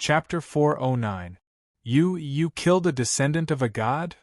Chapter 409. You killed a descendant of a god?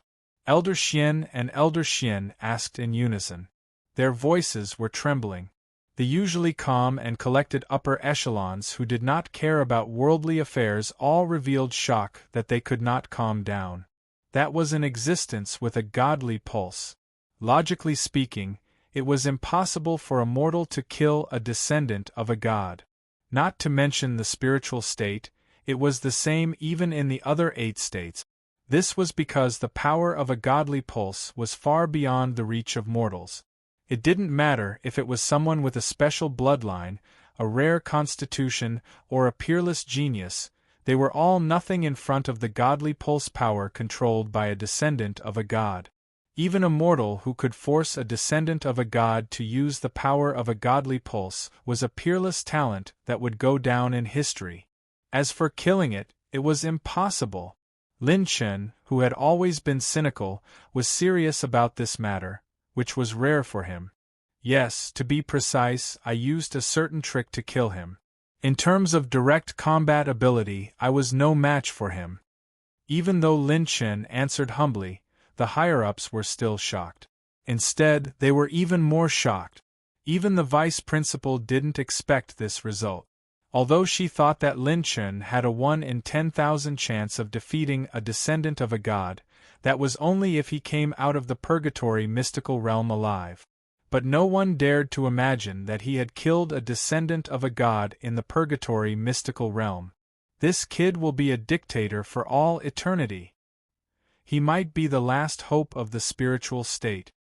Elder Xian and Elder Xian asked in unison. Their voices were trembling. The usually calm and collected upper echelons who did not care about worldly affairs all revealed shock that they could not calm down. That was an existence with a godly pulse. Logically speaking, it was impossible for a mortal to kill a descendant of a god. Not to mention the spiritual state, it was the same even in the other 8 states. This was because the power of a godly pulse was far beyond the reach of mortals. It didn't matter if it was someone with a special bloodline, a rare constitution, or a peerless genius, they were all nothing in front of the godly pulse power controlled by a descendant of a god. Even a mortal who could force a descendant of a god to use the power of a godly pulse was a peerless talent that would go down in history. As for killing it, it was impossible. Lin Chen, who had always been cynical, was serious about this matter, which was rare for him. Yes, to be precise, I used a certain trick to kill him. In terms of direct combat ability, I was no match for him. Even though Lin Chen answered humbly, the higher-ups were still shocked. Instead, they were even more shocked. Even the vice principal didn't expect this result. Although she thought that Lin Chen had a 1 in 10,000 chance of defeating a descendant of a god, that was only if he came out of the purgatory mystical realm alive. But no one dared to imagine that he had killed a descendant of a god in the purgatory mystical realm. This kid will be a dictator for all eternity. He might be the last hope of the spiritual state.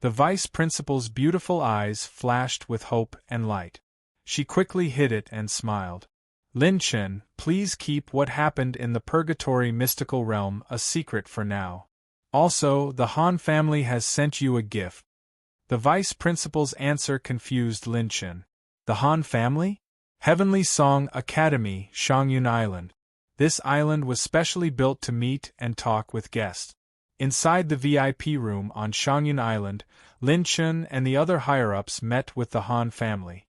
The vice principal's beautiful eyes flashed with hope and light. She quickly hid it and smiled. Lin Chen, please keep what happened in the purgatory mystical realm a secret for now. Also, the Han family has sent you a gift. The vice principal's answer confused Lin Chen. The Han family? Heavenly Song Academy, Shangyun Island. This island was specially built to meet and talk with guests. Inside the VIP room on Shangyun Island, Lin Chen and the other higher-ups met with the Han family.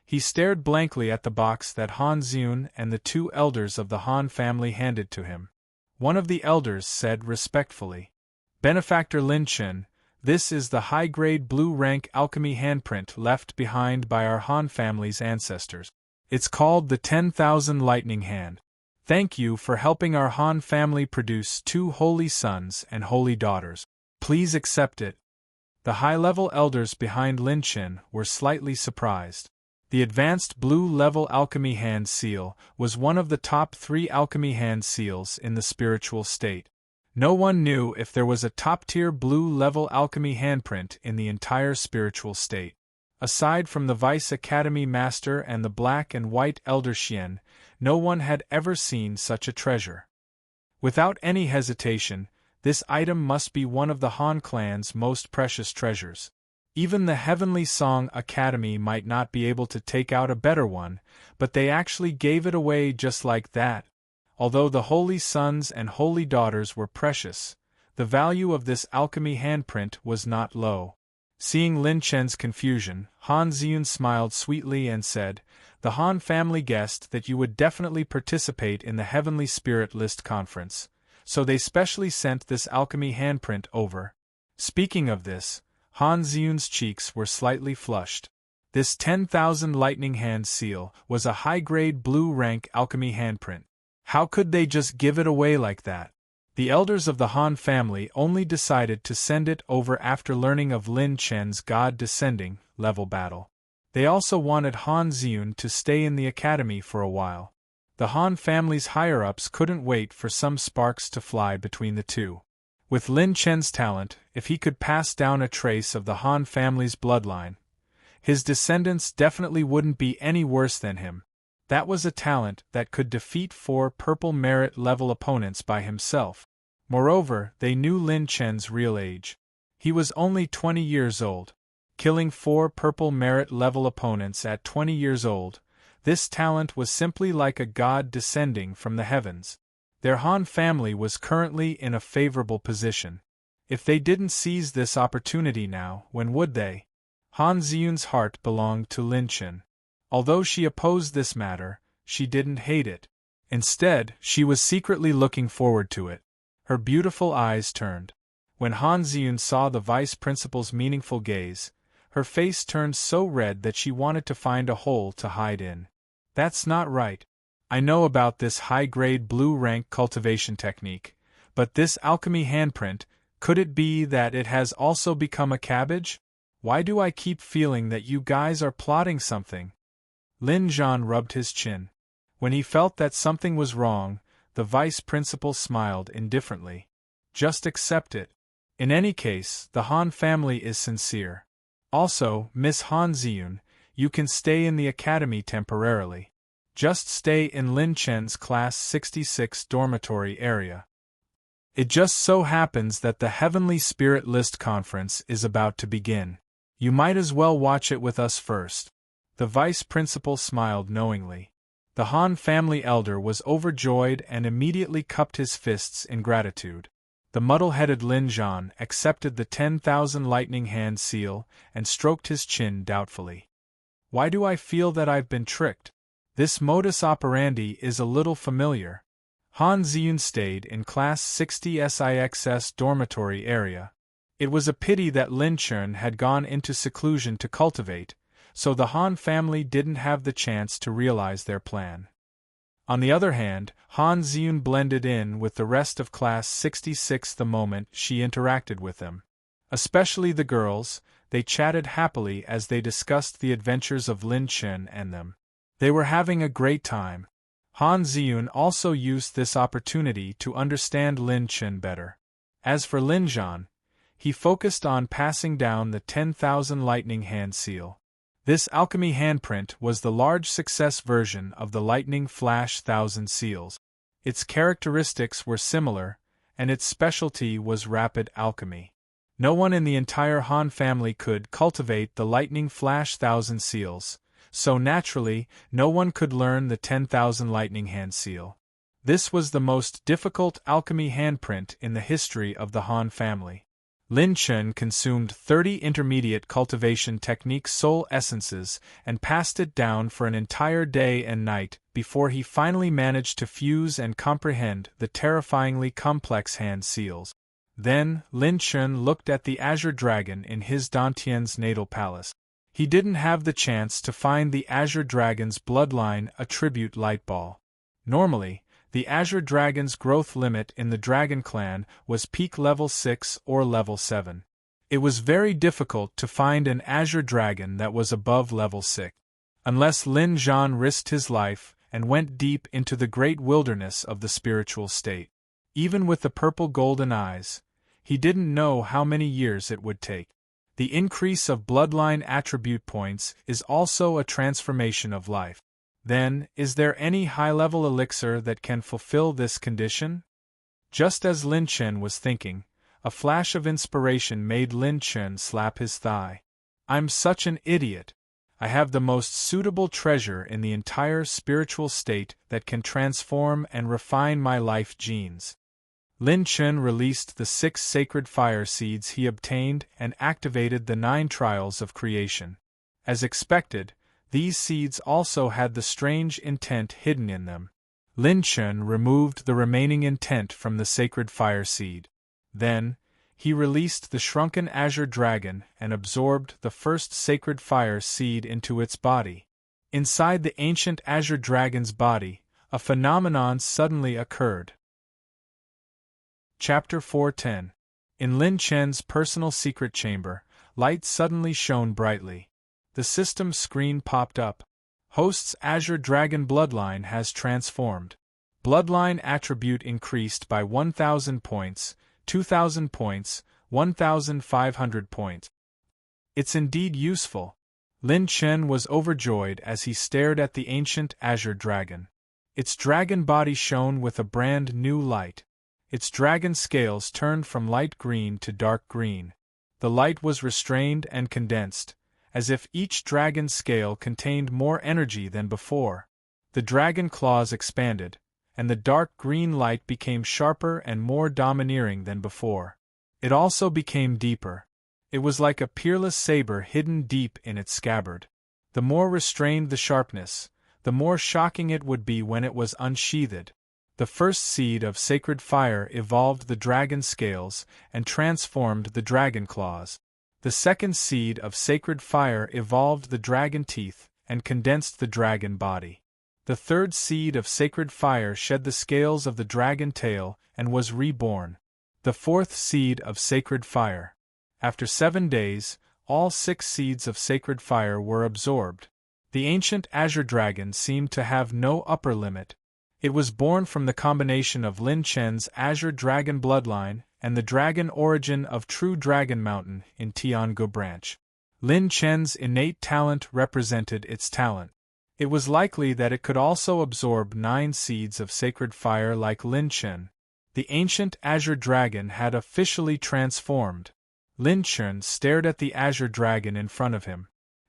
He stared blankly at the box that Han Ziyun and the 2 elders of the Han family handed to him. One of the elders said respectfully, "Benefactor Lin Chen, this is the high-grade blue-rank alchemy handprint left behind by our Han family's ancestors. It's called the 10,000 Lightning Hand. Thank you for helping our Han family produce 2 holy sons and holy daughters. Please accept it." The high-level elders behind Lin Chen were slightly surprised. The advanced blue-level alchemy hand seal was one of the top 3 alchemy hand seals in the spiritual state. No one knew if there was a top-tier blue-level alchemy handprint in the entire spiritual state. Aside from the Vice Academy Master and the black and white Elder Xian, no one had ever seen such a treasure. Without any hesitation, this item must be one of the Han clan's most precious treasures. Even the Heavenly Song Academy might not be able to take out a better one, but they actually gave it away just like that. Although the holy sons and holy daughters were precious, the value of this alchemy handprint was not low. Seeing Lin Chen's confusion, Han Ziyun smiled sweetly and said, "The Han family guessed that you would definitely participate in the Heavenly Spirit List conference, so they specially sent this alchemy handprint over." Speaking of this, Han Ziyun's cheeks were slightly flushed. This 10,000 Lightning Hand seal was a high-grade blue-rank alchemy handprint. How could they just give it away like that? The elders of the Han family only decided to send it over after learning of Lin Chen's God-descending level battle. They also wanted Han Ziyun to stay in the academy for a while. The Han family's higher-ups couldn't wait for some sparks to fly between the two. With Lin Chen's talent, if he could pass down a trace of the Han family's bloodline, his descendants definitely wouldn't be any worse than him. That was a talent that could defeat 4 purple merit level opponents by himself. Moreover, they knew Lin Chen's real age. He was only 20 years old. Killing 4 purple merit level opponents at 20 years old, this talent was simply like a god descending from the heavens. Their Han family was currently in a favorable position. If they didn't seize this opportunity now, when would they? Han Ziyun's heart belonged to Lin Chen. Although she opposed this matter, she didn't hate it. Instead, she was secretly looking forward to it. Her beautiful eyes turned. When Han Ziyun saw the vice principal's meaningful gaze, her face turned so red that she wanted to find a hole to hide in. That's not right. I know about this high-grade blue-rank cultivation technique, but this alchemy handprint, could it be that it has also become a cabbage? Why do I keep feeling that you guys are plotting something? Lin Zhan rubbed his chin. When he felt that something was wrong, the vice principal smiled indifferently. Just accept it. In any case, the Han family is sincere. Also, Miss Han Ziyun, you can stay in the academy temporarily. Just stay in Lin Chen's Class 66 dormitory area. It just so happens that the Heavenly Spirit List Conference is about to begin. You might as well watch it with us first. The vice principal smiled knowingly. The Han family elder was overjoyed and immediately cupped his fists in gratitude. The muddle-headed Lin Zhan accepted the 10,000 lightning hand seal and stroked his chin doubtfully. Why do I feel that I've been tricked? This modus operandi is a little familiar. Han Ziyun stayed in Class 60 SIXS dormitory area. It was a pity that Lin Chen had gone into seclusion to cultivate, so the Han family didn't have the chance to realize their plan. On the other hand, Han Ziyun blended in with the rest of Class 66 the moment she interacted with them. Especially the girls, they chatted happily as they discussed the adventures of Lin Chen and them. They were having a great time. Han Ziyun also used this opportunity to understand Lin Chen better. As for Lin Zhan, he focused on passing down the 10,000 lightning hand seal. This alchemy handprint was the large success version of the Lightning Flash 1000 seals. Its characteristics were similar, and its specialty was rapid alchemy. No one in the entire Han family could cultivate the Lightning Flash 1000 seals, so naturally, no one could learn the 10,000 lightning hand seal. This was the most difficult alchemy handprint in the history of the Han family. Lin Chen consumed 30 intermediate cultivation technique soul essences and passed it down for an entire day and night before he finally managed to fuse and comprehend the terrifyingly complex hand seals. Then, Lin Chen looked at the Azure Dragon in his Dantian's natal palace. He didn't have the chance to find the Azure Dragon's bloodline attribute light ball. Normally, the Azure Dragon's growth limit in the Dragon Clan was peak level 6 or level 7. It was very difficult to find an Azure Dragon that was above level 6. Unless Lin Zhan risked his life and went deep into the great wilderness of the spiritual state. Even with the purple golden eyes, he didn't know how many years it would take. The increase of bloodline attribute points is also a transformation of life. Then, is there any high-level elixir that can fulfill this condition? Just as Lin Chen was thinking, a flash of inspiration made Lin Chen slap his thigh. I'm such an idiot. I have the most suitable treasure in the entire spiritual state that can transform and refine my life genes. Lin Chen released the 6 sacred fire seeds he obtained and activated the 9 trials of creation. As expected, these seeds also had the strange intent hidden in them. Lin Chen removed the remaining intent from the sacred fire seed. Then, he released the shrunken Azure Dragon and absorbed the first sacred fire seed into its body. Inside the ancient Azure Dragon's body, a phenomenon suddenly occurred. Chapter 410. In Lin Chen's personal secret chamber, light suddenly shone brightly. The system screen popped up. Host's Azure Dragon bloodline has transformed. Bloodline attribute increased by 1,000 points, 2,000 points, 1,500 points. It's indeed useful. Lin Chen was overjoyed as he stared at the ancient Azure Dragon. Its dragon body shone with a brand new light. Its dragon scales turned from light green to dark green. The light was restrained and condensed, as if each dragon scale contained more energy than before. The dragon claws expanded, and the dark green light became sharper and more domineering than before. It also became deeper. It was like a peerless saber hidden deep in its scabbard. The more restrained the sharpness, the more shocking it would be when it was unsheathed. The first seed of sacred fire evolved the dragon scales and transformed the dragon claws. The second seed of sacred fire evolved the dragon teeth and condensed the dragon body. The third seed of sacred fire shed the scales of the dragon tail and was reborn. The fourth seed of sacred fire. After 7 days, all 6 seeds of sacred fire were absorbed. The ancient azure dragon seemed to have no upper limit. It was born from the combination of Lin Chen's azure dragon bloodline and the dragon origin of True Dragon Mountain in Tiangu Branch. Lin Chen's innate talent represented its talent. It was likely that it could also absorb 9 seeds of sacred fire like Lin Chen. The ancient azure dragon had officially transformed. Lin Chen stared at the azure dragon in front of him.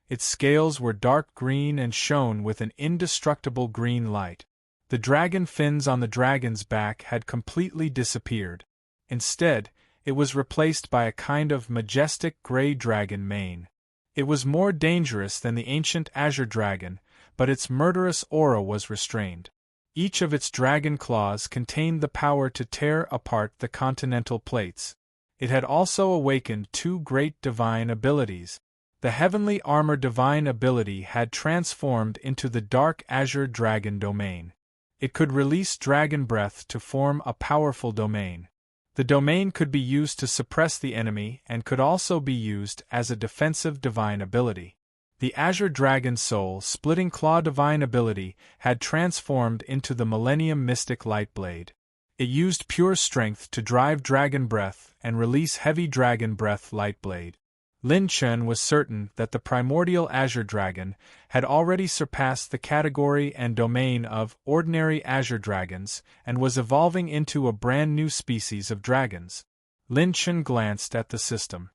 Its scales were dark green and shone with an indestructible green light. The dragon fins on the dragon's back had completely disappeared. Instead, it was replaced by a kind of majestic gray dragon mane. It was more dangerous than the ancient azure dragon, but its murderous aura was restrained. Each of its dragon claws contained the power to tear apart the continental plates. It had also awakened 2 great divine abilities. The heavenly armor divine ability had transformed into the dark azure dragon domain. It could release dragon breath to form a powerful domain. The domain could be used to suppress the enemy and could also be used as a defensive divine ability. The azure dragon soul splitting claw divine ability had transformed into the Millennium Mystic Light Blade. It used pure strength to drive dragon breath and release heavy dragon breath light blade. Lin Chen was certain that the primordial azure dragon had already surpassed the category and domain of ordinary azure dragons and was evolving into a brand new species of dragons. Lin Chen glanced at the system.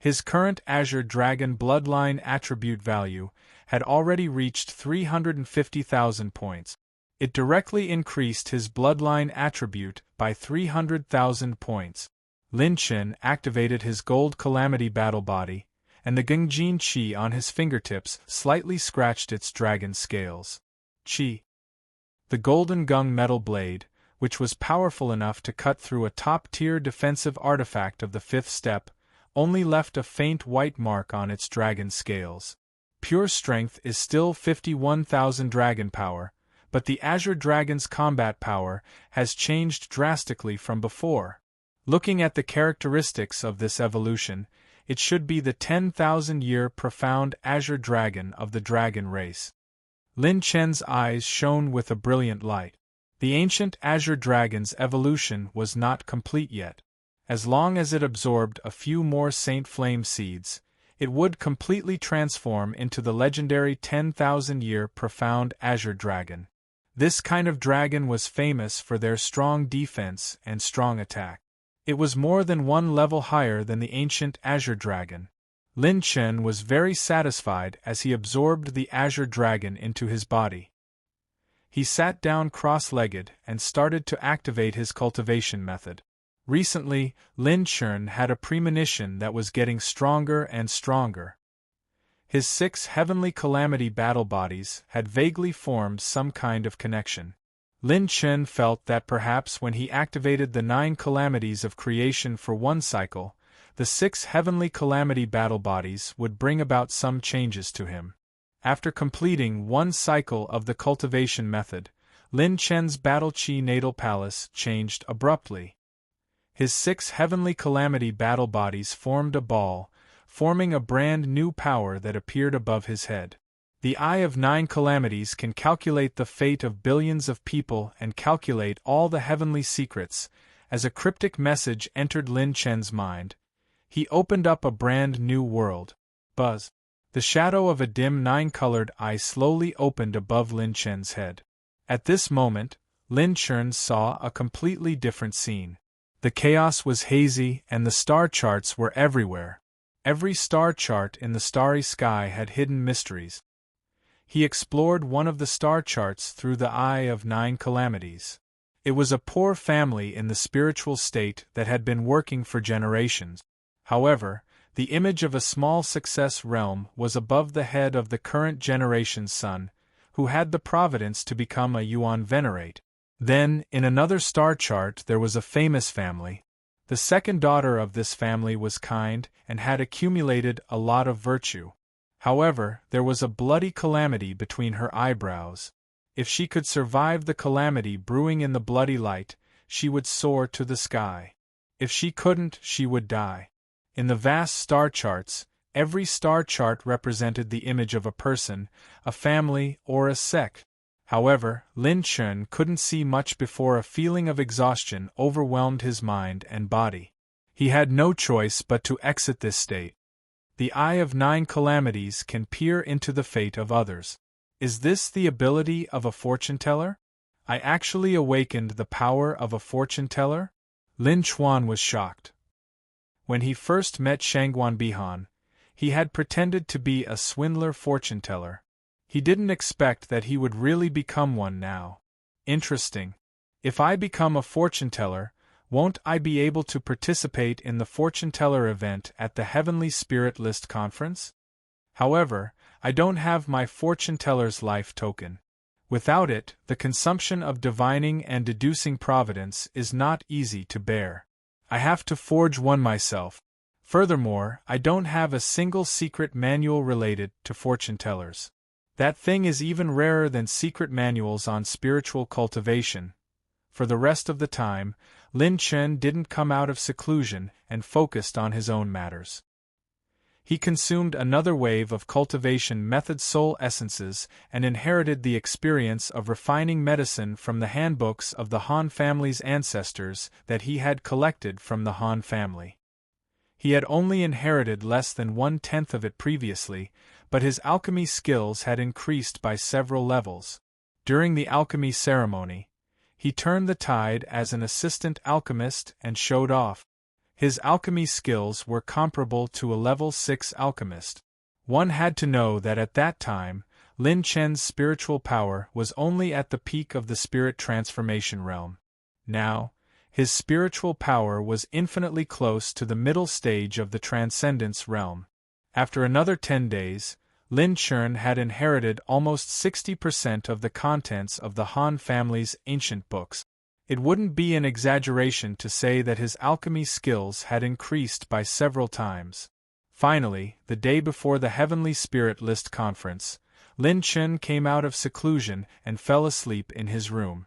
His current azure dragon bloodline attribute value had already reached 350,000 points. It directly increased his bloodline attribute by 300,000 points. Lin Chen activated his gold calamity battle body, and the Gengjin Qi on his fingertips slightly scratched its dragon scales. Qi. The golden gung metal blade, which was powerful enough to cut through a top-tier defensive artifact of the 5th step, only left a faint white mark on its dragon scales. Pure strength is still 51,000 dragon power, but the azure dragon's combat power has changed drastically from before. Looking at the characteristics of this evolution, it should be the 10,000-year profound azure dragon of the dragon race. Lin Chen's eyes shone with a brilliant light. The ancient azure dragon's evolution was not complete yet. As long as it absorbed a few more Saint Flame seeds, it would completely transform into the legendary 10,000-year profound azure dragon. This kind of dragon was famous for their strong defense and strong attack. It was more than 1 level higher than the ancient azure dragon. Lin Chen was very satisfied as he absorbed the azure dragon into his body. He sat down cross-legged and started to activate his cultivation method. Recently, Lin Chen had a premonition that was getting stronger and stronger. His 6 heavenly calamity battle bodies had vaguely formed some kind of connection. Lin Chen felt that perhaps when he activated the 9 calamities of creation for 1 cycle, the 6 heavenly calamity battle bodies would bring about some changes to him. After completing 1 cycle of the cultivation method, Lin Chen's battle chi natal palace changed abruptly. His 6 heavenly calamity battle bodies formed a ball, forming a brand new power that appeared above his head. The Eye of 9 Calamities can calculate the fate of billions of people and calculate all the heavenly secrets. As a cryptic message entered Lin Chen's mind, he opened up a brand new world. Buzz. The shadow of a dim 9-colored eye slowly opened above Lin Chen's head. At this moment, Lin Chen saw a completely different scene. The chaos was hazy and the star charts were everywhere. Every star chart in the starry sky had hidden mysteries. He explored one of the star charts through the Eye of 9 Calamities. It was a poor family in the spiritual state that had been working for generations. However, the image of a small success realm was above the head of the current generation's son, who had the providence to become a yuan venerate. Then, in another star chart there was a famous family. The second daughter of this family was kind and had accumulated a lot of virtue. However, there was a bloody calamity between her eyebrows. If she could survive the calamity brewing in the bloody light, she would soar to the sky. If she couldn't, she would die. In the vast star charts, every star chart represented the image of a person, a family, or a sect. However, Lin Chun couldn't see much before a feeling of exhaustion overwhelmed his mind and body. He had no choice but to exit this state. The eye of 9 calamities can peer into the fate of others. Is this the ability of a fortune-teller? I actually awakened the power of a fortune-teller? Lin Chuan was shocked. When he first met Shangguan Bihan, he had pretended to be a swindler fortune-teller. He didn't expect that he would really become one now. Interesting. If I become a fortune-teller, won't I be able to participate in the fortune-teller event at the Heavenly Spirit List Conference? However, I don't have my fortune-teller's life token. Without it, the consumption of divining and deducing providence is not easy to bear. I have to forge one myself. Furthermore, I don't have a single secret manual related to fortune-tellers. That thing is even rarer than secret manuals on spiritual cultivation. For the rest of the time, Lin Chun didn't come out of seclusion and focused on his own matters. He consumed another wave of cultivation method soul essences and inherited the experience of refining medicine from the handbooks of the Han family's ancestors that he had collected from the Han family. He had only inherited less than 1/10 of it previously, but his alchemy skills had increased by several levels. During the alchemy ceremony, he turned the tide as an assistant alchemist and showed off. His alchemy skills were comparable to a level 6 alchemist. One had to know that at that time, Lin Chen's spiritual power was only at the peak of the spirit transformation realm. Now, his spiritual power was infinitely close to the middle stage of the transcendence realm. After another 10 days, Lin Chun had inherited almost 60% of the contents of the Han family's ancient books. It wouldn't be an exaggeration to say that his alchemy skills had increased by several times. Finally, the day before the Heavenly Spirit List Conference, Lin Chun came out of seclusion and fell asleep in his room.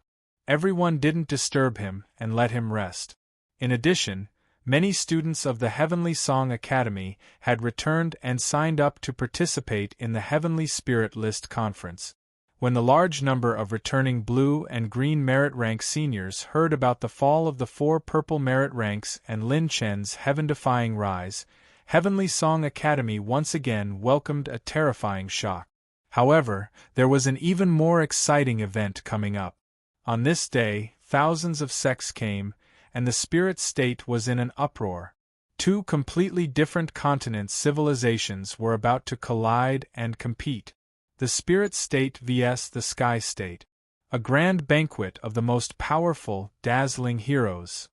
Everyone didn't disturb him and let him rest. In addition, many students of the Heavenly Song Academy had returned and signed up to participate in the Heavenly Spirit List Conference. When the large number of returning blue and green merit rank seniors heard about the fall of the 4 purple merit ranks and Lin Chen's heaven-defying rise, Heavenly Song Academy once again welcomed a terrifying shock. However, there was an even more exciting event coming up. On this day, thousands of sects came, and the spirit state was in an uproar. 2 completely different continent civilizations were about to collide and compete. The spirit state vs. the sky state. A grand banquet of the most powerful, dazzling heroes.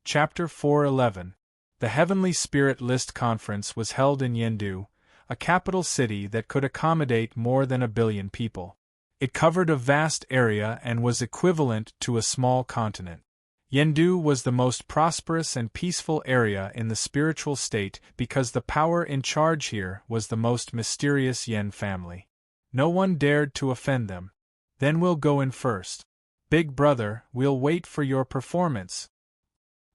Chapter 411. The Heavenly Spirit List Conference was held in Yendu, a capital city that could accommodate more than 1 billion people. It covered a vast area and was equivalent to a small continent. Yendu was the most prosperous and peaceful area in the spiritual state because the power in charge here was the most mysterious Yen family. No one dared to offend them. Then we'll go in first. Big brother, we'll wait for your performance.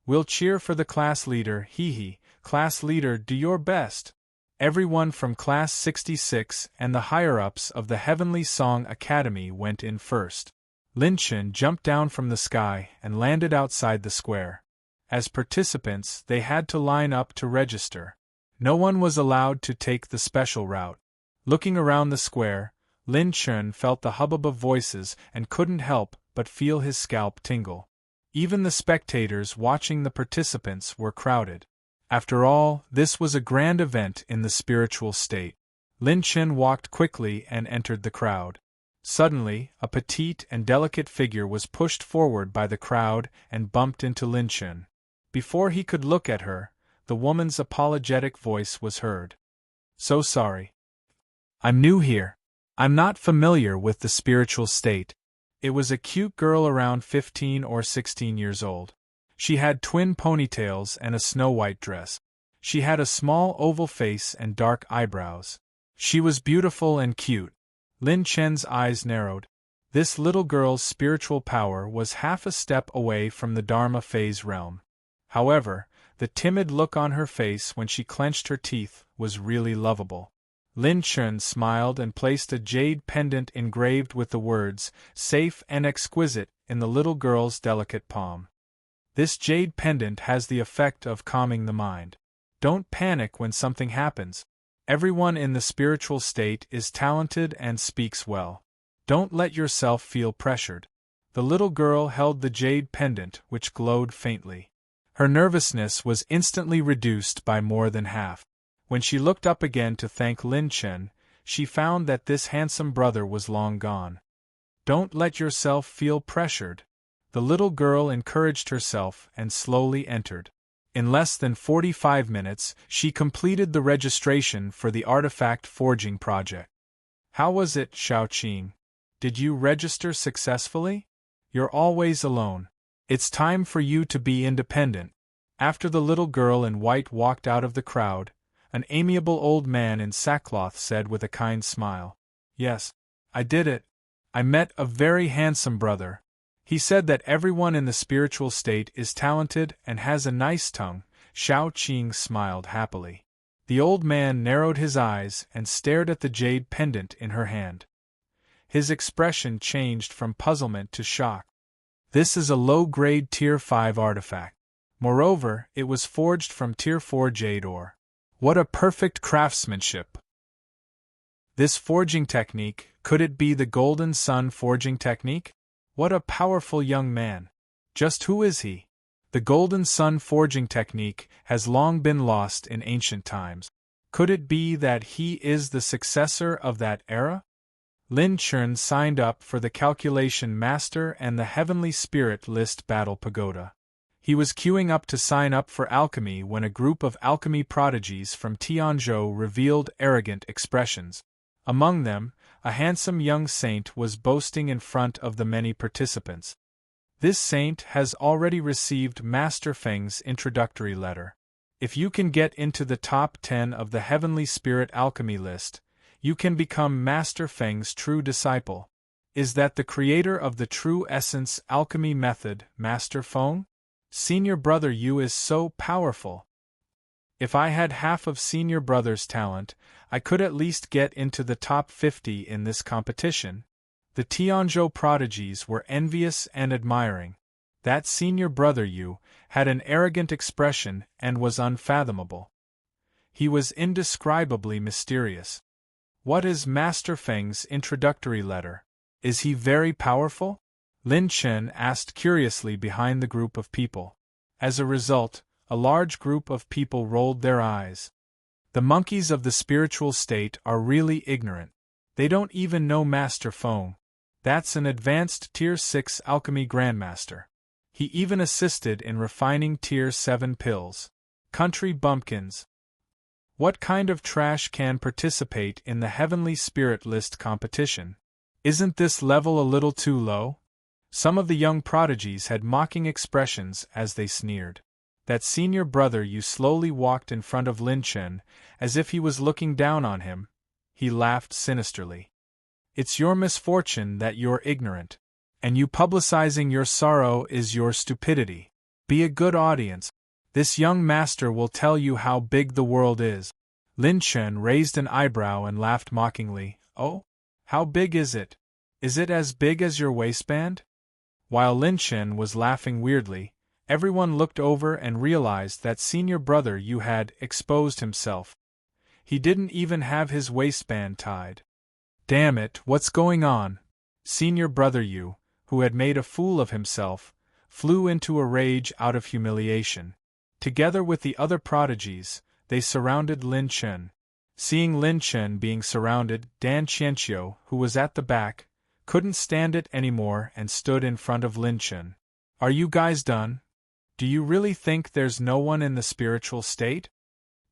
We'll cheer for the class leader, hee. Class leader, do your best. Everyone from Class 66 and the higher-ups of the Heavenly Song Academy went in first. Lin Chun jumped down from the sky and landed outside the square. As participants, they had to line up to register. No one was allowed to take the special route. Looking around the square, Lin Chun felt the hubbub of voices and couldn't help but feel his scalp tingle. Even the spectators watching the participants were crowded. After all, this was a grand event in the spiritual state. Lin Chun walked quickly and entered the crowd. Suddenly, a petite and delicate figure was pushed forward by the crowd and bumped into Lin Chun. Before he could look at her, the woman's apologetic voice was heard. "So sorry. I'm new here. I'm not familiar with the spiritual state. It was a cute girl around 15 or 16 years old. She had twin ponytails and a snow-white dress. She had a small oval face and dark eyebrows. She was beautiful and cute. Lin Chen's eyes narrowed. This little girl's spiritual power was half a step away from the Dharma phase realm. However, the timid look on her face when she clenched her teeth was really lovable. Lin Chen smiled and placed a jade pendant engraved with the words, "safe and exquisite," in the little girl's delicate palm. This jade pendant has the effect of calming the mind. Don't panic when something happens. Everyone in the spiritual state is talented and speaks well. Don't let yourself feel pressured. The little girl held the jade pendant, which glowed faintly. Her nervousness was instantly reduced by more than half. When she looked up again to thank Lin Chen, she found that this handsome brother was long gone. Don't let yourself feel pressured. The little girl encouraged herself and slowly entered. In less than 45 minutes, she completed the registration for the artifact forging project. How was it, Xiaoqing? Did you register successfully? You're always alone. It's time for you to be independent. After the little girl in white walked out of the crowd, an amiable old man in sackcloth said with a kind smile, "Yes, I did it. I met a very handsome brother. He said that everyone in the spiritual state is talented and has a nice tongue." Xiaoqing smiled happily. The old man narrowed his eyes and stared at the jade pendant in her hand. His expression changed from puzzlement to shock. This is a low-grade Tier 5 artifact. Moreover, it was forged from Tier 4 jade ore. What a perfect craftsmanship! This forging technique, could it be the Golden Sun forging technique? What a powerful young man! Just who is he? The Golden Sun forging technique has long been lost in ancient times. Could it be that he is the successor of that era? Lin Chen signed up for the Calculation Master and the Heavenly Spirit List Battle Pagoda. He was queuing up to sign up for alchemy when a group of alchemy prodigies from Tianzhou revealed arrogant expressions. Among them, a handsome young saint was boasting in front of the many participants. This saint has already received Master Feng's introductory letter. If you can get into the top 10 of the Heavenly Spirit Alchemy list, you can become Master Feng's true disciple. Is that the creator of the True Essence Alchemy method, Master Feng? Senior Brother Yu is so powerful. If I had half of Senior Brother's talent, I could at least get into the top 50 in this competition. The Tianzhou prodigies were envious and admiring. That Senior Brother Yu had an arrogant expression and was unfathomable. He was indescribably mysterious. What is Master Feng's introductory letter? Is he very powerful? Lin Chen asked curiously behind the group of people. As a result, a large group of people rolled their eyes. The monkeys of the spiritual state are really ignorant. They don't even know Master Feng. That's an advanced Tier 6 alchemy grandmaster. He even assisted in refining Tier 7 pills. Country bumpkins. What kind of trash can participate in the Heavenly Spirit List competition? Isn't this level a little too low? Some of the young prodigies had mocking expressions as they sneered. That Senior Brother Yu slowly walked in front of Lin Chen, as if he was looking down on him. He laughed sinisterly. It's your misfortune that you're ignorant. And you publicizing your sorrow is your stupidity. Be a good audience. This young master will tell you how big the world is. Lin Chen raised an eyebrow and laughed mockingly. Oh? How big is it? Is it as big as your waistband? While Lin Chen was laughing weirdly, everyone looked over and realized that Senior Brother Yu had exposed himself. He didn't even have his waistband tied. Damn it, what's going on? Senior Brother Yu, who had made a fool of himself, flew into a rage out of humiliation. Together with the other prodigies, they surrounded Lin Chen. Seeing Lin Chen being surrounded, Dan Qianqiu, who was at the back, couldn't stand it anymore and stood in front of Lin Chen. Are you guys done? Do you really think there's no one in the spiritual state?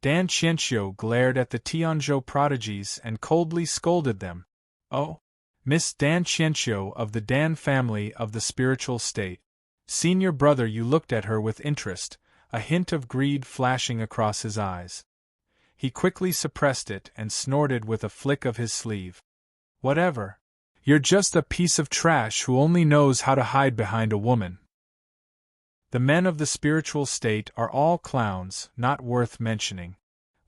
Dan Qianqiu glared at the Tianzhou prodigies and coldly scolded them. Oh, Miss Dan Qianqiu of the Dan family of the spiritual state. Senior brother, you looked at her with interest, a hint of greed flashing across his eyes. He quickly suppressed it and snorted with a flick of his sleeve. Whatever. You're just a piece of trash who only knows how to hide behind a woman. The men of the spiritual state are all clowns, not worth mentioning.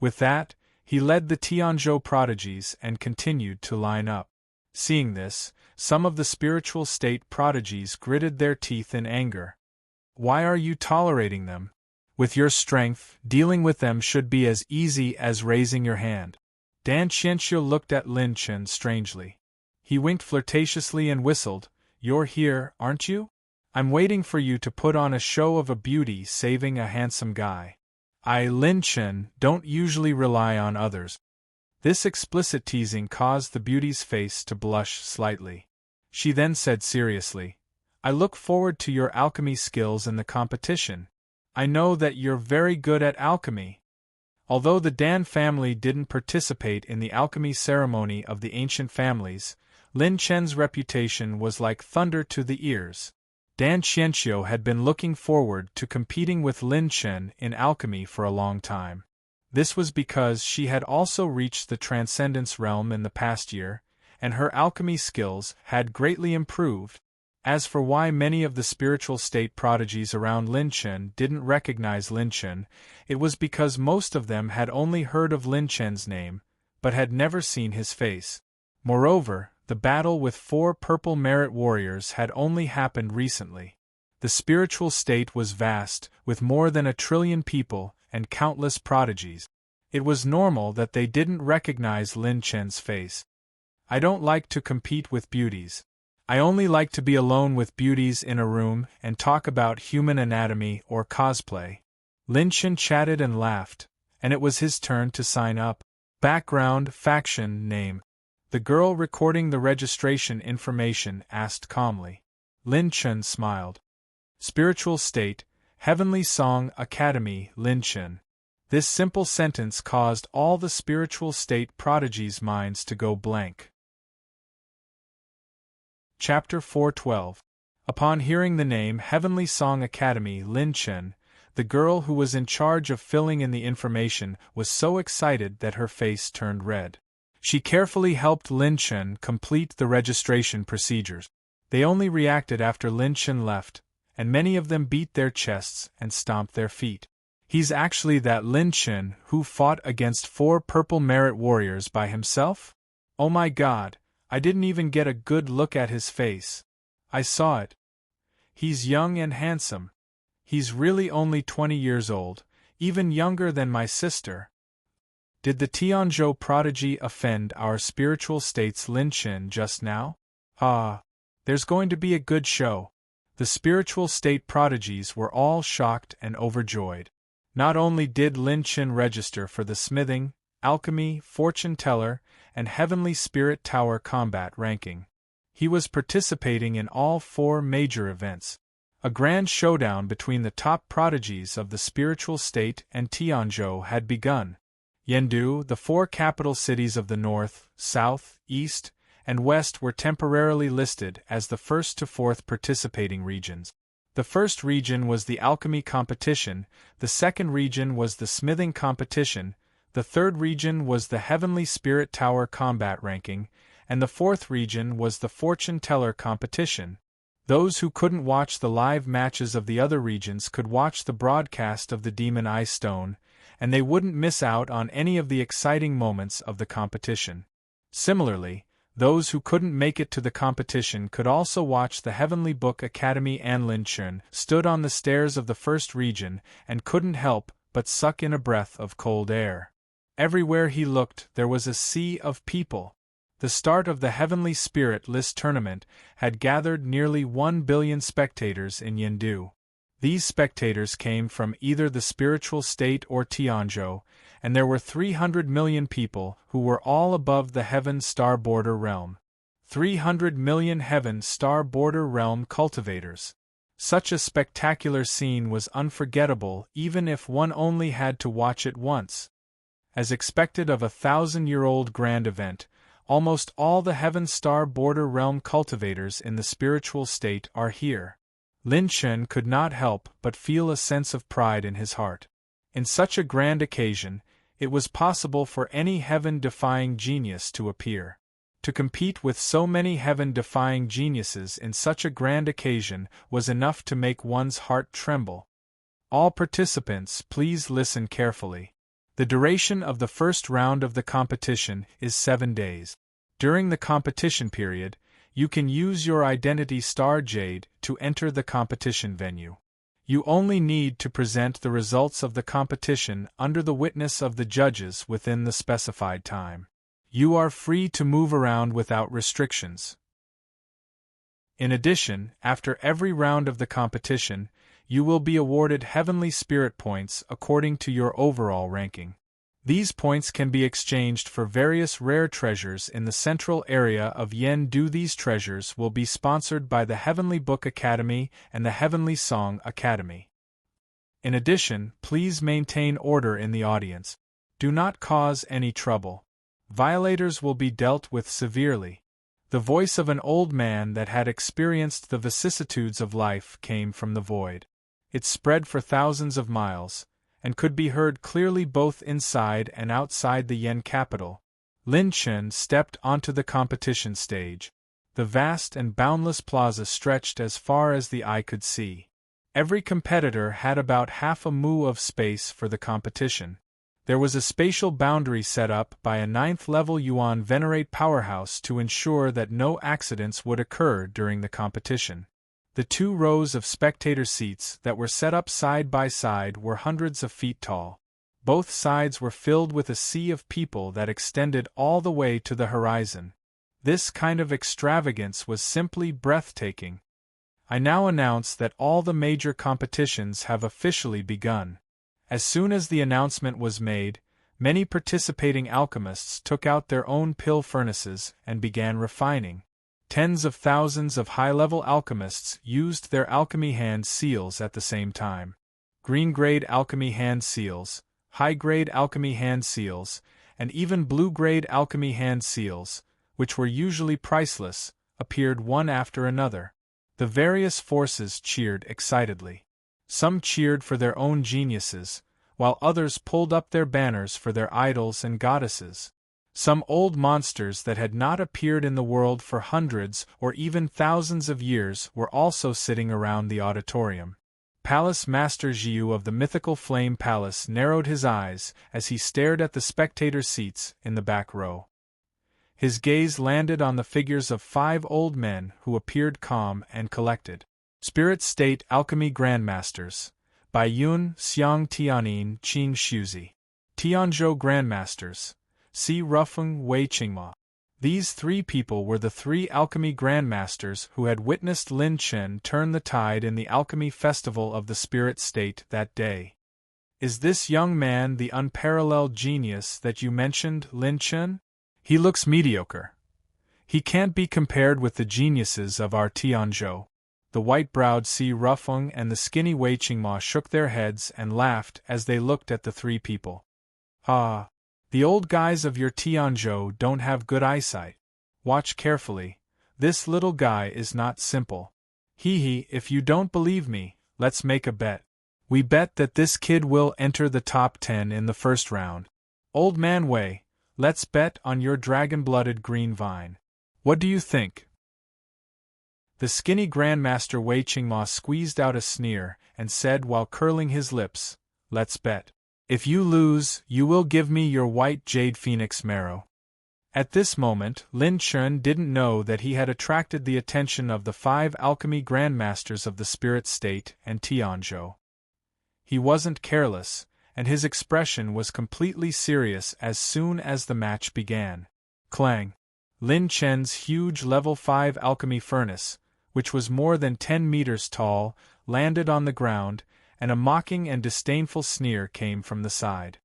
With that, he led the Tianzhou prodigies and continued to line up. Seeing this, some of the spiritual state prodigies gritted their teeth in anger. Why are you tolerating them? With your strength, dealing with them should be as easy as raising your hand. Dan Qianqiu looked at Lin Chen strangely. He winked flirtatiously and whistled. You're here, aren't you? I'm waiting for you to put on a show of a beauty saving a handsome guy. I, Lin Chen, don't usually rely on others. This explicit teasing caused the beauty's face to blush slightly. She then said seriously, I look forward to your alchemy skills in the competition. I know that you're very good at alchemy. Although the Dan family didn't participate in the alchemy ceremony of the ancient families, Lin Chen's reputation was like thunder to the ears. Dan Qianqiu had been looking forward to competing with Lin Chen in alchemy for a long time. This was because she had also reached the transcendence realm in the past year, and her alchemy skills had greatly improved. As for why many of the spiritual state prodigies around Lin Chen didn't recognize Lin Chen, it was because most of them had only heard of Lin Chen's name, but had never seen his face. Moreover, the battle with 4 purple merit warriors had only happened recently. The spiritual state was vast, with more than 1 trillion people and countless prodigies. It was normal that they didn't recognize Lin Chen's face. I don't like to compete with beauties. I only like to be alone with beauties in a room and talk about human anatomy or cosplay. Lin Chen chatted and laughed, and it was his turn to sign up. Background, faction, name. The girl recording the registration information asked calmly. Lin Chen smiled. Spiritual state, Heavenly Song Academy, Lin Chen. This simple sentence caused all the spiritual state prodigies' minds to go blank. Chapter 412. Upon hearing the name Heavenly Song Academy, Lin Chen, the girl who was in charge of filling in the information was so excited that her face turned red. She carefully helped Lin Chen complete the registration procedures. They only reacted after Lin Chen left, and many of them beat their chests and stomped their feet. He's actually that Lin Chen who fought against 4 purple merit warriors by himself? Oh my god, I didn't even get a good look at his face. I saw it. He's young and handsome. He's really only 20 years old, even younger than my sister. Did the Tianzhou prodigy offend our spiritual state's Lin Chen just now? There's going to be a good show. The spiritual state prodigies were all shocked and overjoyed. Not only did Lin Chen register for the smithing, alchemy, fortune teller, and heavenly spirit tower combat ranking. He was participating in all 4 major events. A grand showdown between the top prodigies of the spiritual state and Tianzhou had begun. Yendu, the 4 capital cities of the north, south, east, and west were temporarily listed as the 1st to 4th participating regions. The first region was the alchemy competition, the second region was the smithing competition, the third region was the Heavenly Spirit Tower combat ranking, and the 4th region was the fortune teller competition. Those who couldn't watch the live matches of the other regions could watch the broadcast of the Demon Eye Stone, and they wouldn't miss out on any of the exciting moments of the competition. Similarly, those who couldn't make it to the competition could also watch the Heavenly Book Academy. And Lin Chen stood on the stairs of the first region and couldn't help but suck in a breath of cold air. Everywhere he looked there was a sea of people. The start of the Heavenly Spirit List tournament had gathered nearly 1 billion spectators in Yendu. These spectators came from either the spiritual state or Tianzhou, and there were 300 million people who were all above the Heaven Star Border Realm. 300 million Heaven Star Border Realm cultivators. Such a spectacular scene was unforgettable even if one only had to watch it once. As expected of a 1,000-year-old grand event, Almost all the Heaven Star Border Realm cultivators in the spiritual state are here. Lin Chen could not help but feel a sense of pride in his heart. In such a grand occasion, it was possible for any heaven-defying genius to appear. To compete with so many heaven-defying geniuses in such a grand occasion was enough to make one's heart tremble. All participants, please listen carefully. The duration of the first round of the competition is 7 days. During the competition period, you can use your identity Star Jade to enter the competition venue. You only need to present the results of the competition under the witness of the judges within the specified time. You are free to move around without restrictions. In addition, after every round of the competition, you will be awarded heavenly spirit points according to your overall ranking. These points can be exchanged for various rare treasures in the central area of Yendu. These treasures will be sponsored by the Heavenly Book Academy and the Heavenly Song Academy. In addition, please maintain order in the audience. Do not cause any trouble. Violators will be dealt with severely. The voice of an old man that had experienced the vicissitudes of life came from the void. It spread for thousands of miles, and could be heard clearly both inside and outside the Yen capital. Lin Chen stepped onto the competition stage. The vast and boundless plaza stretched as far as the eye could see. Every competitor had about half a mu of space for the competition. There was a spatial boundary set up by a 9th-level Yuan Venerate powerhouse to ensure that no accidents would occur during the competition. The 2 rows of spectator seats that were set up side by side were hundreds of feet tall. Both sides were filled with a sea of people that extended all the way to the horizon. This kind of extravagance was simply breathtaking. I now announce that all the major competitions have officially begun. As soon as the announcement was made, many participating alchemists took out their own pill furnaces and began refining. Tens of thousands of high-level alchemists used their alchemy hand seals at the same time. Green-grade alchemy hand seals, high-grade alchemy hand seals, and even blue-grade alchemy hand seals, which were usually priceless, appeared one after another. The various forces cheered excitedly. Some cheered for their own geniuses, while others pulled up their banners for their idols and goddesses. Some old monsters that had not appeared in the world for hundreds or even thousands of years were also sitting around the auditorium. Palace Master Jiu of the mythical Flame Palace narrowed his eyes as he stared at the spectator seats in the back row. His gaze landed on the figures of 5 old men who appeared calm and collected. Spirit State Alchemy Grandmasters, by Yun Xiang Tianin Qing Shuzi. Tianzhou Grandmasters, Si Rufeng Wei Qingma. These 3 people were the 3 alchemy grandmasters who had witnessed Lin Chen turn the tide in the alchemy festival of the spirit state that day. Is this young man the unparalleled genius that you mentioned, Lin Chen? He looks mediocre. He can't be compared with the geniuses of our Tianzhou. The white-browed Si Rufeng and the skinny Wei Qingma shook their heads and laughed as they looked at the 3 people. Ah! The old guys of your Tianzhou don't have good eyesight. Watch carefully. This little guy is not simple. Hee, if you don't believe me, let's make a bet. We bet that this kid will enter the top 10 in the first round. Old man Wei, let's bet on your dragon-blooded green vine. What do you think? The skinny Grandmaster Wei Qingma squeezed out a sneer and said while curling his lips, "Let's bet. If you lose, you will give me your white jade phoenix marrow." At this moment, Lin Chen didn't know that he had attracted the attention of the 5 alchemy grandmasters of the spirit state and Tianzhou. He wasn't careless, and his expression was completely serious as soon as the match began. Clang! Lin Chen's huge level 5 alchemy furnace, which was more than 10 meters tall, landed on the ground, and a mocking and disdainful sneer came from the side.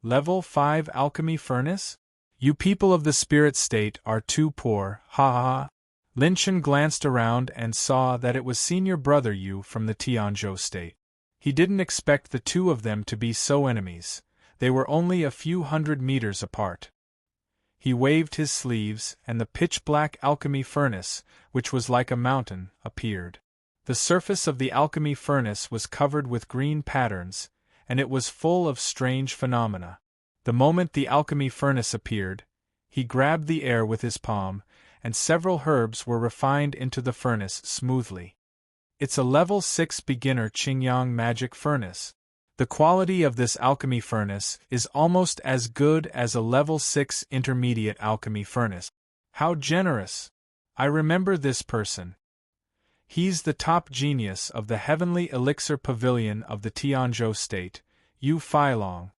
Level 5 alchemy furnace? You people of the spirit state are too poor, ha ha ha. Lin Chen glanced around and saw that it was senior brother Yu from the Tianzhou state. He didn't expect the 2 of them to be so enemies. They were only a few hundred meters apart. He waved his sleeves, and the pitch-black alchemy furnace, which was like a mountain, appeared. The surface of the alchemy furnace was covered with green patterns, and it was full of strange phenomena. The moment the alchemy furnace appeared, he grabbed the air with his palm, and several herbs were refined into the furnace smoothly. It's a level 6 beginner Qingyang magic furnace. The quality of this alchemy furnace is almost as good as a level 6 intermediate alchemy furnace. How generous! I remember this person. He's the top genius of the Heavenly Elixir Pavilion of the Tianzhou State, Yu Feilong.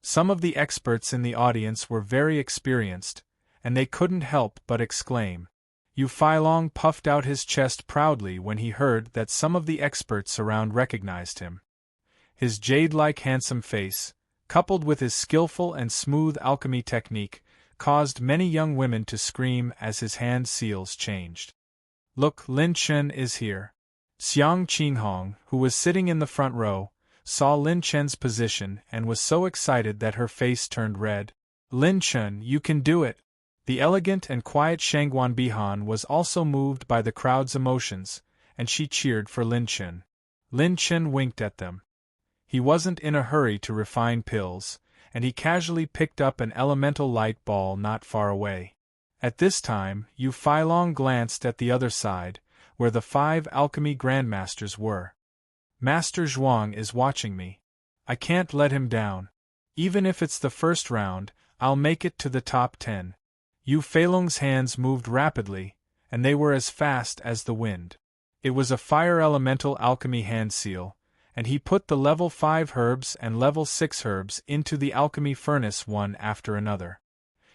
Some of the experts in the audience were very experienced, and they couldn't help but exclaim. Yu Feilong puffed out his chest proudly when he heard that some of the experts around recognized him. His jade-like handsome face, coupled with his skillful and smooth alchemy technique, caused many young women to scream as his hand seals changed. Look, Lin Chen is here. Xiang Qinghong, who was sitting in the front row, saw Lin Chen's position and was so excited that her face turned red. Lin Chen, you can do it! The elegant and quiet Shangguan Bihan was also moved by the crowd's emotions, and she cheered for Lin Chen. Lin Chen winked at them. He wasn't in a hurry to refine pills, and he casually picked up an elemental light ball not far away. At this time, Yu Feilong glanced at the other side, where the 5 alchemy grandmasters were. Master Zhuang is watching me. I can't let him down. Even if it's the first round, I'll make it to the top 10. Yu Feilong's hands moved rapidly, and they were as fast as the wind. It was a fire elemental alchemy hand seal, and he put the level 5 herbs and level 6 herbs into the alchemy furnace one after another.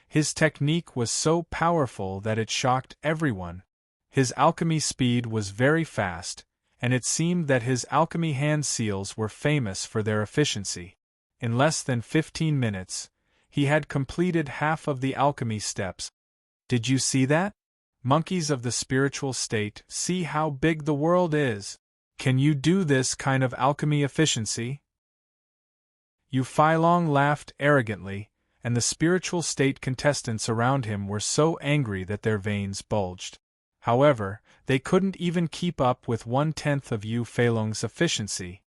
His technique was so powerful that it shocked everyone. His alchemy speed was very fast, and it seemed that his alchemy hand seals were famous for their efficiency. In less than 15 minutes, he had completed half of the alchemy steps. Did you see that? Monkeys of the spiritual state, see how big the world is. Can you do this kind of alchemy efficiency? Yu Feilong laughed arrogantly, and the spiritual state contestants around him were so angry that their veins bulged. However, they couldn't even keep up with 1/10 of Yu Feilong's efficiency.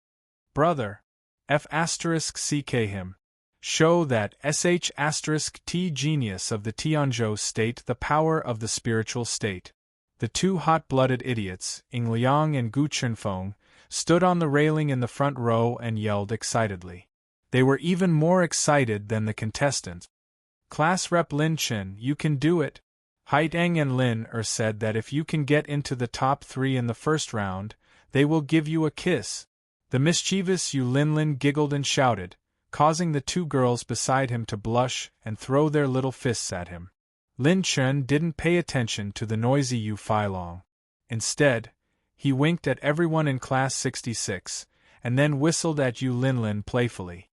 Brother, F*ck him. Show that sh*t genius of the Tianzhou state the power of the spiritual state. The 2 hot-blooded idiots, Ying Liang and Gu Chunfeng, stood on the railing in the front row and yelled excitedly. They were even more excited than the contestants. Class Rep Lin Chen, you can do it. Haiteng and Lin said that if you can get into the top 3 in the first round, they will give you a kiss. The mischievous Yu Linlin giggled and shouted, causing the 2 girls beside him to blush and throw their little fists at him. Lin Chen didn't pay attention to the noisy Yu Feilong. Instead, he winked at everyone in Class 66, and then whistled at Yu Linlin playfully.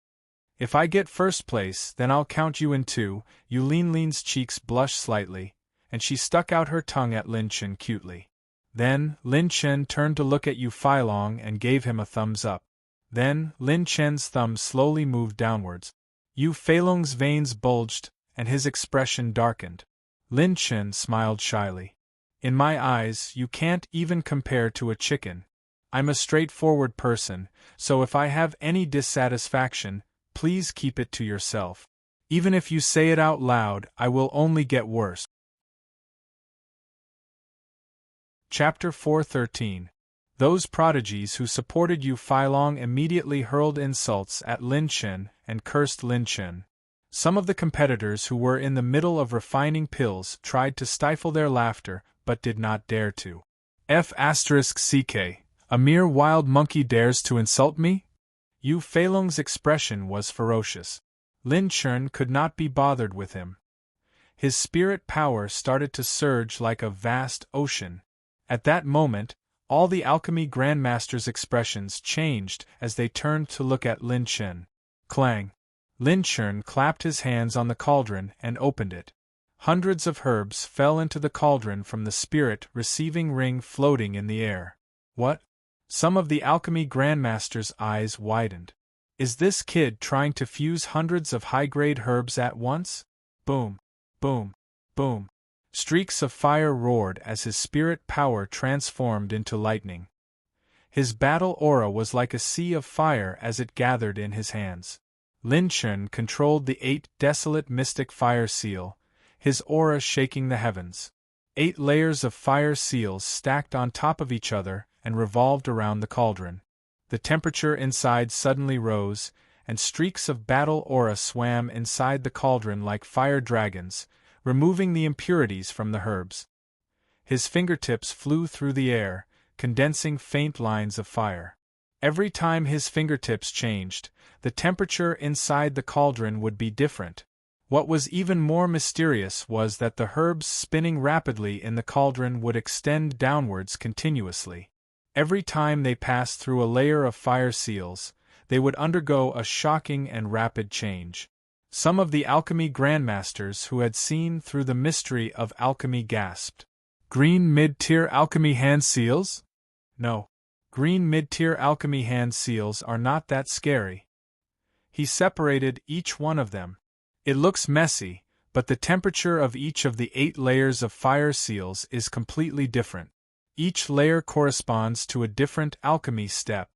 If I get first place, then I'll count you in 2. Yu Linlin's cheeks blushed slightly, and she stuck out her tongue at Lin Chen cutely. Then, Lin Chen turned to look at Yu Feilong and gave him a thumbs up. Then, Lin Chen's thumb slowly moved downwards. Yu Feilong's veins bulged, and his expression darkened. Lin Chen smiled shyly. In my eyes, you can't even compare to a chicken. I'm a straightforward person, so if I have any dissatisfaction, please keep it to yourself. Even if you say it out loud, I will only get worse. Chapter 413. Those prodigies who supported Yu Feilong immediately hurled insults at Lin Chen and cursed Lin Chen. Some of the competitors who were in the middle of refining pills tried to stifle their laughter, but did not dare to. F*ck, a mere wild monkey dares to insult me? Yu Feilong's expression was ferocious. Lin Chen could not be bothered with him. His spirit power started to surge like a vast ocean. At that moment, all the alchemy grandmasters' expressions changed as they turned to look at Lin Chen. Clang! Lin Chen clapped his hands on the cauldron and opened it. Hundreds of herbs fell into the cauldron from the spirit receiving ring floating in the air. What? Some of the alchemy grandmasters' eyes widened. Is this kid trying to fuse hundreds of high-grade herbs at once? Boom! boom, boom. Streaks of fire roared as his spirit power transformed into lightning. His battle aura was like a sea of fire as it gathered in his hands. Lin Chen controlled the 8 desolate mystic fire seal, his aura shaking the heavens. 8 layers of fire seals stacked on top of each other and revolved around the cauldron. The temperature inside suddenly rose, and streaks of battle aura swam inside the cauldron like fire dragons, removing the impurities from the herbs. His fingertips flew through the air, condensing faint lines of fire. Every time his fingertips changed, the temperature inside the cauldron would be different. What was even more mysterious was that the herbs spinning rapidly in the cauldron would extend downwards continuously. Every time they passed through a layer of fire seals, they would undergo a shocking and rapid change. Some of the alchemy grandmasters who had seen through the mystery of alchemy gasped. Green mid-tier alchemy hand seals? No. Green mid-tier alchemy hand seals are not that scary. He separated each one of them. It looks messy, but the temperature of each of the 8 layers of fire seals is completely different. Each layer corresponds to a different alchemy step.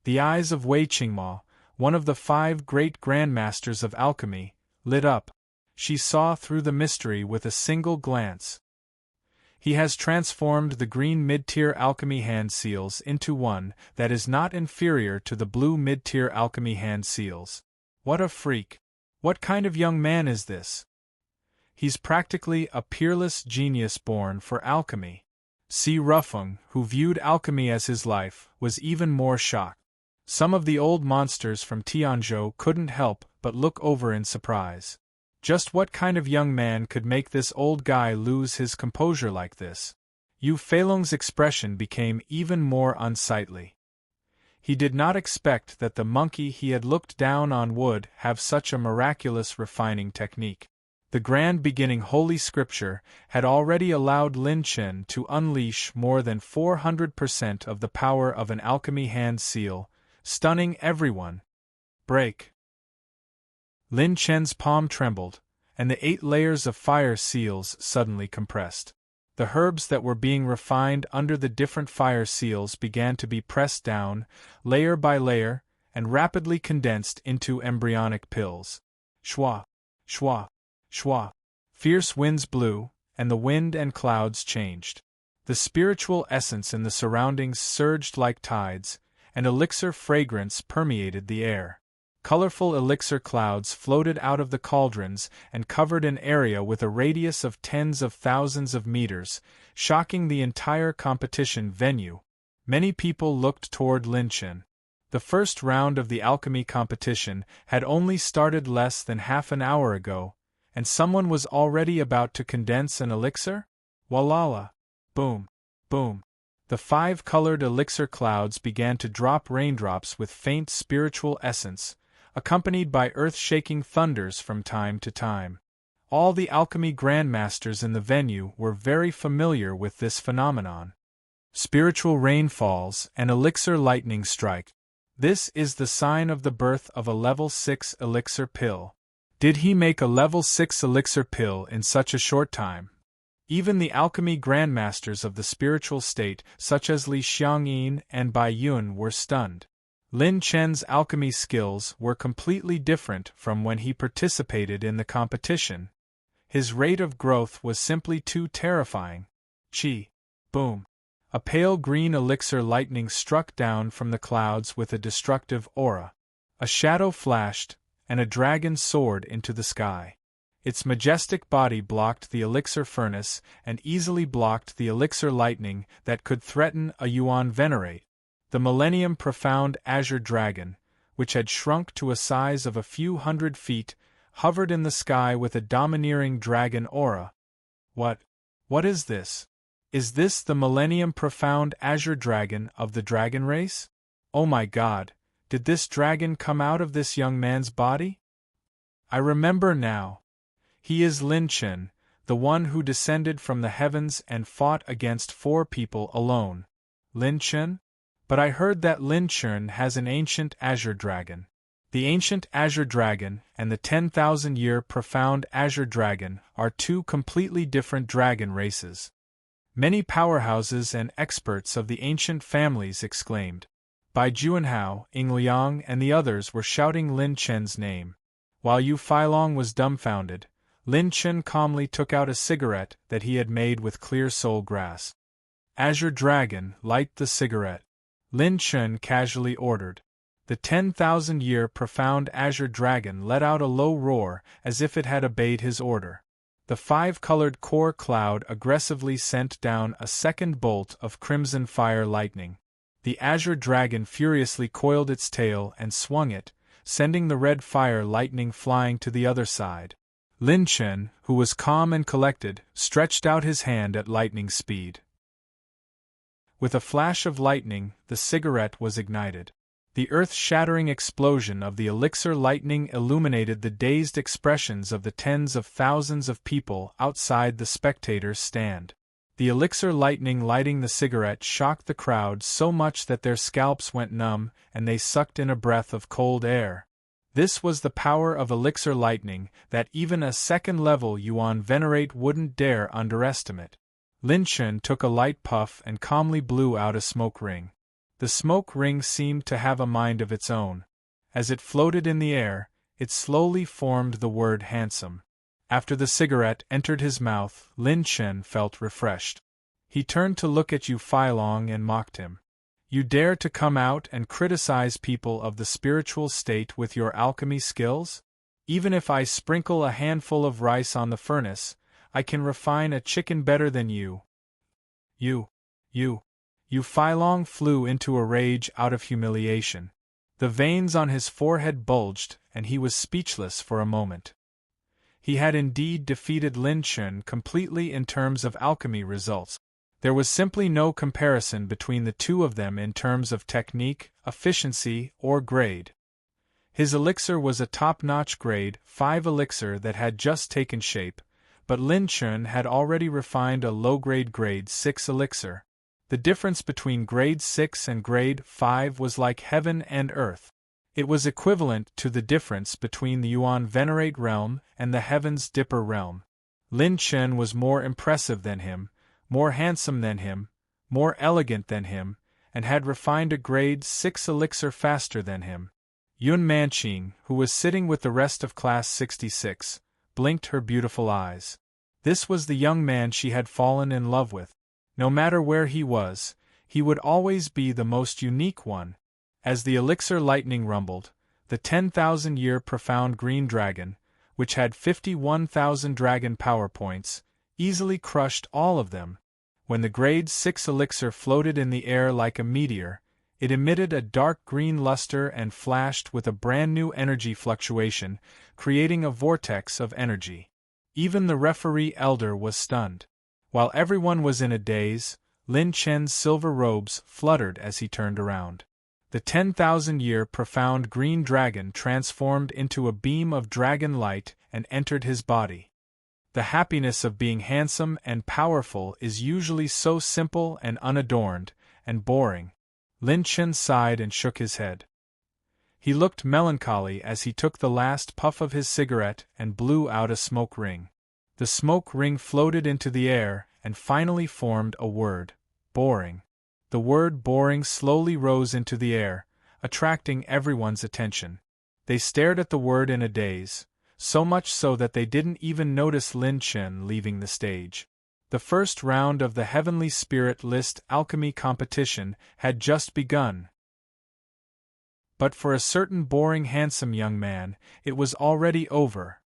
The eyes of Wei Qingma, one of the 5 great grandmasters of alchemy, lit up. She saw through the mystery with a single glance. He has transformed the green mid-tier alchemy hand seals into one that is not inferior to the blue mid-tier alchemy hand seals. What a freak! What kind of young man is this? He's practically a peerless genius born for alchemy. Si Rufeng, who viewed alchemy as his life, was even more shocked. Some of the old monsters from Tianzhou couldn't help but look over in surprise. Just what kind of young man could make this old guy lose his composure like this? Yu Feilong's expression became even more unsightly. He did not expect that the monkey he had looked down on would have such a miraculous refining technique. The grand beginning Holy Scripture had already allowed Lin Chen to unleash more than 400% of the power of an alchemy hand seal, stunning everyone. Break. Lin Chen's palm trembled, and the 8 layers of fire seals suddenly compressed. The herbs that were being refined under the different fire seals began to be pressed down, layer by layer, and rapidly condensed into embryonic pills. Shwa, shwa, shwa. Fierce winds blew, and the wind and clouds changed. The spiritual essence in the surroundings surged like tides, and elixir fragrance permeated the air. Colorful elixir clouds floated out of the cauldrons and covered an area with a radius of tens of thousands of meters, shocking the entire competition venue. Many people looked toward Lin Chen. The first round of the alchemy competition had only started less than half an hour ago, and someone was already about to condense an elixir? Walala! Boom! Boom! The 5-colored elixir clouds began to drop raindrops with faint spiritual essence, accompanied by earth-shaking thunders from time to time. All the alchemy grandmasters in the venue were very familiar with this phenomenon. Spiritual rainfalls and elixir lightning strike. This is the sign of the birth of a level 6 elixir pill. Did he make a level 6 elixir pill in such a short time? Even the alchemy grandmasters of the spiritual state, such as Li Xiangyin and Bai Yun, were stunned. Lin Chen's alchemy skills were completely different from when he participated in the competition. His rate of growth was simply too terrifying. Chi! Boom! A pale green elixir lightning struck down from the clouds with a destructive aura. A shadow flashed, and a dragon soared into the sky. Its majestic body blocked the elixir furnace and easily blocked the elixir lightning that could threaten a Yuan venerate. The Millennium Profound Azure Dragon, which had shrunk to a size of a few hundred feet, hovered in the sky with a domineering dragon aura. What is this? Is this the Millennium Profound Azure Dragon of the dragon race? Oh my God, did this dragon come out of this young man's body? I remember now. He is Lin Chen, the one who descended from the heavens and fought against 4 people alone. Lin Chen? But I heard that Lin Chen has an ancient azure dragon. The ancient azure dragon and the 10,000-year profound azure dragon are two completely different dragon races. Many powerhouses and experts of the ancient families exclaimed. Bai Juanhao, Ying Liang, and the others were shouting Lin Chen's name. While Yu Feilong was dumbfounded, Lin Chen calmly took out a cigarette that he had made with clear soul grass. Azure Dragon, light the cigarette. Lin Chen casually ordered. The 10,000-year profound azure dragon let out a low roar as if it had obeyed his order. The five-colored core cloud aggressively sent down a second bolt of crimson fire lightning. The azure dragon furiously coiled its tail and swung it, sending the red fire lightning flying to the other side. Lin Chen, who was calm and collected, stretched out his hand at lightning speed. With a flash of lightning, the cigarette was ignited. The earth-shattering explosion of the elixir lightning illuminated the dazed expressions of the tens of thousands of people outside the spectators' stand. The elixir lightning lighting the cigarette shocked the crowd so much that their scalps went numb and they sucked in a breath of cold air. This was the power of elixir lightning that even a second-level Yuan venerate wouldn't dare underestimate. Lin Chen took a light puff and calmly blew out a smoke ring. The smoke ring seemed to have a mind of its own. As it floated in the air, it slowly formed the word handsome. After the cigarette entered his mouth, Lin Chen felt refreshed. He turned to look at Yu Feilong and mocked him. You dare to come out and criticize people of the spiritual state with your alchemy skills? Even if I sprinkle a handful of rice on the furnace, I can refine a chicken better than you. Yu Feilong flew into a rage out of humiliation. The veins on his forehead bulged, and he was speechless for a moment. He had indeed defeated Lin Chen completely in terms of alchemy results. There was simply no comparison between the two of them in terms of technique, efficiency, or grade. His elixir was a top-notch grade 5 elixir that had just taken shape, but Lin Chen had already refined a low-grade grade 6 elixir. The difference between grade 6 and grade 5 was like heaven and earth. It was equivalent to the difference between the Yuan Venerate realm and the Heaven's Dipper realm. Lin Chen was more impressive than him, more handsome than him, more elegant than him, and had refined a grade 6 elixir faster than him. Yun Manqing, who was sitting with the rest of Class 66, blinked her beautiful eyes. This was the young man she had fallen in love with. No matter where he was, he would always be the most unique one. As the elixir lightning rumbled, the 10,000-year profound green dragon, which had 51,000 dragon power points, easily crushed all of them. When the grade 6 elixir floated in the air like a meteor, it emitted a dark green luster and flashed with a brand new energy fluctuation, creating a vortex of energy. Even the referee elder was stunned. While everyone was in a daze, Lin Chen's silver robes fluttered as he turned around. The 10,000-year profound green dragon transformed into a beam of dragon light and entered his body. The happiness of being handsome and powerful is usually so simple and unadorned, and boring. Lin Chen sighed and shook his head. He looked melancholy as he took the last puff of his cigarette and blew out a smoke ring. The smoke ring floated into the air and finally formed a word, boring. The word boring slowly rose into the air, attracting everyone's attention. They stared at the word in a daze, so much so that they didn't even notice Lin Chen leaving the stage. The first round of the Heavenly Spirit List alchemy competition had just begun. But for a certain boring handsome young man, it was already over.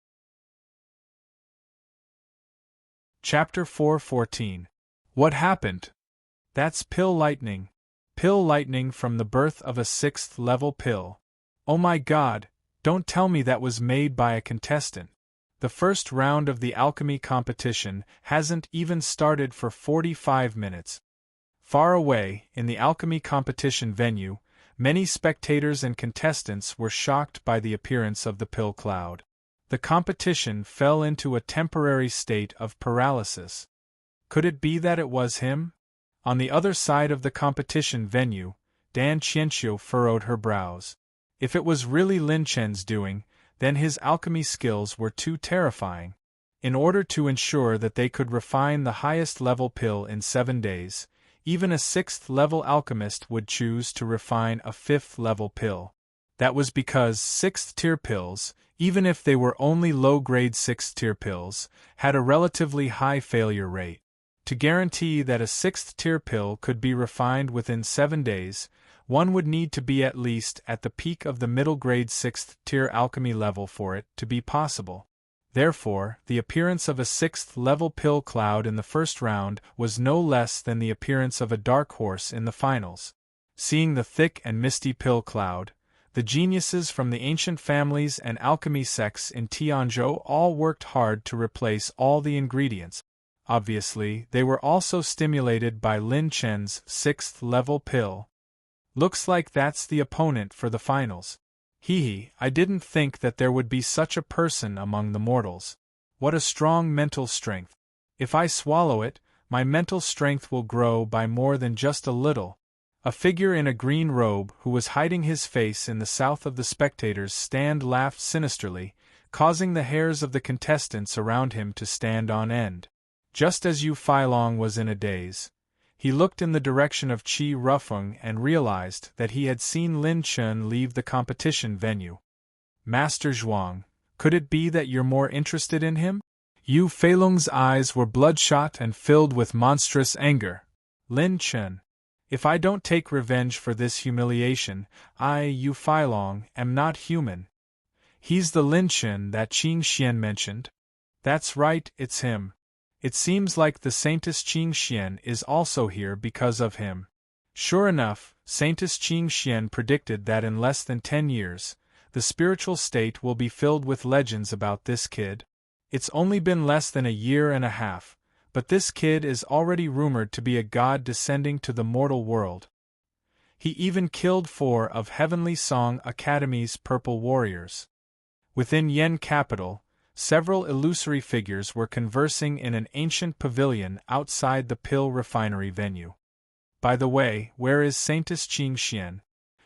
Chapter 4:14. What happened? That's pill lightning. Pill lightning from the birth of a 6th-level pill. Oh my God, don't tell me that was made by a contestant. The first round of the alchemy competition hasn't even started for 45 minutes. Far away, in the alchemy competition venue, many spectators and contestants were shocked by the appearance of the pill cloud. The competition fell into a temporary state of paralysis. Could it be that it was him? On the other side of the competition venue, Dan Qianxiu furrowed her brows. If it was really Lin Chen's doing, then his alchemy skills were too terrifying. In order to ensure that they could refine the highest level pill in 7 days, even a 6th level alchemist would choose to refine a 5th level pill. That was because 6th tier pills, even if they were only low-grade 6th tier pills, had a relatively high failure rate. To guarantee that a 6th tier pill could be refined within 7 days, one would need to be at least at the peak of the middle-grade 6th tier alchemy level for it to be possible. Therefore, the appearance of a 6th level pill cloud in the first round was no less than the appearance of a dark horse in the finals. Seeing the thick and misty pill cloud, the geniuses from the ancient families and alchemy sects in Tianzhou all worked hard to replace all the ingredients. Obviously, they were also stimulated by Lin Chen's 6th level pill. Looks like that's the opponent for the finals. Hee, I didn't think that there would be such a person among the mortals. What a strong mental strength. If I swallow it, my mental strength will grow by more than just a little. A figure in a green robe who was hiding his face in the south of the spectators' stand laughed sinisterly, causing the hairs of the contestants around him to stand on end. Just as Yu Feilong was in a daze, he looked in the direction of Qi Rufeng and realized that he had seen Lin Chen leave the competition venue. Master Zhuang, could it be that you're more interested in him? Yu Feilong's eyes were bloodshot and filled with monstrous anger. Lin Chen. If I don't take revenge for this humiliation, I, Yu Feilong, am not human. He's the Lin Chen that Qing Xian mentioned. That's right, it's him. It seems like the Saintess Qing Xian is also here because of him. Sure enough, Saintess Qing Xian predicted that in less than 10 years, the spiritual state will be filled with legends about this kid. It's only been less than a year and a half, but this kid is already rumored to be a god descending to the mortal world. He even killed 4 of Heavenly Song Academy's purple warriors. Within Yen capital, several illusory figures were conversing in an ancient pavilion outside the pill refinery venue. By the way, where is Saintess Qing Xian?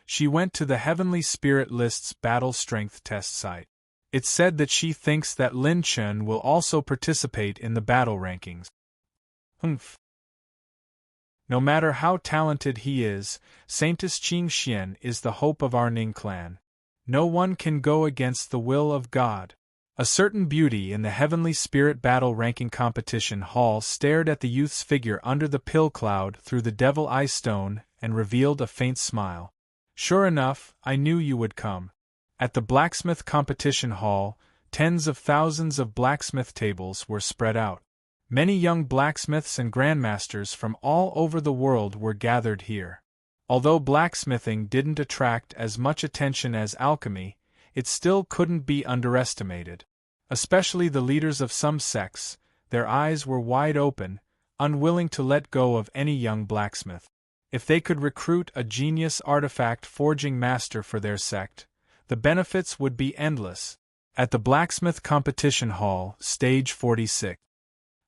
She went to the Heavenly Spirit List's battle strength test site. It's said that she thinks that Lin Chen will also participate in the battle rankings. Humph. No matter how talented he is, Saintess Qing Xian is the hope of our Ning clan. No one can go against the will of God. A certain beauty in the Heavenly Spirit Battle Ranking Competition Hall stared at the youth's figure under the pill cloud through the devil eye stone and revealed a faint smile. Sure enough, I knew you would come. At the Blacksmith Competition Hall, tens of thousands of blacksmith tables were spread out. Many young blacksmiths and grandmasters from all over the world were gathered here. Although blacksmithing didn't attract as much attention as alchemy, it still couldn't be underestimated. Especially the leaders of some sects, their eyes were wide open, unwilling to let go of any young blacksmith. If they could recruit a genius artifact forging master for their sect, the benefits would be endless. At the Blacksmith Competition Hall, Stage 46.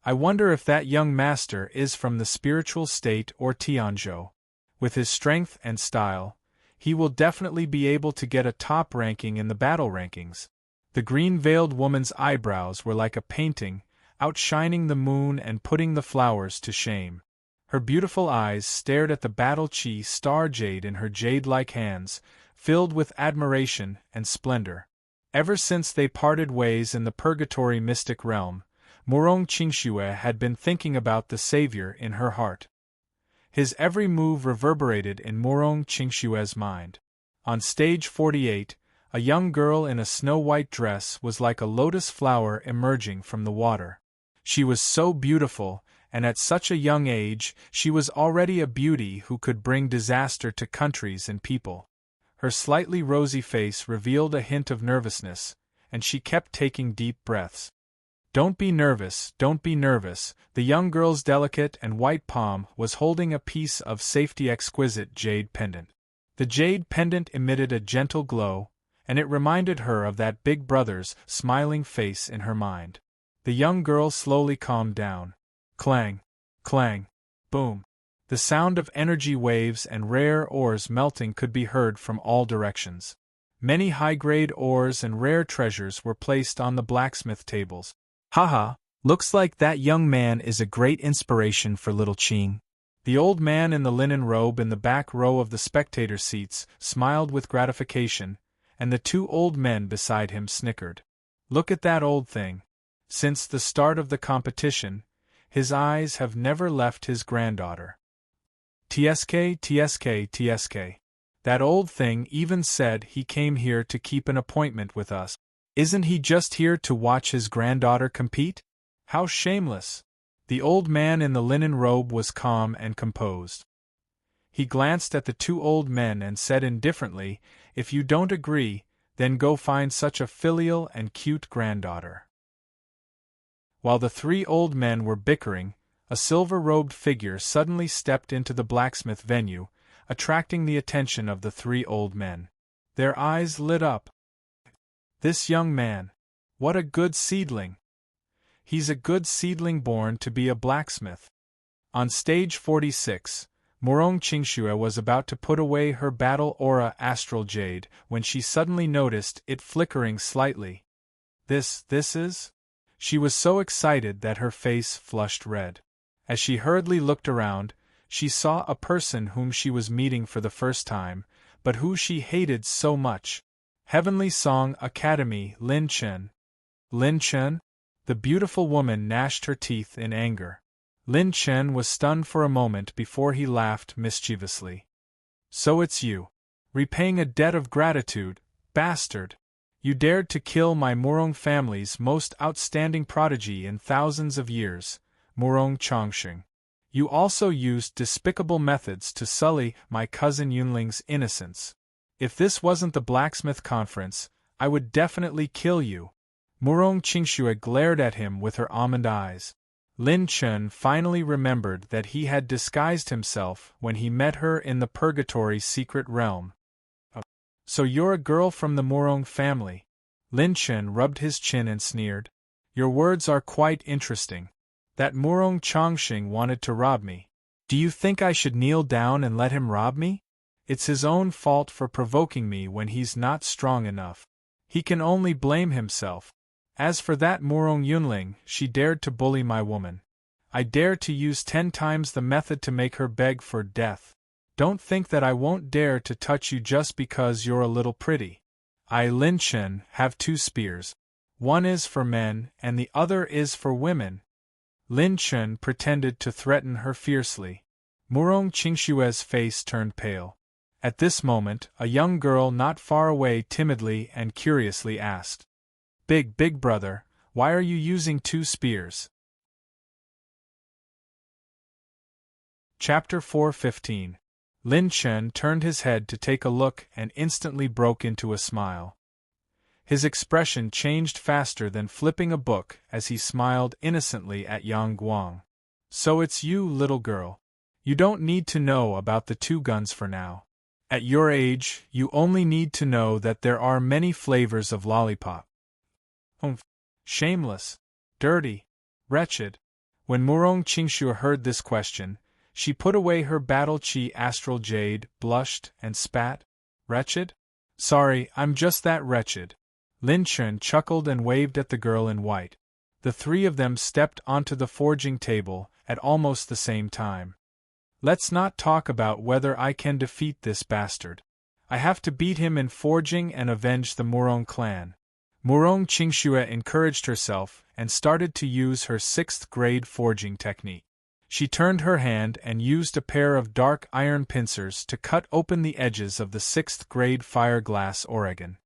I wonder if that young master is from the spiritual state or Tianzhou. With his strength and style, he will definitely be able to get a top ranking in the battle rankings. The green-veiled woman's eyebrows were like a painting, outshining the moon and putting the flowers to shame. Her beautiful eyes stared at the battle chi star jade in her jade-like hands, filled with admiration and splendor. Ever since they parted ways in the purgatory mystic realm, Murong Qingxue had been thinking about the Savior in her heart. His every move reverberated in Murong Qingxue's mind. On stage 48, a young girl in a snow-white dress was like a lotus flower emerging from the water. She was so beautiful, and at such a young age, she was already a beauty who could bring disaster to countries and people. Her slightly rosy face revealed a hint of nervousness, and she kept taking deep breaths. Don't be nervous, don't be nervous. The young girl's delicate and white palm was holding a piece of safety exquisite jade pendant. The jade pendant emitted a gentle glow, and it reminded her of that big brother's smiling face in her mind. The young girl slowly calmed down. Clang, clang, boom. The sound of energy waves and rare ores melting could be heard from all directions. Many high-grade ores and rare treasures were placed on the blacksmith tables. Haha, looks like that young man is a great inspiration for little Qing. The old man in the linen robe in the back row of the spectator seats smiled with gratification, and the two old men beside him snickered. Look at that old thing. Since the start of the competition, his eyes have never left his granddaughter. TSK, TSK, TSK. That old thing even said he came here to keep an appointment with us. Isn't he just here to watch his granddaughter compete? How shameless! The old man in the linen robe was calm and composed. He glanced at the two old men and said indifferently, "If you don't agree, then go find such a filial and cute granddaughter." While the three old men were bickering, a silver-robed figure suddenly stepped into the blacksmith venue, attracting the attention of the three old men. Their eyes lit up. This young man. What a good seedling! He's a good seedling born to be a blacksmith. On stage 46, Murong Qingxue was about to put away her battle aura astral jade when she suddenly noticed it flickering slightly. This is? She was so excited that her face flushed red. As she hurriedly looked around, she saw a person whom she was meeting for the first time, but who she hated so much. Heavenly Song Academy Lin Chen. Lin Chen? The beautiful woman gnashed her teeth in anger. Lin Chen was stunned for a moment before he laughed mischievously. So it's you. Repaying a debt of gratitude, bastard! You dared to kill my Murong family's most outstanding prodigy in thousands of years, Murong Chongqing. You also used despicable methods to sully my cousin Yunling's innocence. If this wasn't the blacksmith conference, I would definitely kill you. Murong Qingxue glared at him with her almond eyes. Lin Chen finally remembered that he had disguised himself when he met her in the Purgatory secret realm. So you're a girl from the Murong family? Lin Chen rubbed his chin and sneered. Your words are quite interesting. That Murong Chongqing wanted to rob me. Do you think I should kneel down and let him rob me? It's his own fault for provoking me when he's not strong enough. He can only blame himself. As for that Murong Yunling, she dared to bully my woman. I dare to use 10 times the method to make her beg for death. Don't think that I won't dare to touch you just because you're a little pretty. I, Lin Chen, have 2 spears. One is for men and the other is for women. Lin Chen pretended to threaten her fiercely. Murong Qingxue's face turned pale. At this moment, a young girl not far away timidly and curiously asked, Big brother, why are you using 2 spears? Chapter 4:15. Lin Chen turned his head to take a look and instantly broke into a smile. His expression changed faster than flipping a book as he smiled innocently at Yang Guang. So it's you, little girl. You don't need to know about the 2 guns for now. At your age, you only need to know that there are many flavors of lollipop. Shameless, dirty, wretched. When Murong Qingxue heard this question, she put away her battle chi astral jade, blushed, and spat. Wretched? Sorry, I'm just that wretched. Lin Chen chuckled and waved at the girl in white. The 3 of them stepped onto the forging table at almost the same time. Let's not talk about whether I can defeat this bastard. I have to beat him in forging and avenge the Murong clan. Murong Qingxue encouraged herself and started to use her 6th grade forging technique. She turned her hand and used a pair of dark iron pincers to cut open the edges of the 6th grade fire glass Oregon.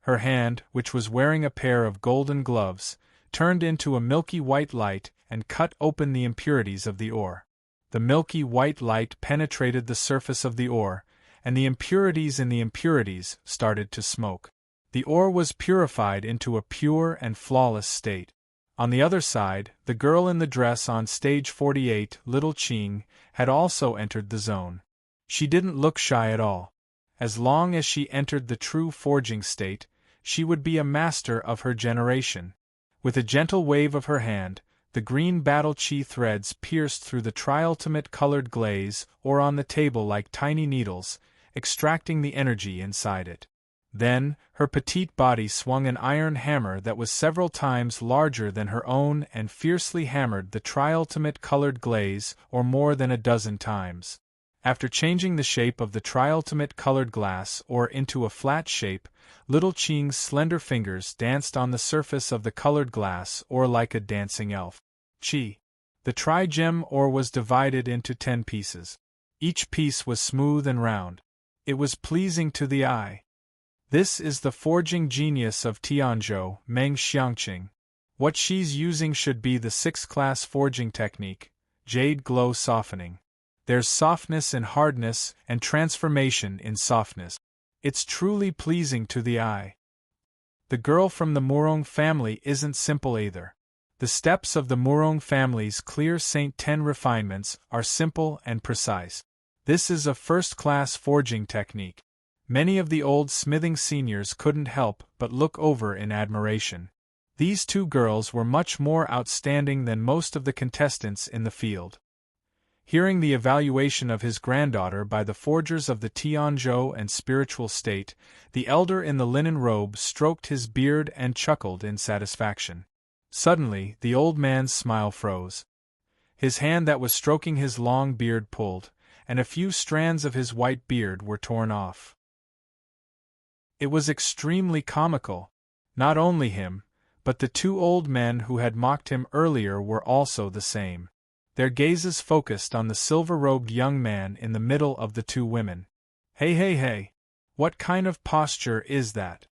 Her hand, which was wearing a pair of golden gloves, turned into a milky white light and cut open the impurities of the ore. The milky white light penetrated the surface of the ore, and the impurities in the impurities started to smoke. The ore was purified into a pure and flawless state. On the other side, the girl in the dress on stage 48, little Qing, had also entered the zone. She didn't look shy at all. As long as she entered the true forging state, she would be a master of her generation. With a gentle wave of her hand, the green battle chi threads pierced through the triultimate colored glaze or on the table like tiny needles, extracting the energy inside it. Then, her petite body swung an iron hammer that was several times larger than her own and fiercely hammered the triultimate colored glaze, or more than a dozen times. After changing the shape of the triultimate colored glass ore into a flat shape, little Qing's slender fingers danced on the surface of the colored glass ore like a dancing elf. Qi. The tri-gem ore was divided into 10 pieces. Each piece was smooth and round. It was pleasing to the eye. This is the forging genius of Tianzhou, Meng Xiangqing. What she's using should be the 6th-class forging technique, jade glow softening. There's softness in hardness and transformation in softness. It's truly pleasing to the eye. The girl from the Murong family isn't simple either. The steps of the Murong family's clear Saint 10 refinements are simple and precise. This is a first-class forging technique. Many of the old smithing seniors couldn't help but look over in admiration. These 2 girls were much more outstanding than most of the contestants in the field. Hearing the evaluation of his granddaughter by the forgers of the Tianzhou and spiritual state, the elder in the linen robe stroked his beard and chuckled in satisfaction. Suddenly, the old man's smile froze. His hand that was stroking his long beard pulled, and a few strands of his white beard were torn off. It was extremely comical. Not only him, but the 2 old men who had mocked him earlier were also the same. Their gazes focused on the silver-robed young man in the middle of the 2 women. Hey! What kind of posture is that?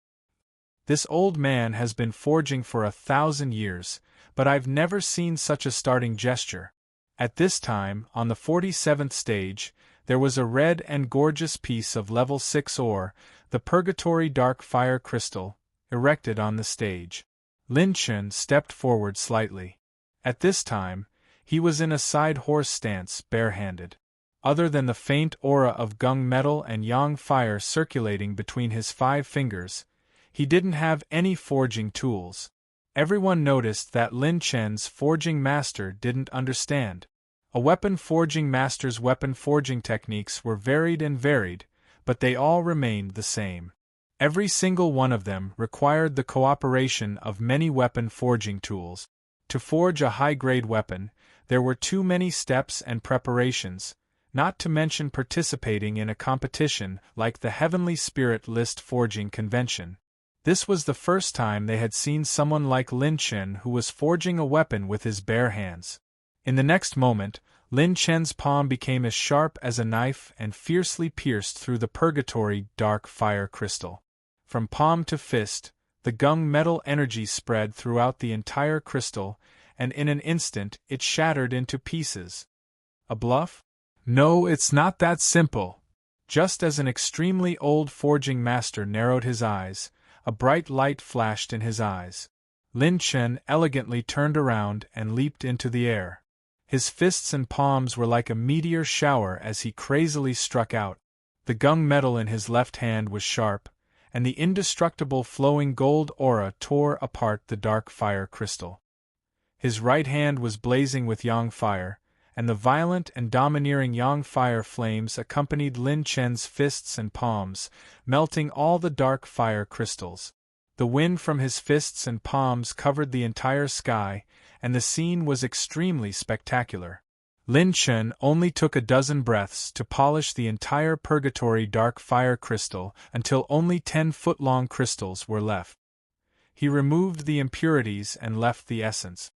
This old man has been forging for 1,000 years, but I've never seen such a starting gesture. At this time, on the 47th stage, there was a red and gorgeous piece of level 6 ore, the Purgatory Dark Fire Crystal, erected on the stage. Lin Chen stepped forward slightly. At this time, he was in a side horse stance, barehanded. Other than the faint aura of gung metal and yang fire circulating between his 5 fingers, he didn't have any forging tools. Everyone noticed that Lin Chen's forging master didn't understand. A weapon forging master's weapon forging techniques were varied, but they all remained the same. Every single one of them required the cooperation of many weapon forging tools. To forge a high-grade weapon, there were too many steps and preparations, not to mention participating in a competition like the Heavenly Spirit List Forging Convention. This was the first time they had seen someone like Lin Chen who was forging a weapon with his bare hands. In the next moment, Lin Chen's palm became as sharp as a knife and fiercely pierced through the Purgatory Dark Fire Crystal. From palm to fist, the gung metal energy spread throughout the entire crystal, and in an instant it shattered into pieces. A bluff? No, it's not that simple. Just as an extremely old forging master narrowed his eyes, a bright light flashed in his eyes. Lin Chen elegantly turned around and leaped into the air. His fists and palms were like a meteor shower as he crazily struck out. The gung metal in his left hand was sharp, and the indestructible flowing gold aura tore apart the dark fire crystal. His right hand was blazing with yang fire, and the violent and domineering yang fire flames accompanied Lin Chen's fists and palms, melting all the dark fire crystals. The wind from his fists and palms covered the entire sky, and the scene was extremely spectacular. Lin Chen only took a dozen breaths to polish the entire Purgatory Dark Fire Crystal until only 10-foot-long crystals were left. He removed the impurities and left the essence.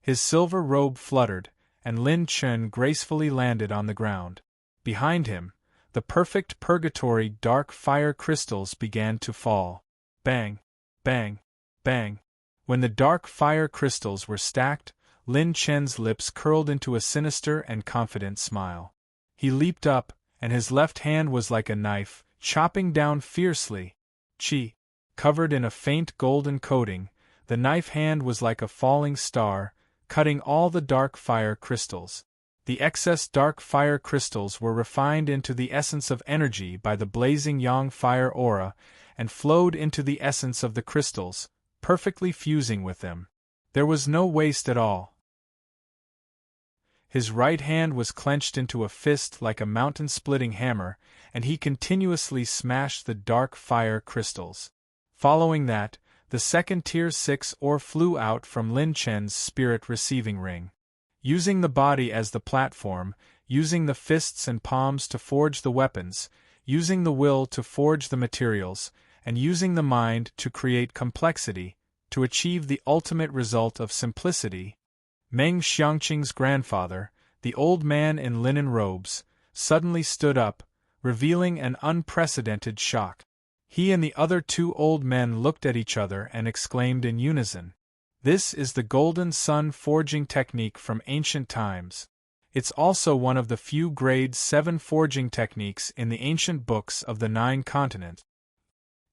His silver robe fluttered, and Lin Chen gracefully landed on the ground. Behind him, the perfect Purgatory Dark Fire Crystals began to fall. Bang! Bang! Bang! When the dark fire crystals were stacked, Lin Chen's lips curled into a sinister and confident smile. He leaped up, and his left hand was like a knife, chopping down fiercely. Qi. Covered in a faint golden coating, the knife hand was like a falling star, cutting all the dark fire crystals. The excess dark fire crystals were refined into the essence of energy by the blazing yang fire aura, and flowed into the essence of the crystals, perfectly fusing with them. There was no waste at all. His right hand was clenched into a fist like a mountain-splitting hammer, and he continuously smashed the dark fire crystals. Following that, the second Tier 6 ore flew out from Lin Chen's spirit receiving ring. Using the body as the platform, using the fists and palms to forge the weapons, using the will to forge the materials, and using the mind to create complexity, to achieve the ultimate result of simplicity, Meng Xiangqing's grandfather, the old man in linen robes, suddenly stood up, revealing an unprecedented shock. He and the other two old men looked at each other and exclaimed in unison, "This is the Golden Sun forging technique from ancient times. It's also one of the few grade 7 forging techniques in the ancient books of the 9 continents.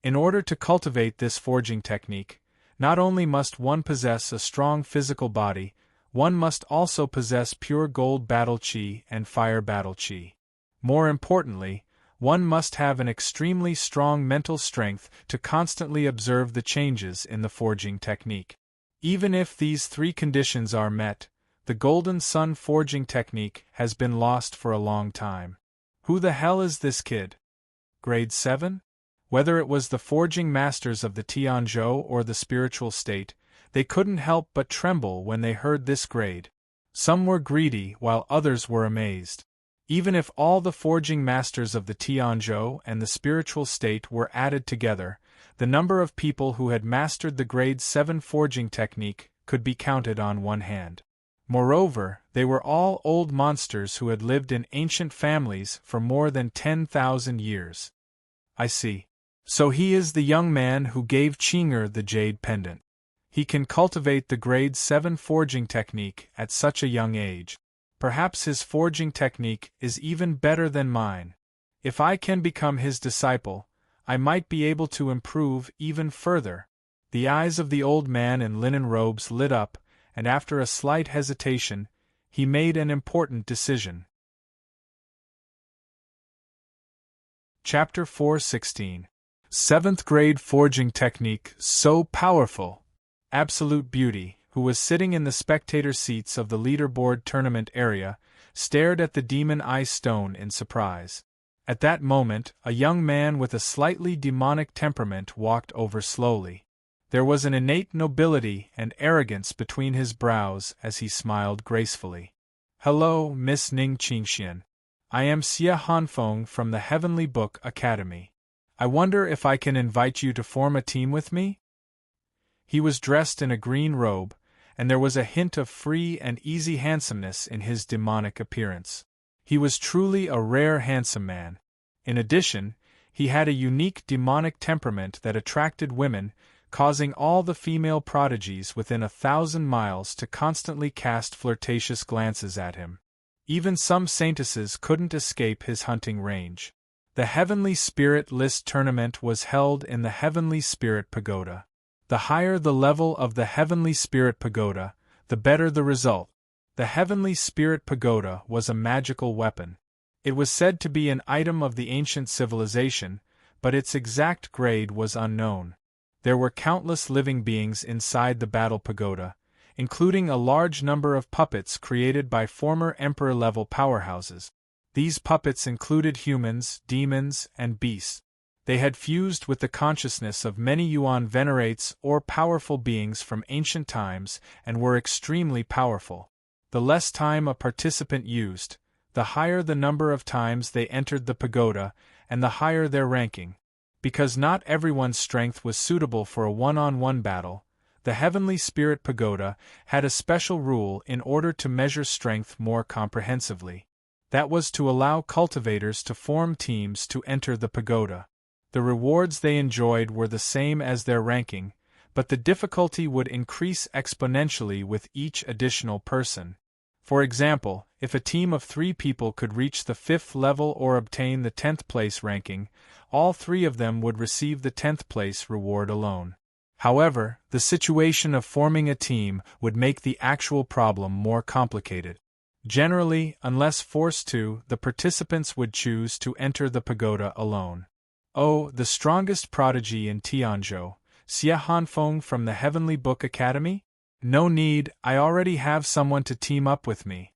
In order to cultivate this forging technique, not only must one possess a strong physical body, one must also possess pure gold battle chi and fire battle chi. More importantly, one must have an extremely strong mental strength to constantly observe the changes in the forging technique. Even if these 3 conditions are met, the Golden Sun forging technique has been lost for a long time. Who the hell is this kid? Grade 7? Whether it was the forging masters of the Tianzhou or the spiritual state, they couldn't help but tremble when they heard this grade. Some were greedy while others were amazed. Even if all the forging masters of the Tianzhou and the spiritual state were added together, the number of people who had mastered the grade 7 forging technique could be counted on one hand. Moreover, they were all old monsters who had lived in ancient families for more than 10,000 years. I see. So he is the young man who gave Qinger the jade pendant. He can cultivate the grade 7 forging technique at such a young age. Perhaps his forging technique is even better than mine. If I can become his disciple, I might be able to improve even further. The eyes of the old man in linen robes lit up, and after a slight hesitation, he made an important decision. Chapter 4:16. 7th grade forging technique so powerful. Absolute Beauty, who was sitting in the spectator seats of the leaderboard tournament area, stared at the demon eye stone in surprise. At that moment, a young man with a slightly demonic temperament walked over slowly. There was an innate nobility and arrogance between his brows as he smiled gracefully. "Hello, Miss Ning Qingxian. I am Xie Hanfeng from the Heavenly Book Academy. I wonder if I can invite you to form a team with me?" He was dressed in a green robe, and there was a hint of free and easy handsomeness in his demonic appearance. He was truly a rare handsome man. In addition, he had a unique demonic temperament that attracted women, causing all the female prodigies within 1,000 miles to constantly cast flirtatious glances at him. Even some saintesses couldn't escape his hunting range. The Heavenly Spirit List tournament was held in the Heavenly Spirit Pagoda. The higher the level of the Heavenly Spirit Pagoda, the better the result. The Heavenly Spirit Pagoda was a magical weapon. It was said to be an item of the ancient civilization, but its exact grade was unknown. There were countless living beings inside the battle pagoda, including a large number of puppets created by former emperor-level powerhouses. These puppets included humans, demons, and beasts. They had fused with the consciousness of many Yuan venerates or powerful beings from ancient times and were extremely powerful. The less time a participant used, the higher the number of times they entered the pagoda, and the higher their ranking. Because not everyone's strength was suitable for a one-on-one battle, the Heavenly Spirit Pagoda had a special rule in order to measure strength more comprehensively. That was to allow cultivators to form teams to enter the pagoda. The rewards they enjoyed were the same as their ranking, but the difficulty would increase exponentially with each additional person. For example, if a team of 3 people could reach the 5th level or obtain the 10th place ranking, all 3 of them would receive the 10th place reward alone. However, the situation of forming a team would make the actual problem more complicated. Generally, unless forced to, the participants would choose to enter the pagoda alone. "Oh, the strongest prodigy in Tianzhou, Xie Hanfeng from the Heavenly Book Academy? No need, I already have someone to team up with me."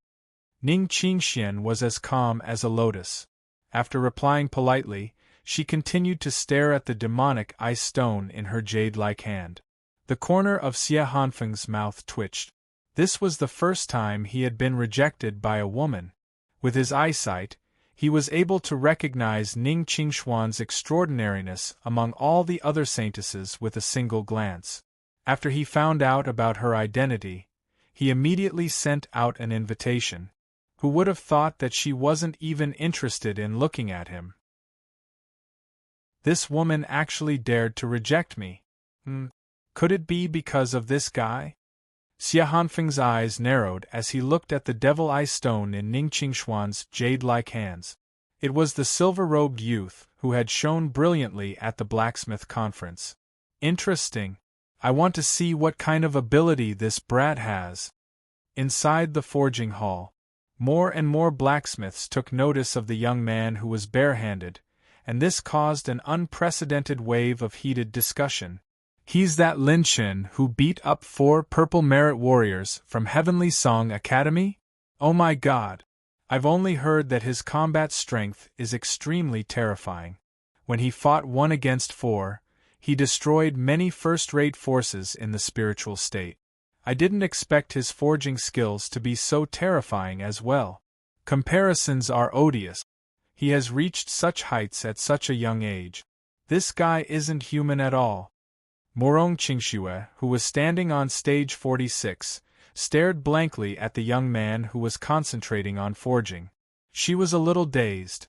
Ning Qingxian was as calm as a lotus. After replying politely, she continued to stare at the demonic ice stone in her jade-like hand. The corner of Xie Hanfeng's mouth twitched. This was the first time he had been rejected by a woman. With his eyesight, he was able to recognize Ning Qingxuan's extraordinariness among all the other saintesses with a single glance. After he found out about her identity, he immediately sent out an invitation. Who would have thought that she wasn't even interested in looking at him? This woman actually dared to reject me. Could it be because of this guy? Xie Hanfeng's eyes narrowed as he looked at the devil eye stone in Ning Qingxuan's jade-like hands. It was the silver-robed youth who had shone brilliantly at the blacksmith conference. Interesting. I want to see what kind of ability this brat has. Inside the forging hall, more and more blacksmiths took notice of the young man who was barehanded, and this caused an unprecedented wave of heated discussion. He's that Lin Chen who beat up 4 purple merit warriors from Heavenly Song Academy? Oh my god! I've only heard that his combat strength is extremely terrifying. When he fought 1 against 4, he destroyed many first-rate forces in the spiritual state. I didn't expect his forging skills to be so terrifying as well. Comparisons are odious. He has reached such heights at such a young age. This guy isn't human at all. Morong Qingxue, who was standing on stage 46, stared blankly at the young man who was concentrating on forging. She was a little dazed.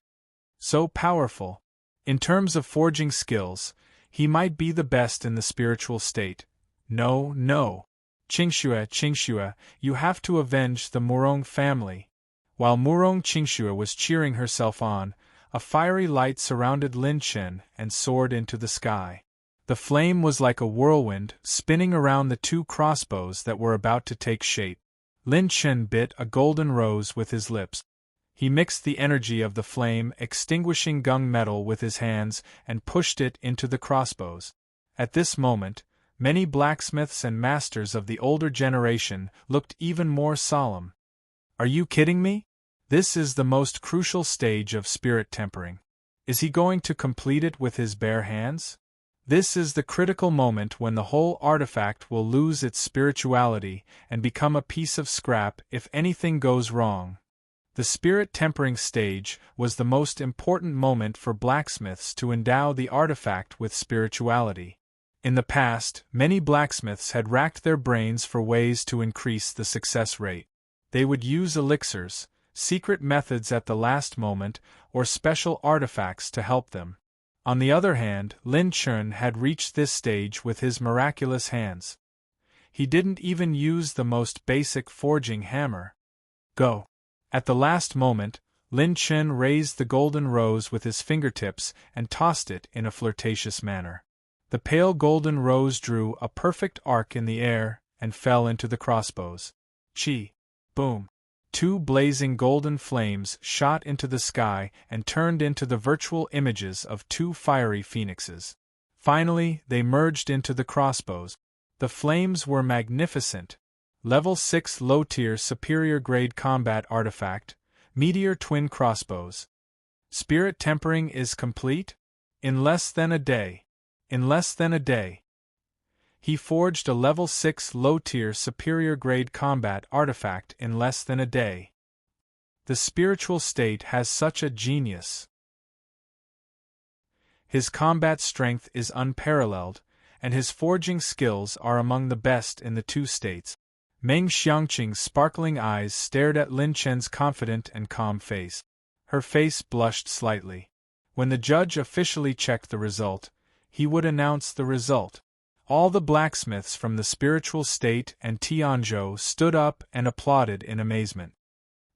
So powerful. In terms of forging skills, he might be the best in the spiritual state. No. Qingxue, you have to avenge the Morong family. While Morong Qingxue was cheering herself on, a fiery light surrounded Lin Chen and soared into the sky. The flame was like a whirlwind, spinning around the 2 crossbows that were about to take shape. Lin Chen bit a golden rose with his lips. He mixed the energy of the flame, extinguishing gung metal with his hands, and pushed it into the crossbows. At this moment, many blacksmiths and masters of the older generation looked even more solemn. Are you kidding me? This is the most crucial stage of spirit tempering. Is he going to complete it with his bare hands? This is the critical moment when the whole artifact will lose its spirituality and become a piece of scrap if anything goes wrong. The spirit tempering stage was the most important moment for blacksmiths to endow the artifact with spirituality. In the past, many blacksmiths had racked their brains for ways to increase the success rate. They would use elixirs, secret methods at the last moment, or special artifacts to help them. On the other hand, Lin Chen had reached this stage with his miraculous hands. He didn't even use the most basic forging hammer. Go! At the last moment, Lin Chen raised the golden rose with his fingertips and tossed it in a flirtatious manner. The pale golden rose drew a perfect arc in the air and fell into the crossbows. Chi! Boom! 2 blazing golden flames shot into the sky and turned into the virtual images of 2 fiery phoenixes. Finally, they merged into the crossbows. The flames were magnificent. Level 6 low-tier superior-grade combat artifact, Meteor Twin Crossbows. Spirit tempering is complete? In less than a day. He forged a level 6 low-tier superior-grade combat artifact in less than a day. The spiritual state has such a genius. His combat strength is unparalleled, and his forging skills are among the best in the 2 states. Meng Xiangqing's sparkling eyes stared at Lin Chen's confident and calm face. Her face blushed slightly. When the judge officially checked the result, he would announce the result. All the blacksmiths from the spiritual state and Tianzhou stood up and applauded in amazement.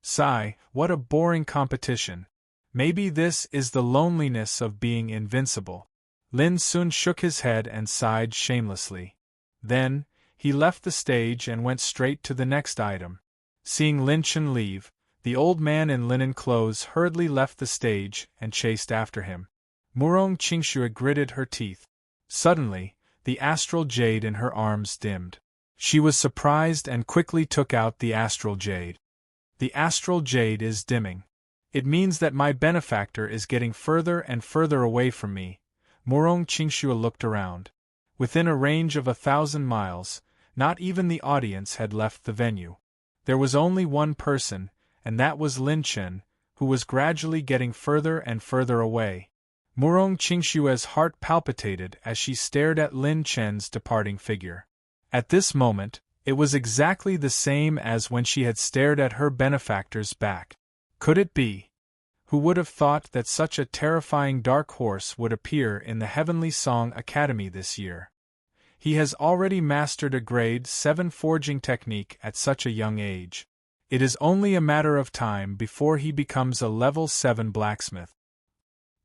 Sigh, what a boring competition. Maybe this is the loneliness of being invincible. Lin Sun shook his head and sighed shamelessly. Then, he left the stage and went straight to the next item. Seeing Lin Chen leave, the old man in linen clothes hurriedly left the stage and chased after him. Morong Qingxue gritted her teeth. Suddenly, the astral jade in her arms dimmed. She was surprised and quickly took out the astral jade. The astral jade is dimming. It means that my benefactor is getting further and further away from me. Murong Qingxue looked around. Within a range of 1,000 miles, not even the audience had left the venue. There was only one person, and that was Lin Chen, who was gradually getting further and further away. Murong Qingxue's heart palpitated as she stared at Lin Chen's departing figure. At this moment, it was exactly the same as when she had stared at her benefactor's back. Could it be? Who would have thought that such a terrifying dark horse would appear in the Heavenly Song Academy this year? He has already mastered a grade 7 forging technique at such a young age. It is only a matter of time before he becomes a level 7 blacksmith.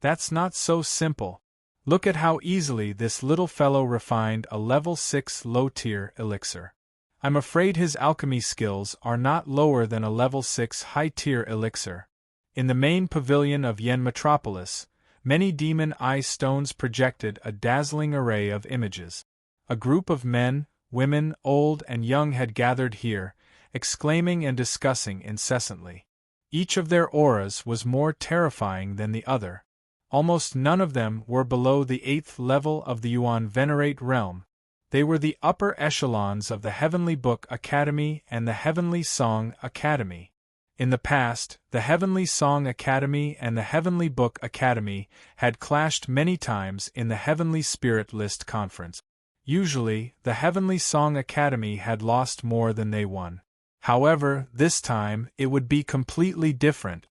That's not so simple. Look at how easily this little fellow refined a level 6 low-tier elixir. I'm afraid his alchemy skills are not lower than a level 6 high-tier elixir. In the main pavilion of Yen Metropolis, many demon eye stones projected a dazzling array of images. A group of men, women, old and young had gathered here, exclaiming and discussing incessantly. Each of their auras was more terrifying than the other. Almost none of them were below the 8th level of the Yuan Venerate realm. They were the upper echelons of the Heavenly Book Academy and the Heavenly Song Academy. In the past, the Heavenly Song Academy and the Heavenly Book Academy had clashed many times in the Heavenly Spirit List Conference. Usually, the Heavenly Song Academy had lost more than they won. However, this time, it would be completely different.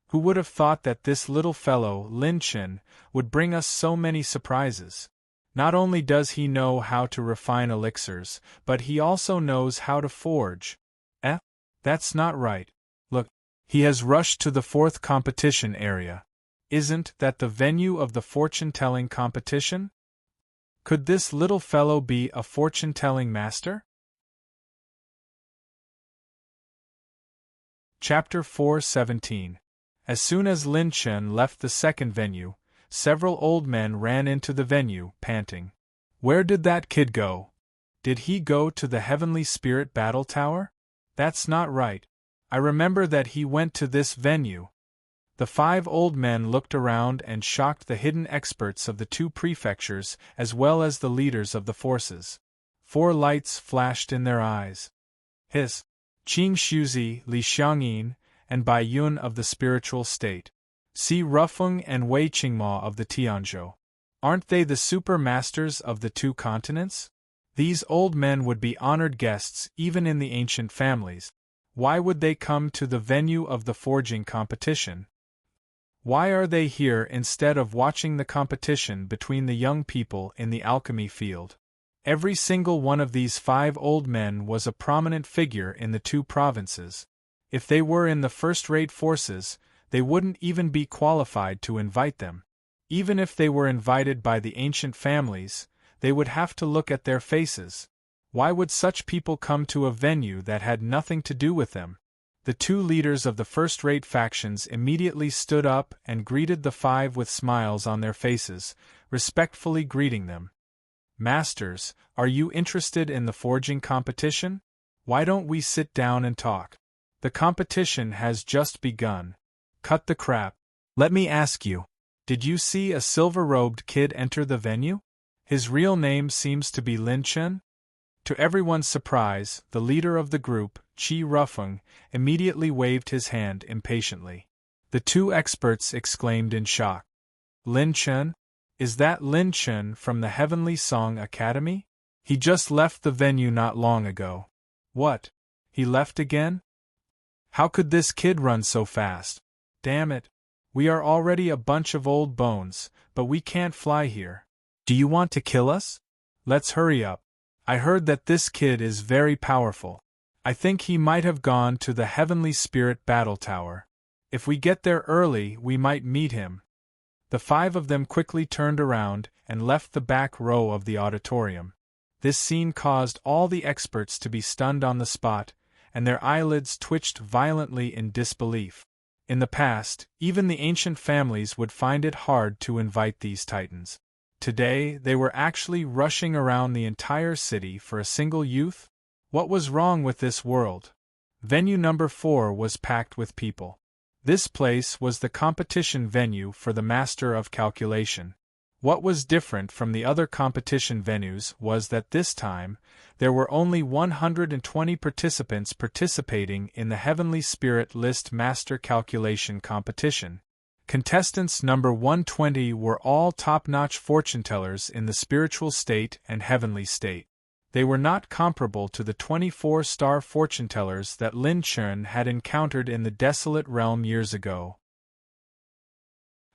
Who would have thought that this little fellow, Lin Chen, would bring us so many surprises? Not only does he know how to refine elixirs, but he also knows how to forge. That's not right. Look, he has rushed to the 4th competition area. Isn't that the venue of the fortune-telling competition? Could this little fellow be a fortune-telling master? Chapter 4:17. As soon as Lin Chen left the second venue, several old men ran into the venue, panting. Where did that kid go? Did he go to the Heavenly Spirit Battle Tower? That's not right. I remember that he went to this venue. The 5 old men looked around and shocked the hidden experts of the 2 prefectures as well as the leaders of the forces. 4 lights flashed in their eyes. His, Qing Shuzi, Li Xiangyin, and Bai Yun of the spiritual state. Si Rufeng and Wei Qingma of the Tianzhou. Aren't they the super masters of the 2 continents? These old men would be honored guests even in the ancient families. Why would they come to the venue of the forging competition? Why are they here instead of watching the competition between the young people in the alchemy field? Every single one of these 5 old men was a prominent figure in the 2 provinces. If they were in the first-rate forces, they wouldn't even be qualified to invite them. Even if they were invited by the ancient families, they would have to look at their faces. Why would such people come to a venue that had nothing to do with them? The 2 leaders of the first-rate factions immediately stood up and greeted the 5 with smiles on their faces, respectfully greeting them. Masters, are you interested in the forging competition? Why don't we sit down and talk? The competition has just begun. Cut the crap. Let me ask you, did you see a silver-robed kid enter the venue? His real name seems to be Lin Chen? To everyone's surprise, the leader of the group, Qi Rufeng, immediately waved his hand impatiently. The 2 experts exclaimed in shock. Lin Chen? Is that Lin Chen from the Heavenly Song Academy? He just left the venue not long ago. What? He left again? How could this kid run so fast? Damn it. We are already a bunch of old bones, but we can't fly here. Do you want to kill us? Let's hurry up. I heard that this kid is very powerful. I think he might have gone to the Heavenly Spirit Battle Tower. If we get there early, we might meet him. The 5 of them quickly turned around and left the back row of the auditorium. This scene caused all the experts to be stunned on the spot, and their eyelids twitched violently in disbelief. In the past, even the ancient families would find it hard to invite these titans. Today, they were actually rushing around the entire city for a single youth? What was wrong with this world? Venue number 4 was packed with people. This place was the competition venue for the Master of Calculation. What was different from the other competition venues was that this time, there were only 120 participants participating in the Heavenly Spirit List Master Calculation Competition. Contestants number 120 were all top-notch fortune-tellers in the spiritual state and heavenly state. They were not comparable to the 24-star fortune-tellers that Lin Chun had encountered in the desolate realm years ago.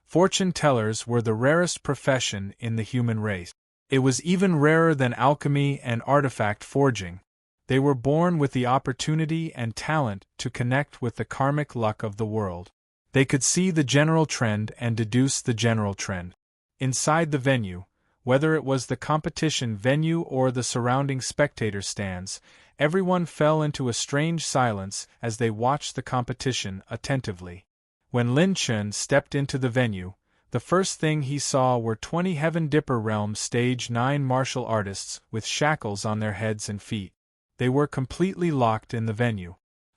Fortune-tellers were the rarest profession in the human race. It was even rarer than alchemy and artifact forging. They were born with the opportunity and talent to connect with the karmic luck of the world. They could see the general trend and deduce the general trend. Inside the venue, whether it was the competition venue or the surrounding spectator stands, everyone fell into a strange silence as they watched the competition attentively. When Lin Chun stepped into the venue, the first thing he saw were 20 Heaven Dipper Realm Stage 9 martial artists with shackles on their heads and feet. They were completely locked in the venue.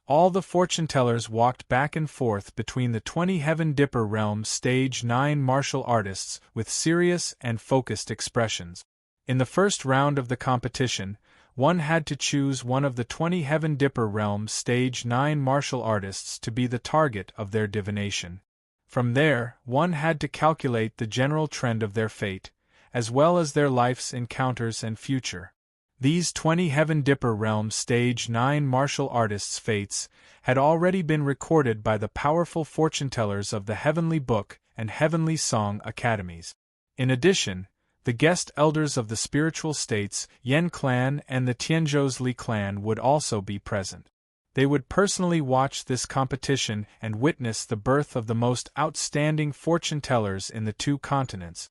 All the fortune-tellers walked back and forth between the 20 Heaven Dipper Realm Stage 9 martial artists with serious and focused expressions. In the first round of the competition, one had to choose one of the 20 Heaven Dipper Realm Stage 9 martial artists to be the target of their divination. From there, one had to calculate the general trend of their fate, as well as their life's encounters and future. These 20 Heaven Dipper Realm Stage 9 martial artists' fates had already been recorded by the powerful fortune-tellers of the Heavenly Book and Heavenly Song Academies. In addition, the guest elders of the spiritual states, Yen Clan and the Tianzhou's Li Clan would also be present. They would personally watch this competition and witness the birth of the most outstanding fortune-tellers in the 2 continents.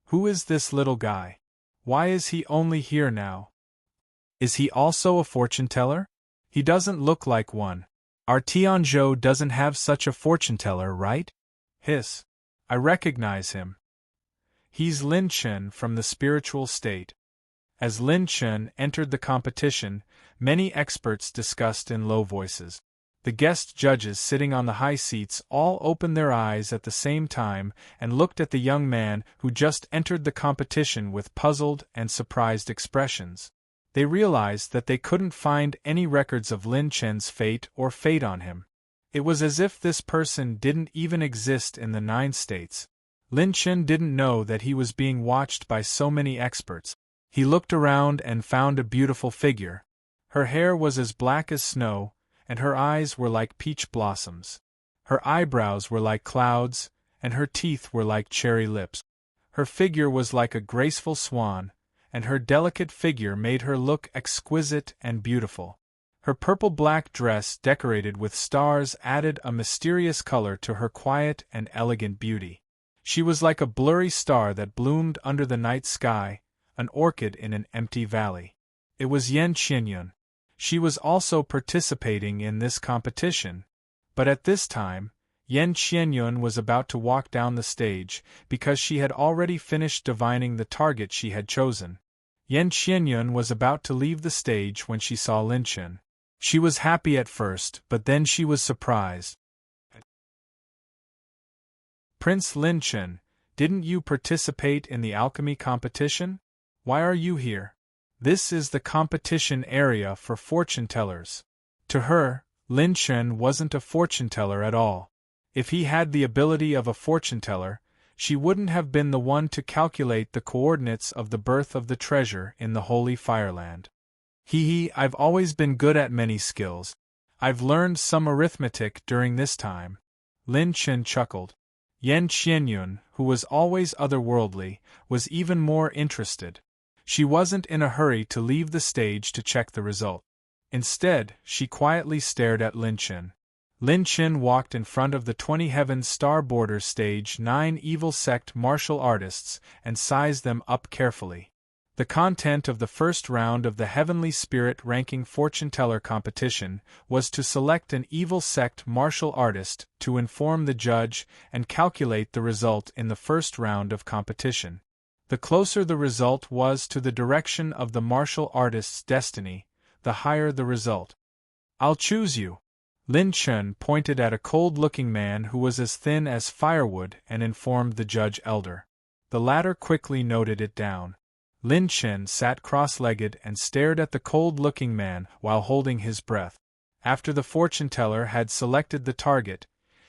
Who is this little guy? Why is he only here now? Is he also a fortune-teller? He doesn't look like one. Our Tianzhou doesn't have such a fortune-teller, right? Hiss. I recognize him. He's Lin Chun from the spiritual state. As Lin Chun entered the competition, many experts discussed in low voices. The guest judges sitting on the high seats all opened their eyes at the same time and looked at the young man who just entered the competition with puzzled and surprised expressions. They realized that they couldn't find any records of Lin Chun's fate or fate on him. It was as if this person didn't even exist in the 9 states. Lin Chun didn't know that he was being watched by so many experts. He looked around and found a beautiful figure. Her hair was as black as snow, and her eyes were like peach blossoms. Her eyebrows were like clouds, and her teeth were like cherry lips. Her figure was like a graceful swan, and her delicate figure made her look exquisite and beautiful. Her purple-black dress decorated with stars added a mysterious color to her quiet and elegant beauty. She was like a blurry star that bloomed under the night sky, an orchid in an empty valley. It was Yen Qianyun. She was also participating in this competition, but at this time, Yen Qianyun was about to walk down the stage because she had already finished divining the target she had chosen. Yen Qianyun was about to leave the stage when she saw Lin Chun. She was happy at first, but then she was surprised. Prince Lin Chun, didn't you participate in the alchemy competition? Why are you here? This is the competition area for fortune-tellers. To her, Lin Chun wasn't a fortune-teller at all. If he had the ability of a fortune-teller, she wouldn't have been the one to calculate the coordinates of the birth of the treasure in the Holy Fireland. I've always been good at many skills. I've learned some arithmetic during this time. Lin Chun chuckled. Yen Qianyun, who was always otherworldly, was even more interested. She wasn't in a hurry to leave the stage to check the result. Instead, she quietly stared at Lin Chun. Lin Chun walked in front of the 20 Heavens Star Border Stage 9 Evil Sect martial artists and sized them up carefully. The content of the first round of the Heavenly Spirit Ranking Fortune Teller competition was to select an Evil Sect martial artist to inform the judge and calculate the result in the first round of competition. The closer the result was to the direction of the martial artist's destiny, the higher the result. I'll choose you. Lin Chen pointed at a cold-looking man who was as thin as firewood and informed the judge elder. The latter quickly noted it down. Lin Chen sat cross-legged and stared at the cold-looking man while holding his breath. After the fortune teller had selected the target,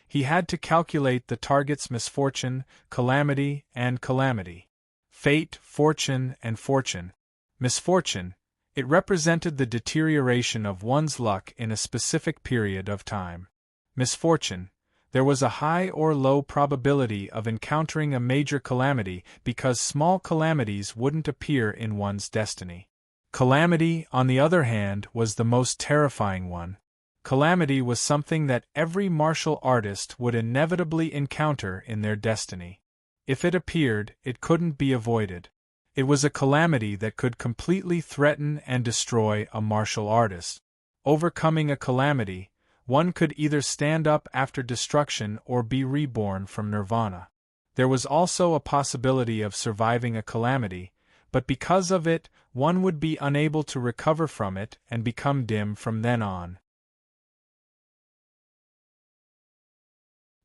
he had to calculate the target's misfortune, calamity, and calamity. Fate, fortune, and fortune. Misfortune. It represented the deterioration of one's luck in a specific period of time. Misfortune. There was a high or low probability of encountering a major calamity because small calamities wouldn't appear in one's destiny. Calamity, on the other hand, was the most terrifying one. Calamity was something that every martial artist would inevitably encounter in their destiny. If it appeared, it couldn't be avoided. It was a calamity that could completely threaten and destroy a martial artist. Overcoming a calamity, one could either stand up after destruction or be reborn from nirvana. There was also a possibility of surviving a calamity, but because of it, one would be unable to recover from it and become dim from then on.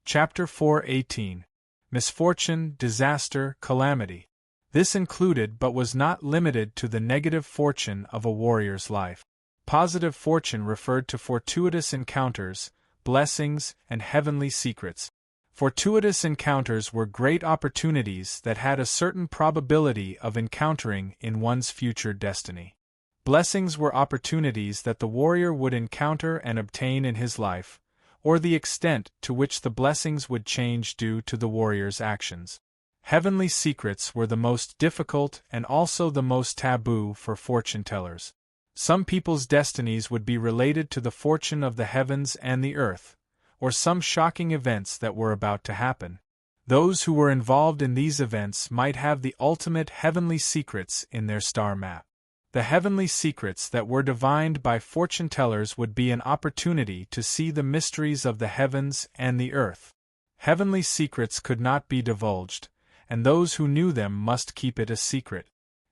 Chapter 4:18. Misfortune, disaster, calamity. This included but was not limited to the negative fortune of a warrior's life. Positive fortune referred to fortuitous encounters, blessings, and heavenly secrets. Fortuitous encounters were great opportunities that had a certain probability of encountering in one's future destiny. Blessings were opportunities that the warrior would encounter and obtain in his life, or the extent to which the blessings would change due to the warrior's actions. Heavenly secrets were the most difficult and also the most taboo for fortune-tellers. Some people's destinies would be related to the fortune of the heavens and the earth, or some shocking events that were about to happen. Those who were involved in these events might have the ultimate heavenly secrets in their star map. The heavenly secrets that were divined by fortune-tellers would be an opportunity to see the mysteries of the heavens and the earth. Heavenly secrets could not be divulged, and those who knew them must keep it a secret.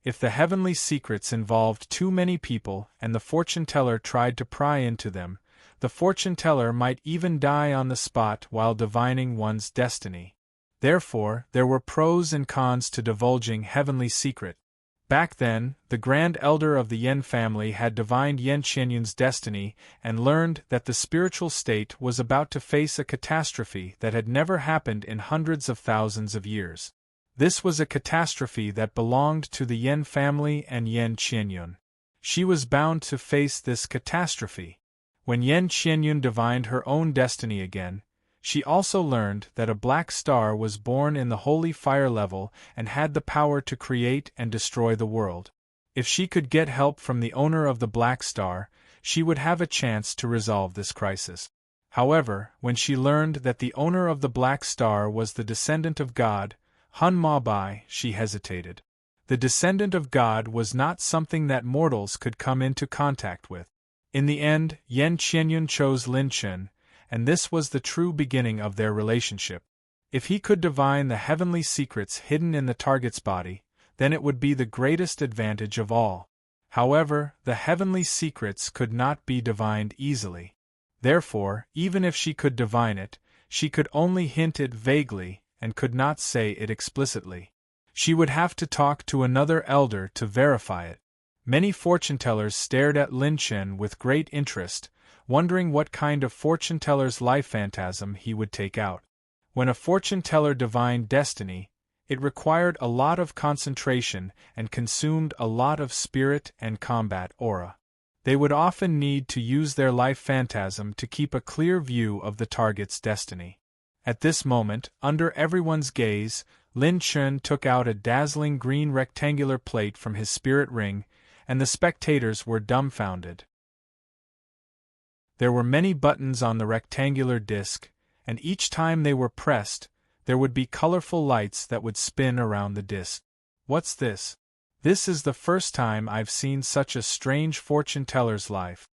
If the heavenly secrets involved too many people and the fortune-teller tried to pry into them, the fortune-teller might even die on the spot while divining one's destiny. Therefore, there were pros and cons to divulging heavenly secret. Back then, the Grand Elder of the Yen family had divined Yan Qianyun's destiny and learned that the spiritual state was about to face a catastrophe that had never happened in hundreds of thousands of years. This was a catastrophe that belonged to the Yen family and Yan Qianyun. She was bound to face this catastrophe. When Yan Qianyun divined her own destiny again, she also learned that a black star was born in the holy fire level and had the power to create and destroy the world. If she could get help from the owner of the black star, she would have a chance to resolve this crisis. However, when she learned that the owner of the black star was the descendant of God, Hun Ma Bai, she hesitated. The descendant of God was not something that mortals could come into contact with. In the end, Yan Qianyun chose Lin Chen, and this was the true beginning of their relationship. If he could divine the heavenly secrets hidden in the target's body, then it would be the greatest advantage of all. However, the heavenly secrets could not be divined easily. Therefore, even if she could divine it, she could only hint it vaguely, and could not say it explicitly. She would have to talk to another elder to verify it. Many fortune-tellers stared at Lin Chen with great interest, wondering what kind of fortune-teller's life phantasm he would take out. When a fortune-teller divined destiny, it required a lot of concentration and consumed a lot of spirit and combat aura. They would often need to use their life phantasm to keep a clear view of the target's destiny. At this moment, under everyone's gaze, Lin Chen took out a dazzling green rectangular plate from his spirit ring, and the spectators were dumbfounded. There were many buttons on the rectangular disc, and each time they were pressed, there would be colorful lights that would spin around the disc. What's this? This is the first time I've seen such a strange fortune-teller's life.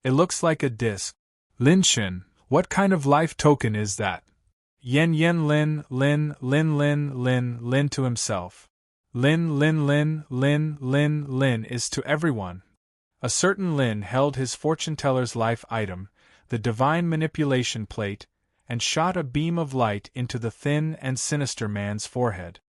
It looks like a disc. Lin Chen, what kind of life token is that? Yen Lin to himself. Lin is to everyone. A certain Lin held his fortune-teller's life item, the divine manipulation plate, and shot a beam of light into the thin and sinister man's forehead.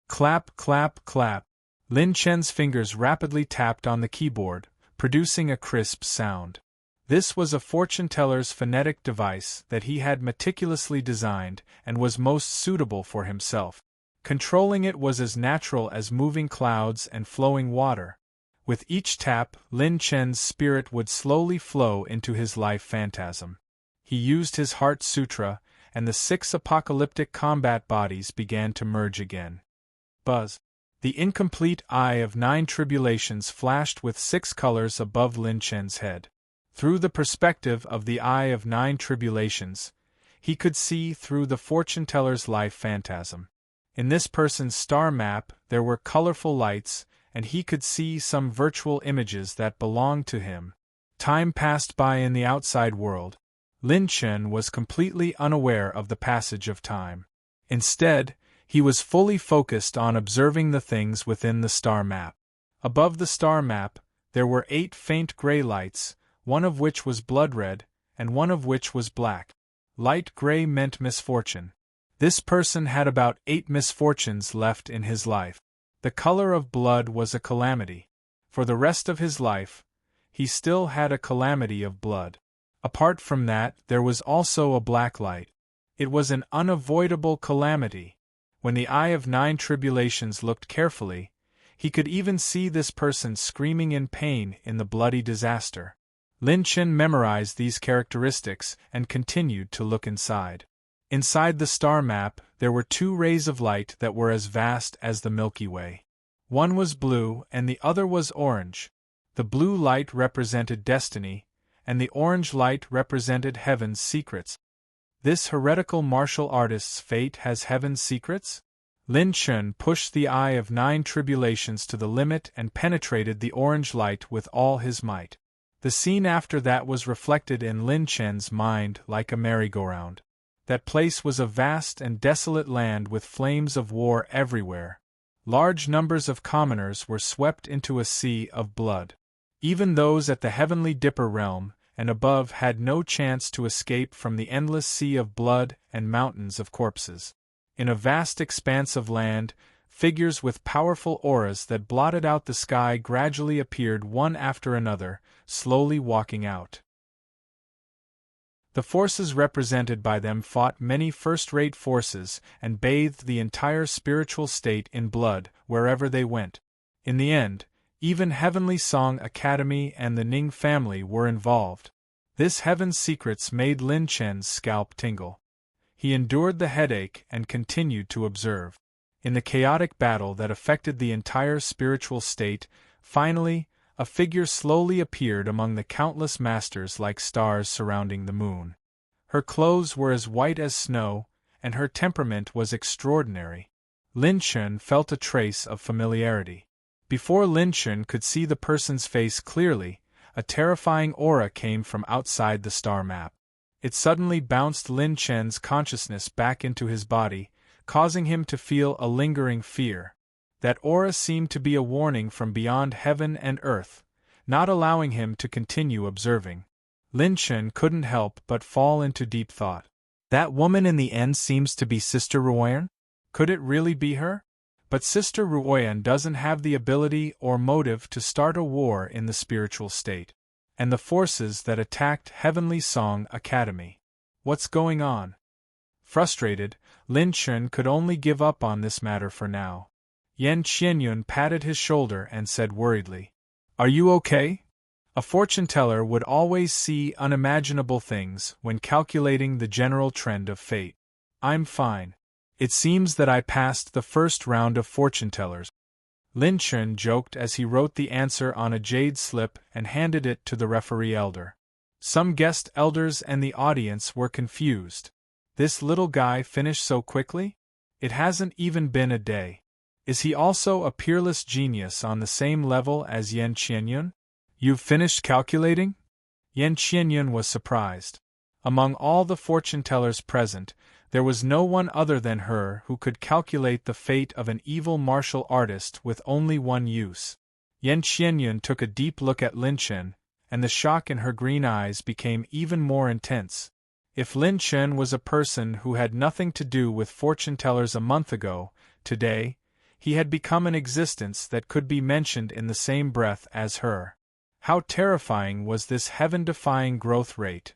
Clap, clap, clap. Lin Chen's fingers rapidly tapped on the keyboard, producing a crisp sound. This was a fortune-teller's phonetic device that he had meticulously designed and was most suitable for himself. Controlling it was as natural as moving clouds and flowing water. With each tap, Lin Chen's spirit would slowly flow into his life phantasm. He used his heart sutra, and the 6 apocalyptic combat bodies began to merge again. Buzz. The incomplete Eye of 9 Tribulations flashed with 6 colors above Lin Chen's head. Through the perspective of the Eye of 9 Tribulations, he could see through the fortune-teller's life phantasm. In this person's star map there were colorful lights, and he could see some virtual images that belonged to him. Time passed by in the outside world. Lin Chen was completely unaware of the passage of time. Instead, he was fully focused on observing the things within the star map. Above the star map, there were 8 faint gray lights, one of which was blood red, and one of which was black. Light gray meant misfortune. This person had about 8 misfortunes left in his life. The color of blood was a calamity. For the rest of his life, he still had a calamity of blood. Apart from that, there was also a black light. It was an unavoidable calamity. When the Eye of 9 Tribulations looked carefully, he could even see this person screaming in pain in the bloody disaster. Lin Chen memorized these characteristics and continued to look inside. Inside the star map, there were 2 rays of light that were as vast as the Milky Way. One was blue and the other was orange. The blue light represented destiny, and the orange light represented heaven's secrets. This heretical martial artist's fate has heaven's secrets? Lin Chen pushed the Eye of 9 Tribulations to the limit and penetrated the orange light with all his might. The scene after that was reflected in Lin Chen's mind like a merry-go-round. That place was a vast and desolate land with flames of war everywhere. Large numbers of commoners were swept into a sea of blood. Even those at the heavenly Dipper realm and above had no chance to escape from the endless sea of blood and mountains of corpses. In a vast expanse of land, figures with powerful auras that blotted out the sky gradually appeared one after another, slowly walking out. The forces represented by them fought many first-rate forces and bathed the entire spiritual state in blood wherever they went. In the end, even Heavenly Song Academy and the Ning family were involved. This Heaven's secrets made Lin Chen's scalp tingle. He endured the headache and continued to observe. In the chaotic battle that affected the entire spiritual state, finally, a figure slowly appeared among the countless masters like stars surrounding the moon. Her clothes were as white as snow, and her temperament was extraordinary. Lin Chen felt a trace of familiarity. Before Lin Chen could see the person's face clearly, a terrifying aura came from outside the star map. It suddenly bounced Lin Chen's consciousness back into his body, causing him to feel a lingering fear. That aura seemed to be a warning from beyond heaven and earth, not allowing him to continue observing. Lin Chen couldn't help but fall into deep thought. That woman in the end seems to be Sister Ruoyan? Could it really be her? But Sister Ruoyan doesn't have the ability or motive to start a war in the spiritual state. And the forces that attacked Heavenly Song Academy. What's going on? Frustrated, Lin Chen could only give up on this matter for now. Yan Qianyun patted his shoulder and said worriedly, "Are you okay?" A fortune-teller would always see unimaginable things when calculating the general trend of fate. "I'm fine. It seems that I passed the first round of fortune-tellers." Lin Chen joked as he wrote the answer on a jade slip and handed it to the referee elder. Some guest elders and the audience were confused. This little guy finished so quickly? It hasn't even been a day. Is he also a peerless genius on the same level as Yan Qianyun? "You've finished calculating?" Yan Qianyun was surprised. Among all the fortune-tellers present, there was no one other than her who could calculate the fate of an evil martial artist with only one use. Yan Qianyun took a deep look at Lin Chen, and the shock in her green eyes became even more intense. If Lin Chen was a person who had nothing to do with fortune-tellers a month ago, today, he had become an existence that could be mentioned in the same breath as her. How terrifying was this heaven-defying growth rate?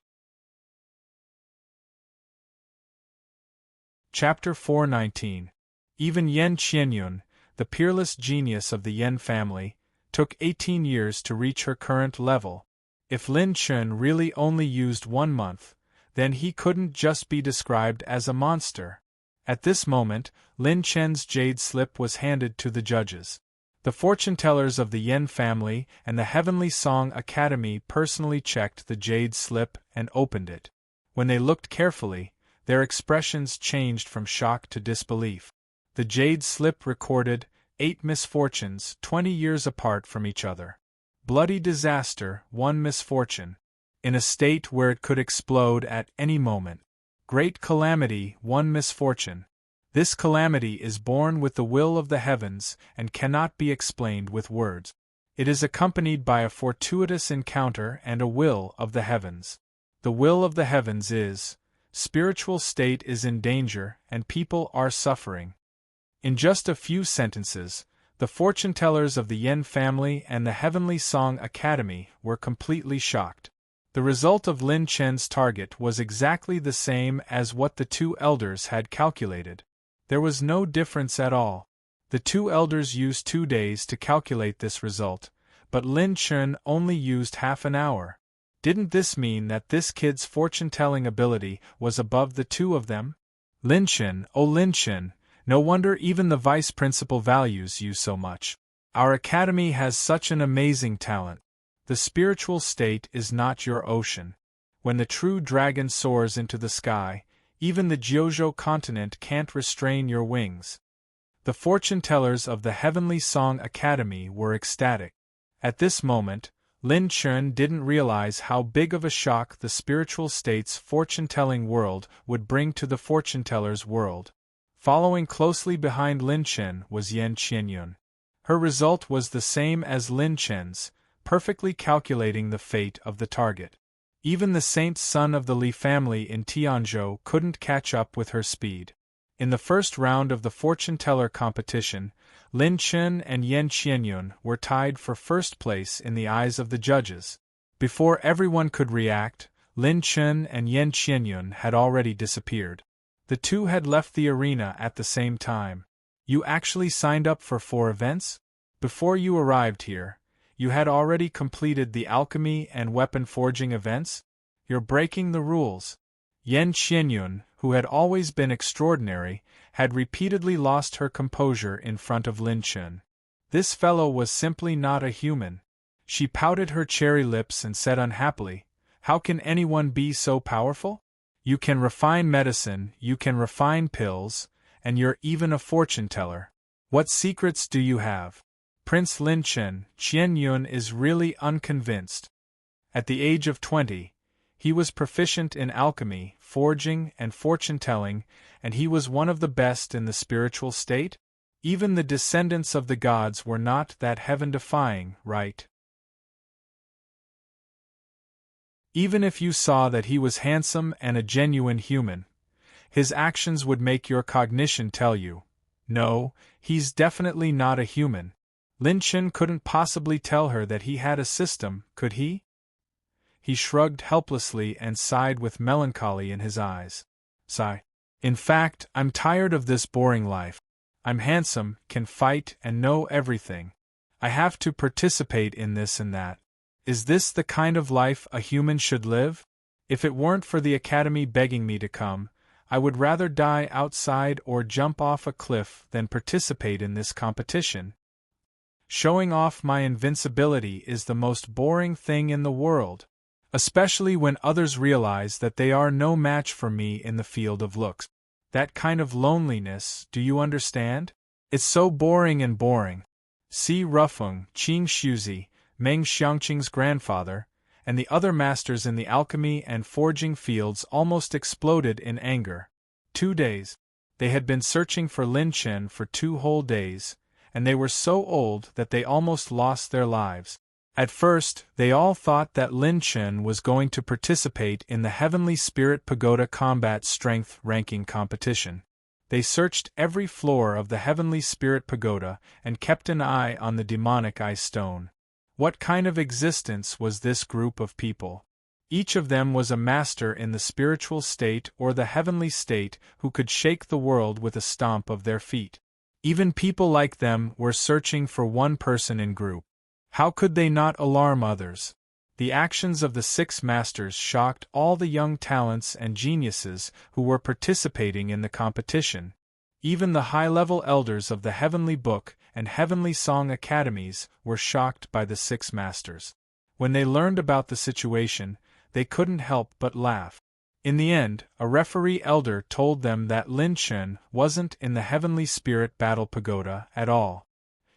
Chapter 419. Even Yan Qianyun, the peerless genius of the Yan family, took 18 years to reach her current level. If Lin Chen really only used 1 month, then he couldn't just be described as a monster. At this moment, Lin Chen's jade slip was handed to the judges. The fortune-tellers of the Yan family and the Heavenly Song Academy personally checked the jade slip and opened it. When they looked carefully, their expressions changed from shock to disbelief. The jade slip recorded 8 misfortunes 20 years apart from each other. Bloody disaster, 1 misfortune. In a state where it could explode at any moment. Great calamity, 1 misfortune. This calamity is born with the will of the heavens and cannot be explained with words. It is accompanied by a fortuitous encounter and a will of the heavens. The will of the heavens is, spiritual state is in danger and people are suffering. In just a few sentences, the fortune-tellers of the Yan family and the Heavenly Song Academy were completely shocked. The result of Lin Chen's target was exactly the same as what the 2 elders had calculated. There was no difference at all. The 2 elders used 2 days to calculate this result, but Lin Chen only used half an hour. Didn't this mean that this kid's fortune-telling ability was above the 2 of them? Lin Chen, oh Lin Chen, no wonder even the vice principal values you so much. Our academy has such an amazing talent. The spiritual state is not your ocean. When the true dragon soars into the sky, even the Jiuzhou continent can't restrain your wings. The fortune-tellers of the Heavenly Song Academy were ecstatic. At this moment, Lin Chen didn't realize how big of a shock the spiritual state's fortune-telling world would bring to the fortune-teller's world. Following closely behind Lin Chen was Yan Qianyun. Her result was the same as Lin Chen's, perfectly calculating the fate of the target. Even the saint's son of the Li family in Tianzhou couldn't catch up with her speed. In the first round of the fortune-teller competition, Lin Chen and Yan Qianyun were tied for first place in the eyes of the judges. Before everyone could react, Lin Chen and Yan Qianyun had already disappeared. The 2 had left the arena at the same time. You actually signed up for 4 events? Before you arrived here, you had already completed the alchemy and weapon forging events? You're breaking the rules. Yan Qianyun, who had always been extraordinary, had repeatedly lost her composure in front of Lin Chen. This fellow was simply not a human. She pouted her cherry lips and said unhappily, "How can anyone be so powerful? You can refine medicine, you can refine pills, and you're even a fortune-teller. What secrets do you have?" Prince Lin Chen, Qianyun is really unconvinced. At the age of 20, he was proficient in alchemy, forging, and fortune-telling, and he was one of the best in the spiritual state? Even the descendants of the gods were not that heaven-defying, right? Even if you saw that he was handsome and a genuine human, his actions would make your cognition tell you, no, he's definitely not a human. Lin Chen couldn't possibly tell her that he had a system, could he? He shrugged helplessly and sighed with melancholy in his eyes. Sigh. In fact, I'm tired of this boring life. I'm handsome, can fight, and know everything. I have to participate in this and that. Is this the kind of life a human should live? If it weren't for the academy begging me to come, I would rather die outside or jump off a cliff than participate in this competition. Showing off my invincibility is the most boring thing in the world, especially when others realize that they are no match for me in the field of looks. That kind of loneliness, do you understand? It's so boring and boring. Si Rufeng, Qing Shuzi, Meng Xiangqing's grandfather, and the other masters in the alchemy and forging fields almost exploded in anger. 2 days. They had been searching for Lin Chen for 2 whole days, and they were so old that they almost lost their lives. At first, they all thought that Lin Chen was going to participate in the Heavenly Spirit Pagoda Combat Strength ranking competition. They searched every floor of the Heavenly Spirit Pagoda and kept an eye on the demonic ice stone. What kind of existence was this group of people? Each of them was a master in the spiritual state or the heavenly state who could shake the world with a stomp of their feet. Even people like them were searching for one person in group. How could they not alarm others? The actions of the 6 masters shocked all the young talents and geniuses who were participating in the competition. Even the high-level elders of the Heavenly Book and Heavenly Song Academies were shocked by the 6 masters. When they learned about the situation, they couldn't help but laugh. In the end, a referee elder told them that Lin Chen wasn't in the Heavenly Spirit Battle Pagoda at all.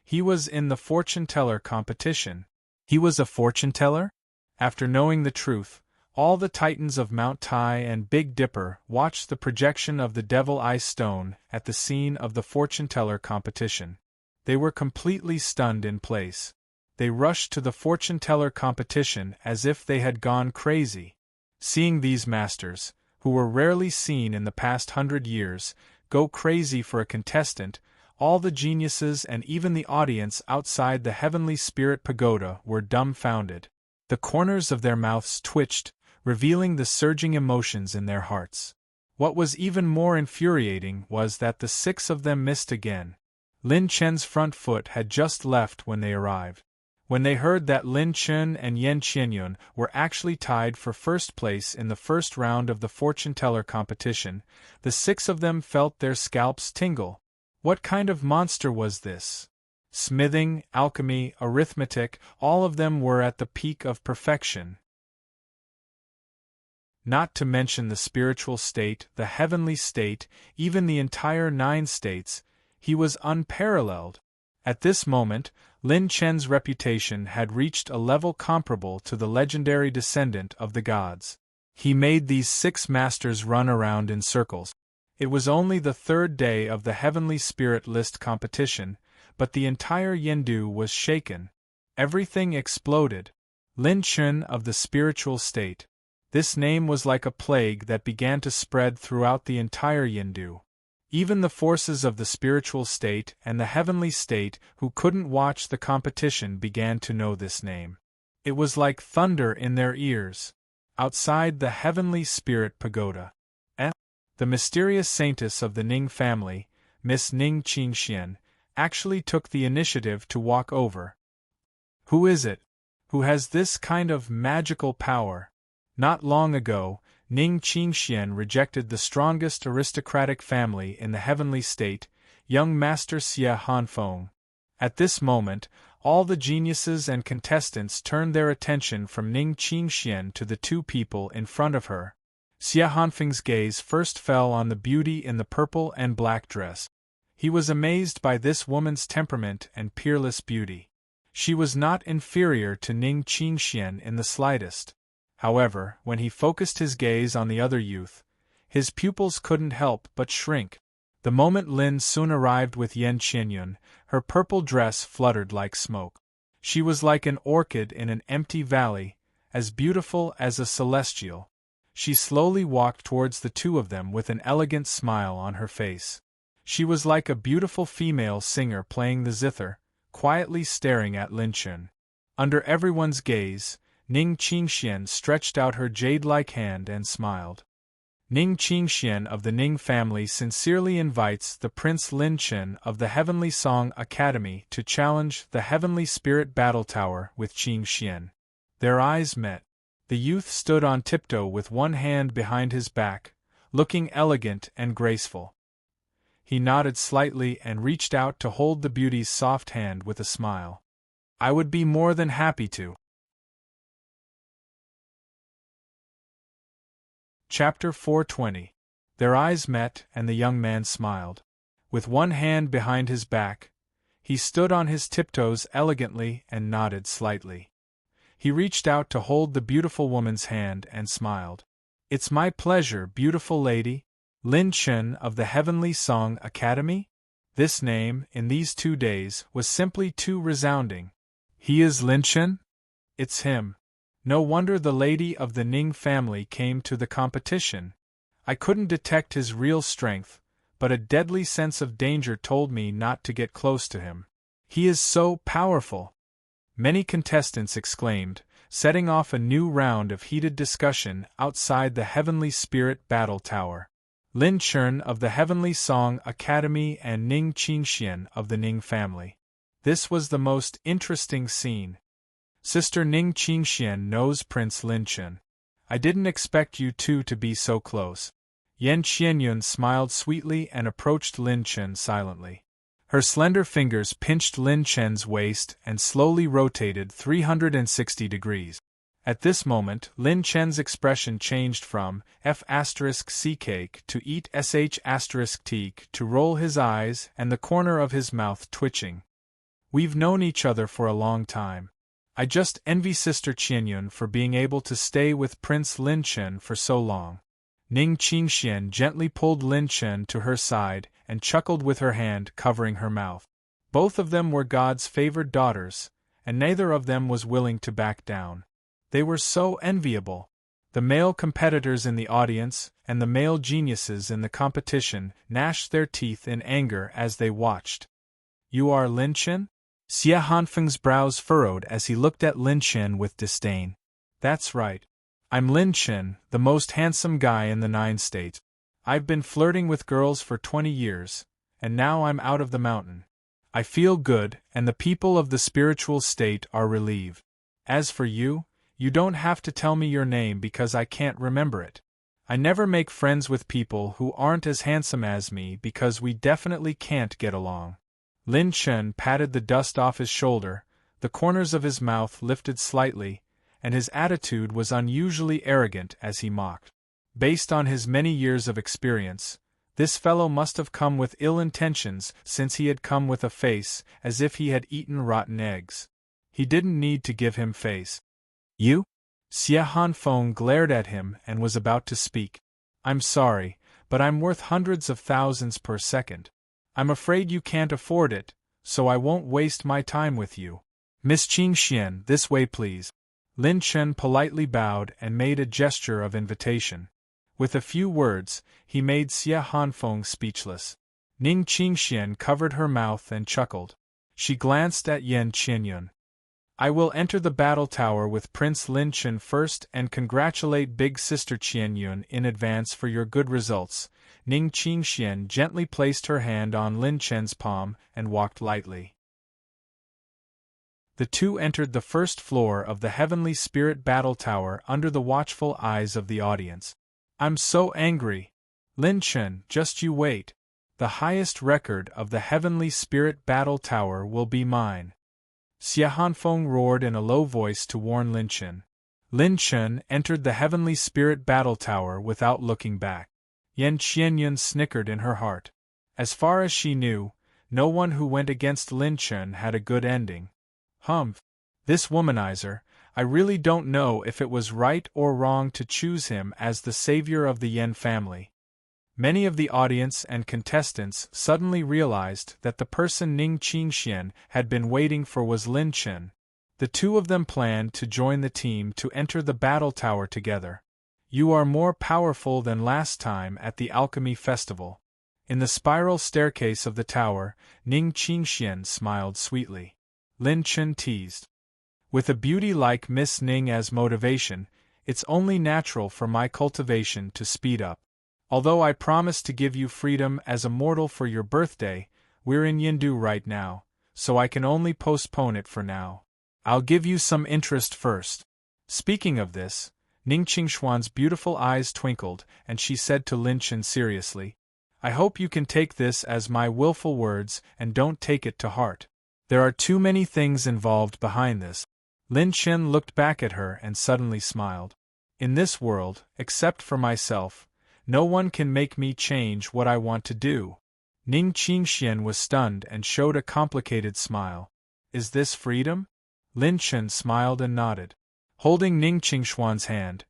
He was in the fortune-teller competition. He was a fortune-teller? After knowing the truth, all the titans of Mount Tai and Big Dipper watched the projection of the Devil Eye Stone at the scene of the fortune-teller competition. They were completely stunned in place. They rushed to the fortune-teller competition as if they had gone crazy. Seeing these masters, who were rarely seen in the past 100 years, go crazy for a contestant, all the geniuses and even the audience outside the Heavenly Spirit Pagoda were dumbfounded. The corners of their mouths twitched, revealing the surging emotions in their hearts. What was even more infuriating was that the 6 of them missed again. Lin Chen's front foot had just left when they arrived. When they heard that Lin Chen and Yan Qianyun were actually tied for first place in the first round of the fortune-teller competition, the 6 of them felt their scalps tingle. What kind of monster was this? Smithing, alchemy, arithmetic, all of them were at the peak of perfection. Not to mention the spiritual state, the heavenly state, even the entire 9 states, he was unparalleled. At this moment, Lin Chen's reputation had reached a level comparable to the legendary descendant of the gods. He made these 6 masters run around in circles. It was only the 3rd day of the Heavenly Spirit List competition, but the entire Yindu was shaken. Everything exploded. Lin Chen of the spiritual state. This name was like a plague that began to spread throughout the entire Yindu. Even the forces of the spiritual state and the heavenly state who couldn't watch the competition began to know this name. It was like thunder in their ears. Outside the Heavenly Spirit Pagoda, the mysterious saintess of the Ning family, Miss Ning Qingxian, actually took the initiative to walk over. Who is it? Who has this kind of magical power? Not long ago, Ning Qingxian rejected the strongest aristocratic family in the heavenly state, young Master Xie Hanfeng. At this moment, all the geniuses and contestants turned their attention from Ning Qingxian to the 2 people in front of her. Xie Hanfeng's gaze first fell on the beauty in the purple and black dress. He was amazed by this woman's temperament and peerless beauty. She was not inferior to Ning Qingxian in the slightest. However, when he focused his gaze on the other youth, his pupils couldn't help but shrink. The moment Lin Sun arrived with Yan Qianyun, her purple dress fluttered like smoke. She was like an orchid in an empty valley, as beautiful as a celestial. She slowly walked towards the 2 of them with an elegant smile on her face. She was like a beautiful female singer playing the zither, quietly staring at Lin Chen. Under everyone's gaze, Ning Qingxian stretched out her jade-like hand and smiled. Ning Qingxian of the Ning family sincerely invites the Prince Lin Chen of the Heavenly Song Academy to challenge the Heavenly Spirit Battle Tower with Qingxian. Their eyes met. The youth stood on tiptoe with one hand behind his back, looking elegant and graceful. He nodded slightly and reached out to hold the beauty's soft hand with a smile. I would be more than happy to. Chapter 420. Their eyes met and the young man smiled. With one hand behind his back, he stood on his tiptoes elegantly and nodded slightly. He reached out to hold the beautiful woman's hand and smiled. It's my pleasure, beautiful lady. Lin Chen of the Heavenly Song Academy? This name, in these 2 days, was simply too resounding. He is Lin Chen? It's him. No wonder the lady of the Ning family came to the competition. I couldn't detect his real strength, but a deadly sense of danger told me not to get close to him. He is so powerful! Many contestants exclaimed, setting off a new round of heated discussion outside the Heavenly Spirit Battle Tower. Lin Chen of the Heavenly Song Academy and Ning Qingxian of the Ning family. This was the most interesting scene. Sister Ning Qingxian knows Prince Lin Chen. I didn't expect you two to be so close. Yan Qianyun smiled sweetly and approached Lin Chen silently. Her slender fingers pinched Lin Chen's waist and slowly rotated 360 degrees. At this moment, Lin Chen's expression changed from F*C cake to eat sh*teak to roll his eyes and the corner of his mouth twitching. We've known each other for a long time. I just envy Sister Qianyun for being able to stay with Prince Lin Chen for so long. Ning Qingxian gently pulled Lin Chen to her side and chuckled with her hand covering her mouth. Both of them were God's favored daughters, and neither of them was willing to back down. They were so enviable. The male competitors in the audience and the male geniuses in the competition gnashed their teeth in anger as they watched. You are Lin Chen? Xie Hanfeng's brows furrowed as he looked at Lin Chen with disdain. That's right. I'm Lin Chen, the most handsome guy in the 9 states. I've been flirting with girls for 20 years, and now I'm out of the mountain. I feel good, and the people of the spiritual state are relieved. As for you, you don't have to tell me your name because I can't remember it. I never make friends with people who aren't as handsome as me because we definitely can't get along. Lin Chen patted the dust off his shoulder, the corners of his mouth lifted slightly, and his attitude was unusually arrogant as he mocked. Based on his many years of experience, this fellow must have come with ill intentions since he had come with a face as if he had eaten rotten eggs. He didn't need to give him face. You? Xie Hanfeng glared at him and was about to speak. I'm sorry, but I'm worth hundreds of thousands per second. I'm afraid you can't afford it, so I won't waste my time with you. Miss Qingxian, this way please. Lin Chen politely bowed and made a gesture of invitation. With a few words, he made Xie Hanfeng speechless. Ning Qingxian covered her mouth and chuckled. She glanced at Yan Qianyun. I will enter the battle tower with Prince Lin Chen first and congratulate Big Sister Qianyun in advance for your good results. Ning Qingxian gently placed her hand on Lin Chen's palm and walked lightly. The two entered the first floor of the Heavenly Spirit Battle Tower under the watchful eyes of the audience. I'm so angry. Lin Chen, just you wait. The highest record of the Heavenly Spirit Battle Tower will be mine. Xie Hanfeng roared in a low voice to warn Lin Chen. Lin Chen entered the Heavenly Spirit Battle Tower without looking back. Yan Qianyun snickered in her heart. As far as she knew, no one who went against Lin Chen had a good ending. Humph! This womanizer, I really don't know if it was right or wrong to choose him as the savior of the Yan family. Many of the audience and contestants suddenly realized that the person Ning Qingxian had been waiting for was Lin Chen. The two of them planned to join the team to enter the battle tower together. You are more powerful than last time at the Alchemy Festival. In the spiral staircase of the tower, Ning Qingxian smiled sweetly. Lin Chen teased. With a beauty like Miss Ning as motivation, it's only natural for my cultivation to speed up. Although I promised to give you freedom as a mortal for your birthday, we're in Yindu right now, so I can only postpone it for now. I'll give you some interest first. Speaking of this, Ning Qingshuan's beautiful eyes twinkled, and she said to Lin Chen seriously, I hope you can take this as my willful words and don't take it to heart. There are too many things involved behind this. Lin Chen looked back at her and suddenly smiled. In this world, except for myself, no one can make me change what I want to do. Ning Qingxian was stunned and showed a complicated smile. Is this freedom? Lin Chen smiled and nodded. Holding Ning Qingshuan's hand,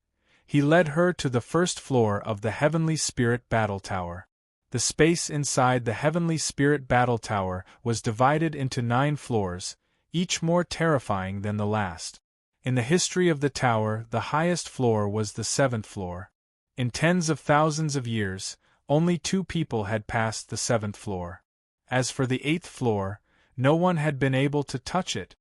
he led her to the first floor of the Heavenly Spirit Battle Tower. The space inside the Heavenly Spirit Battle Tower was divided into 9 floors, each more terrifying than the last. In the history of the tower, the highest floor was the 7th floor. In tens of thousands of years, only 2 people had passed the 7th floor. As for the 8th floor, no one had been able to touch it.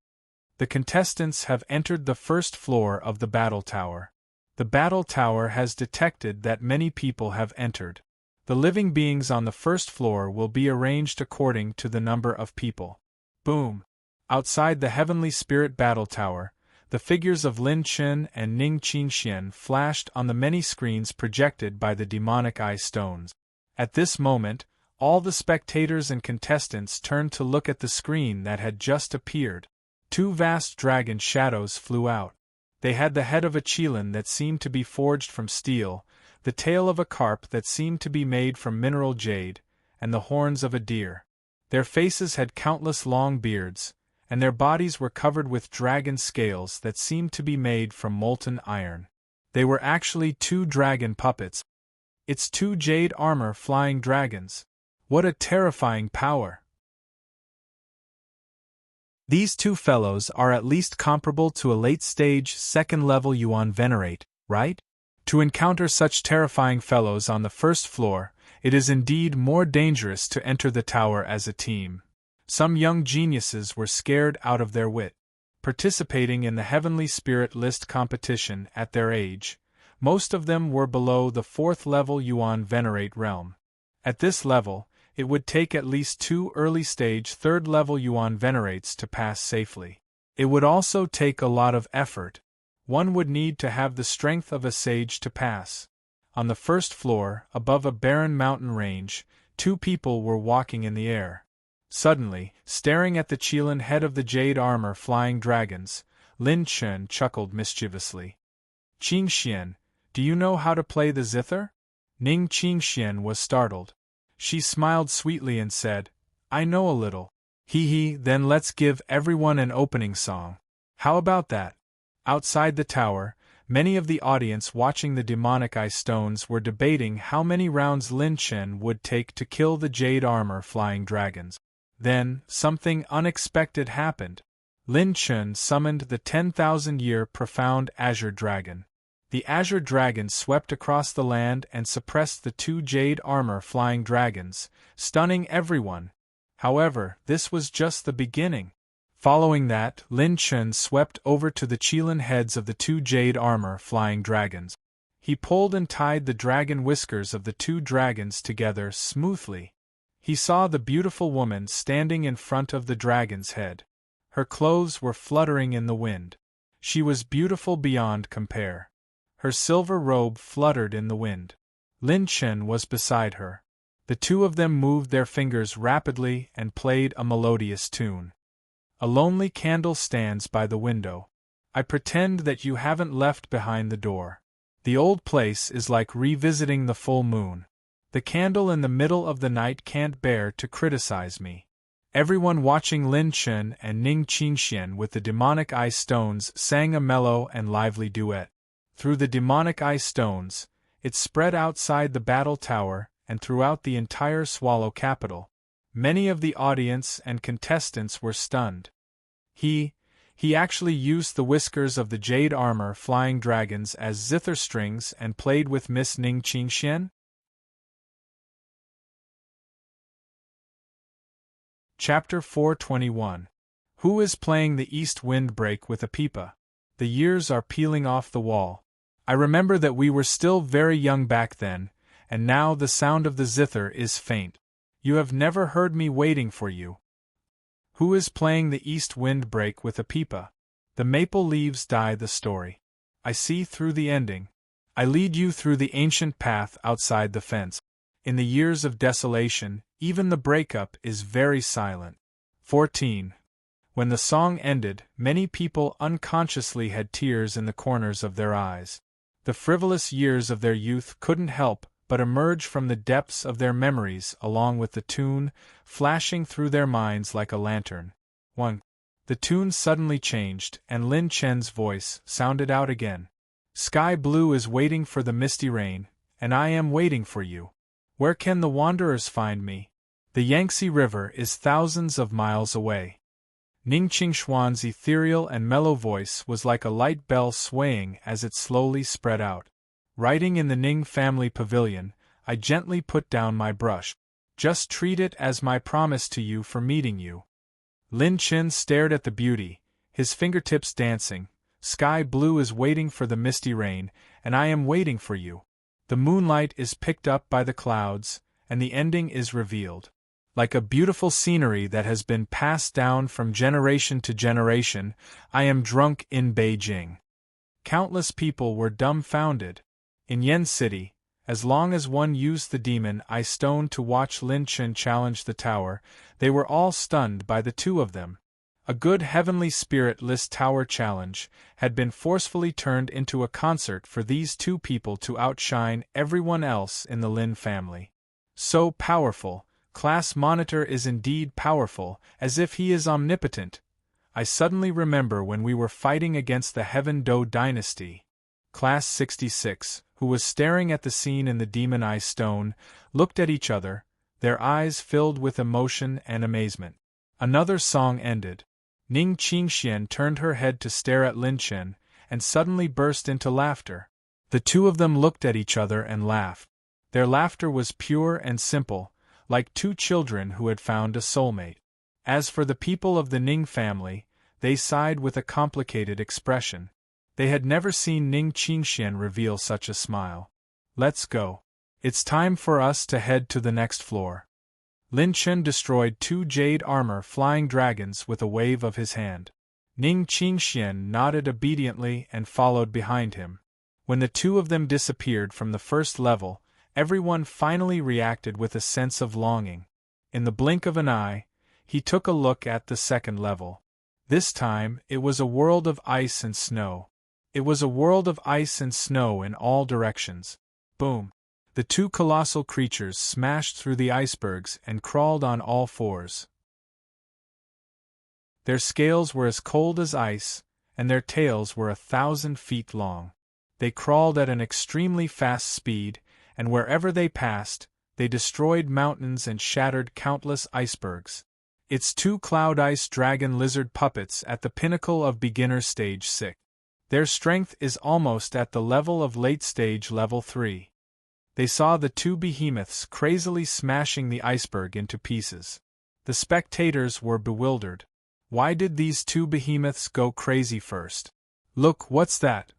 The contestants have entered the 1st floor of the battle tower. The battle tower has detected that many people have entered. The living beings on the 1st floor will be arranged according to the number of people. Boom! Outside the Heavenly Spirit Battle Tower, the figures of Lin Chen and Ning Qingxian flashed on the many screens projected by the demonic eye stones. At this moment, all the spectators and contestants turned to look at the screen that had just appeared. 2 vast dragon shadows flew out. They had the head of a qilin that seemed to be forged from steel, the tail of a carp that seemed to be made from mineral jade, and the horns of a deer. Their faces had countless long beards, and their bodies were covered with dragon scales that seemed to be made from molten iron. They were actually 2 dragon puppets. It's 2 jade armor flying dragons. What a terrifying power! These 2 fellows are at least comparable to a late-stage, 2nd-level Yuan Venerate, right? To encounter such terrifying fellows on the 1st floor, it is indeed more dangerous to enter the tower as a team. Some young geniuses were scared out of their wit. Participating in the Heavenly Spirit List competition at their age, most of them were below the 4th-level Yuan Venerate realm. At this level, it would take at least 2 early-stage 3rd-level Yuan Venerates to pass safely. It would also take a lot of effort. One would need to have the strength of a sage to pass. On the 1st floor, above a barren mountain range, 2 people were walking in the air. Suddenly, staring at the qilin head of the jade armor flying dragons, Lin Chen chuckled mischievously. Qingxian, do you know how to play the zither? Ning Qingxian was startled. She smiled sweetly and said, I know a little. Hee, then let's give everyone an opening song. How about that? Outside the tower, many of the audience watching the demonic eye stones were debating how many rounds Lin Chen would take to kill the jade armor flying dragons. Then, something unexpected happened. Lin Chen summoned the 10,000-year profound azure dragon. The azure dragon swept across the land and suppressed the 2 jade armor flying dragons, stunning everyone. However, this was just the beginning. Following that, Lin Chen swept over to the qilin heads of the 2 jade armor flying dragons. He pulled and tied the dragon whiskers of the 2 dragons together smoothly. He saw the beautiful woman standing in front of the dragon's head. Her clothes were fluttering in the wind. She was beautiful beyond compare. Her silver robe fluttered in the wind. Lin Chen was beside her. The 2 of them moved their fingers rapidly and played a melodious tune. A lonely candle stands by the window. I pretend that you haven't left behind the door. The old place is like revisiting the full moon. The candle in the middle of the night can't bear to criticize me. Everyone watching Lin Chen and Ning Qingxian with the demonic eye stones sang a mellow and lively duet. Through the demonic eye stones, it spread outside the battle tower and throughout the entire Swallow capital. Many of the audience and contestants were stunned. He actually used the whiskers of the jade armor flying dragons as zither strings and played with Miss Ning Qingxian? Chapter 421. Who is playing the east wind break with a pipa? The years are peeling off the wall. I remember that we were still very young back then, and now the sound of the zither is faint. You have never heard me waiting for you. Who is playing the east wind break with a pipa? The maple leaves dye the story. I see through the ending. I lead you through the ancient path outside the fence. In the years of desolation, even the breakup is very silent. 14. When the song ended, many people unconsciously had tears in the corners of their eyes. The frivolous years of their youth couldn't help but emerge from the depths of their memories along with the tune, flashing through their minds like a lantern. 1. The tune suddenly changed, and Lin Chen's voice sounded out again. Sky blue is waiting for the misty rain, and I am waiting for you. Where can the wanderers find me? The Yangtze River is thousands of miles away. Ning Qingxuan's ethereal and mellow voice was like a light bell swaying as it slowly spread out. Writing in the Ning family pavilion, I gently put down my brush. Just treat it as my promise to you for meeting you. Lin Chen stared at the beauty, his fingertips dancing. Sky blue is waiting for the misty rain, and I am waiting for you. The moonlight is picked up by the clouds, and the ending is revealed. Like a beautiful scenery that has been passed down from generation to generation, I am drunk in Beijing. Countless people were dumbfounded. In Yen City, as long as one used the demon eye stone to watch Lin Chen challenge the tower, they were all stunned by the two of them. A good heavenly spirit-less tower challenge had been forcefully turned into a concert for these two people to outshine everyone else in the Lin family. So powerful, Class Monitor is indeed powerful, as if he is omnipotent. I suddenly remember when we were fighting against the Heaven Do dynasty. Class 66, who was staring at the scene in the demon eye stone, looked at each other, their eyes filled with emotion and amazement. Another song ended. Ning Qingxian turned her head to stare at Lin Chen, and suddenly burst into laughter. The two of them looked at each other and laughed. Their laughter was pure and simple, like two children who had found a soulmate. As for the people of the Ning family, they sighed with a complicated expression. They had never seen Ning Qingxian reveal such a smile. Let's go. It's time for us to head to the next floor. Lin Chen destroyed 2 jade armor flying dragons with a wave of his hand. Ning Qingxian nodded obediently and followed behind him. When the two of them disappeared from the first level, everyone finally reacted with a sense of longing. In the blink of an eye, he took a look at the second level. This time, it was a world of ice and snow. It was a world of ice and snow in all directions. Boom! The two colossal creatures smashed through the icebergs and crawled on all fours. Their scales were as cold as ice, and their tails were 1,000 feet long. They crawled at an extremely fast speed, and wherever they passed, they destroyed mountains and shattered countless icebergs. It's 2 cloud ice dragon lizard puppets at the pinnacle of beginner stage 6. Their strength is almost at the level of late stage level 3. They saw the 2 behemoths crazily smashing the iceberg into pieces. The spectators were bewildered. Why did these 2 behemoths go crazy first? Look, what's that?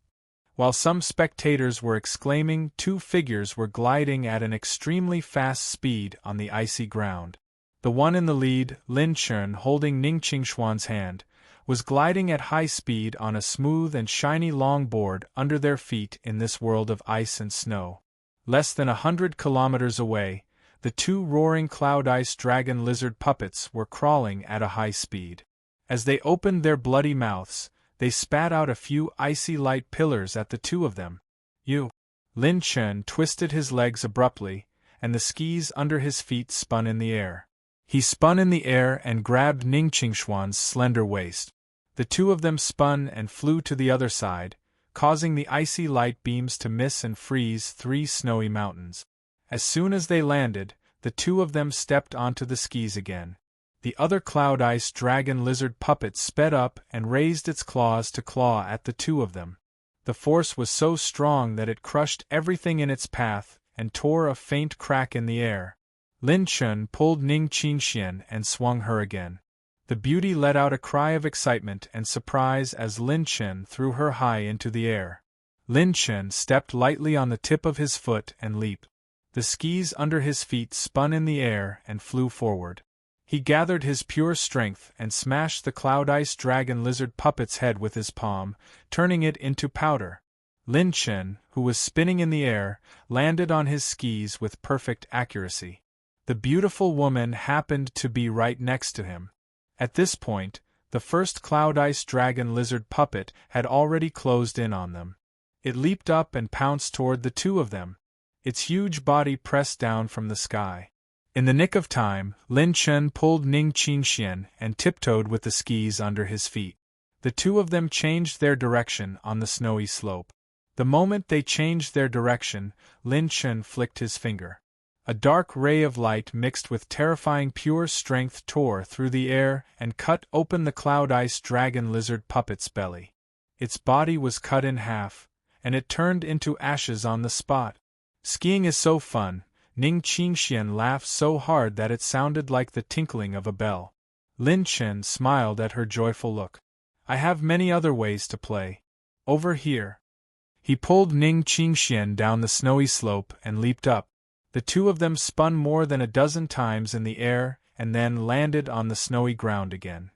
While some spectators were exclaiming, 2 figures were gliding at an extremely fast speed on the icy ground. The one in the lead, Lin Chen holding Ning Qingxuan's hand, was gliding at high speed on a smooth and shiny long board under their feet in this world of ice and snow. Less than 100 kilometers away, the 2 roaring cloud ice dragon lizard puppets were crawling at a high speed. As they opened their bloody mouths, they spat out a few icy light pillars at the 2 of them. You! Lin Chen twisted his legs abruptly, and the skis under his feet spun in the air. He spun in the air and grabbed Ning Qingxuan's slender waist. The 2 of them spun and flew to the other side, causing the icy light beams to miss and freeze 3 snowy mountains. As soon as they landed, the 2 of them stepped onto the skis again. The other cloud ice dragon lizard puppet sped up and raised its claws to claw at the 2 of them. The force was so strong that it crushed everything in its path and tore a faint crack in the air. Lin Chen pulled Ning Qingxian and swung her again. The beauty let out a cry of excitement and surprise as Lin Chen threw her high into the air. Lin Chen stepped lightly on the tip of his foot and leaped. The skis under his feet spun in the air and flew forward. He gathered his pure strength and smashed the cloud ice dragon lizard puppet's head with his palm, turning it into powder. Lin Chen, who was spinning in the air, landed on his skis with perfect accuracy. The beautiful woman happened to be right next to him. At this point, the first cloud ice dragon lizard puppet had already closed in on them. It leaped up and pounced toward the 2 of them. Its huge body pressed down from the sky. In the nick of time, Lin Chen pulled Ning Qingxian and tiptoed with the skis under his feet. The 2 of them changed their direction on the snowy slope. The moment they changed their direction, Lin Chen flicked his finger. A dark ray of light mixed with terrifying pure strength tore through the air and cut open the cloud ice dragon lizard puppet's belly. Its body was cut in half, and it turned into ashes on the spot. Skiing is so fun, Ning Qingxian laughed so hard that it sounded like the tinkling of a bell. Lin Chen smiled at her joyful look. I have many other ways to play. Over here. He pulled Ning Qingxian down the snowy slope and leaped up. The two of them spun more than a dozen times in the air and then landed on the snowy ground again.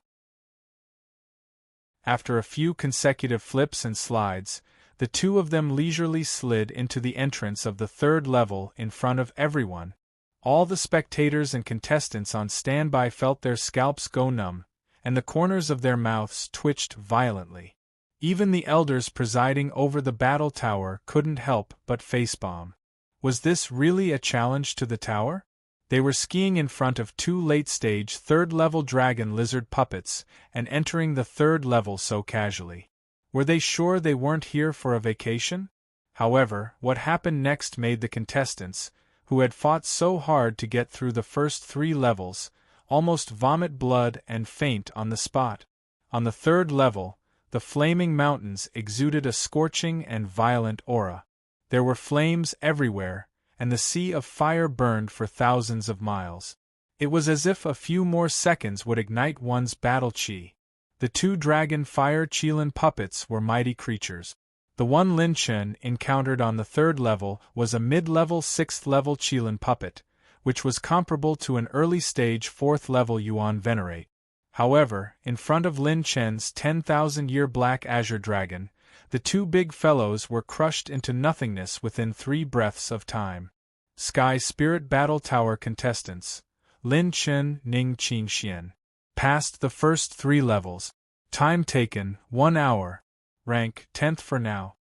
After a few consecutive flips and slides, the two of them leisurely slid into the entrance of the third level in front of everyone. All the spectators and contestants on standby felt their scalps go numb, and the corners of their mouths twitched violently. Even the elders presiding over the battle tower couldn't help but facepalm. Was this really a challenge to the tower? They were skiing in front of two late-stage third-level dragon lizard puppets and entering the third level so casually. Were they sure they weren't here for a vacation? However, what happened next made the contestants, who had fought so hard to get through the first 3 levels, almost vomit blood and faint on the spot. On the third level, the flaming mountains exuded a scorching and violent aura. There were flames everywhere, and the sea of fire burned for thousands of miles. It was as if a few more seconds would ignite one's battle chi. The 2 dragon fire Qilin puppets were mighty creatures. The one Lin Chen encountered on the third level was a mid-level 6th-level Qilin puppet, which was comparable to an early-stage 4th-level Yuan Venerate. However, in front of Lin Chen's 10,000-year black azure dragon, the 2 big fellows were crushed into nothingness within 3 breaths of time. Sky Spirit Battle Tower contestants. Lin Chen, Ning Qingxian. Passed the first 3 levels. Time taken, 1 hour. Rank, 10th for now.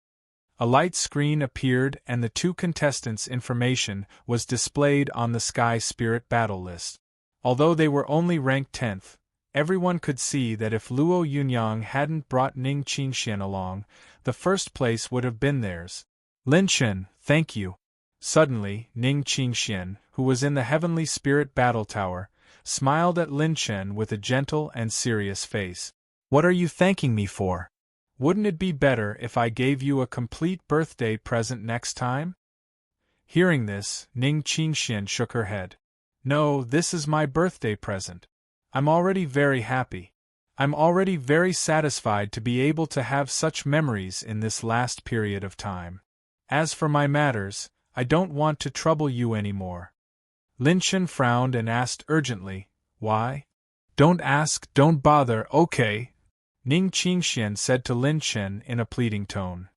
A light screen appeared and the 2 contestants' information was displayed on the Sky Spirit Battle list. Although they were only ranked 10th, everyone could see that if Luo Yunyang hadn't brought Ning Qingxian along, the first place would have been theirs. Lin Chen, thank you. Suddenly, Ning Qingxian, who was in the Heavenly Spirit Battle Tower, smiled at Lin Chen with a gentle and serious face. What are you thanking me for? Wouldn't it be better if I gave you a complete birthday present next time? Hearing this, Ning Qingxian shook her head. No, this is my birthday present. I'm already very happy. I'm already very satisfied to be able to have such memories in this last period of time. As for my matters, I don't want to trouble you anymore. Lin Chen frowned and asked urgently, why? Don't ask, don't bother, okay, Ning Qingxian said to Lin Chen in a pleading tone.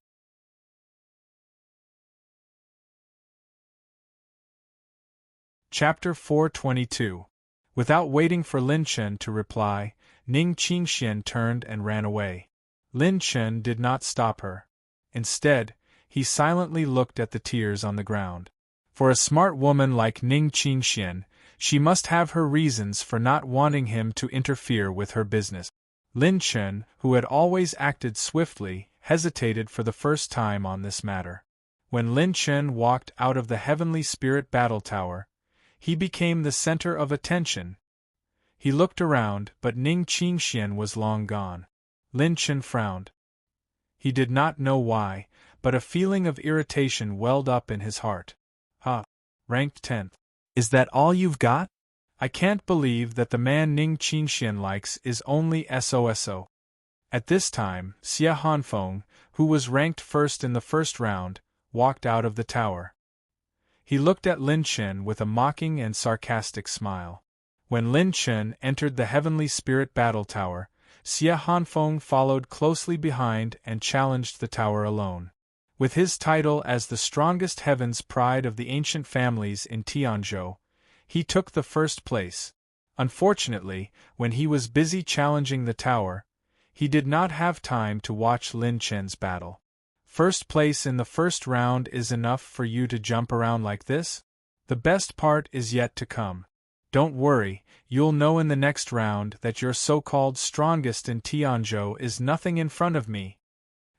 Chapter 422. Without waiting for Lin Chen to reply, Ning Qingxian turned and ran away. Lin Chen did not stop her. Instead, he silently looked at the tears on the ground. For a smart woman like Ning Qingxian, she must have her reasons for not wanting him to interfere with her business. Lin Chen, who had always acted swiftly, hesitated for the first time on this matter. When Lin Chen walked out of the Heavenly Spirit Battle Tower, he became the center of attention. He looked around, but Ning Qingxian was long gone. Lin Chen frowned. He did not know why, but a feeling of irritation welled up in his heart. Ranked 10th. Is that all you've got? I can't believe that the man Ning Qingxian likes is only SOSO. At this time, Xia Hanfeng, who was ranked first in the first round, walked out of the tower. He looked at Lin Chen with a mocking and sarcastic smile. When Lin Chen entered the Heavenly Spirit Battle Tower, Xia Hanfeng followed closely behind and challenged the tower alone. With his title as the strongest heaven's pride of the ancient families in Tianzhou, he took the first place. Unfortunately, when he was busy challenging the tower, he did not have time to watch Lin Chen's battle. First place in the first round is enough for you to jump around like this? The best part is yet to come. Don't worry, you'll know in the next round that your so-called strongest in Tianzhou is nothing in front of me.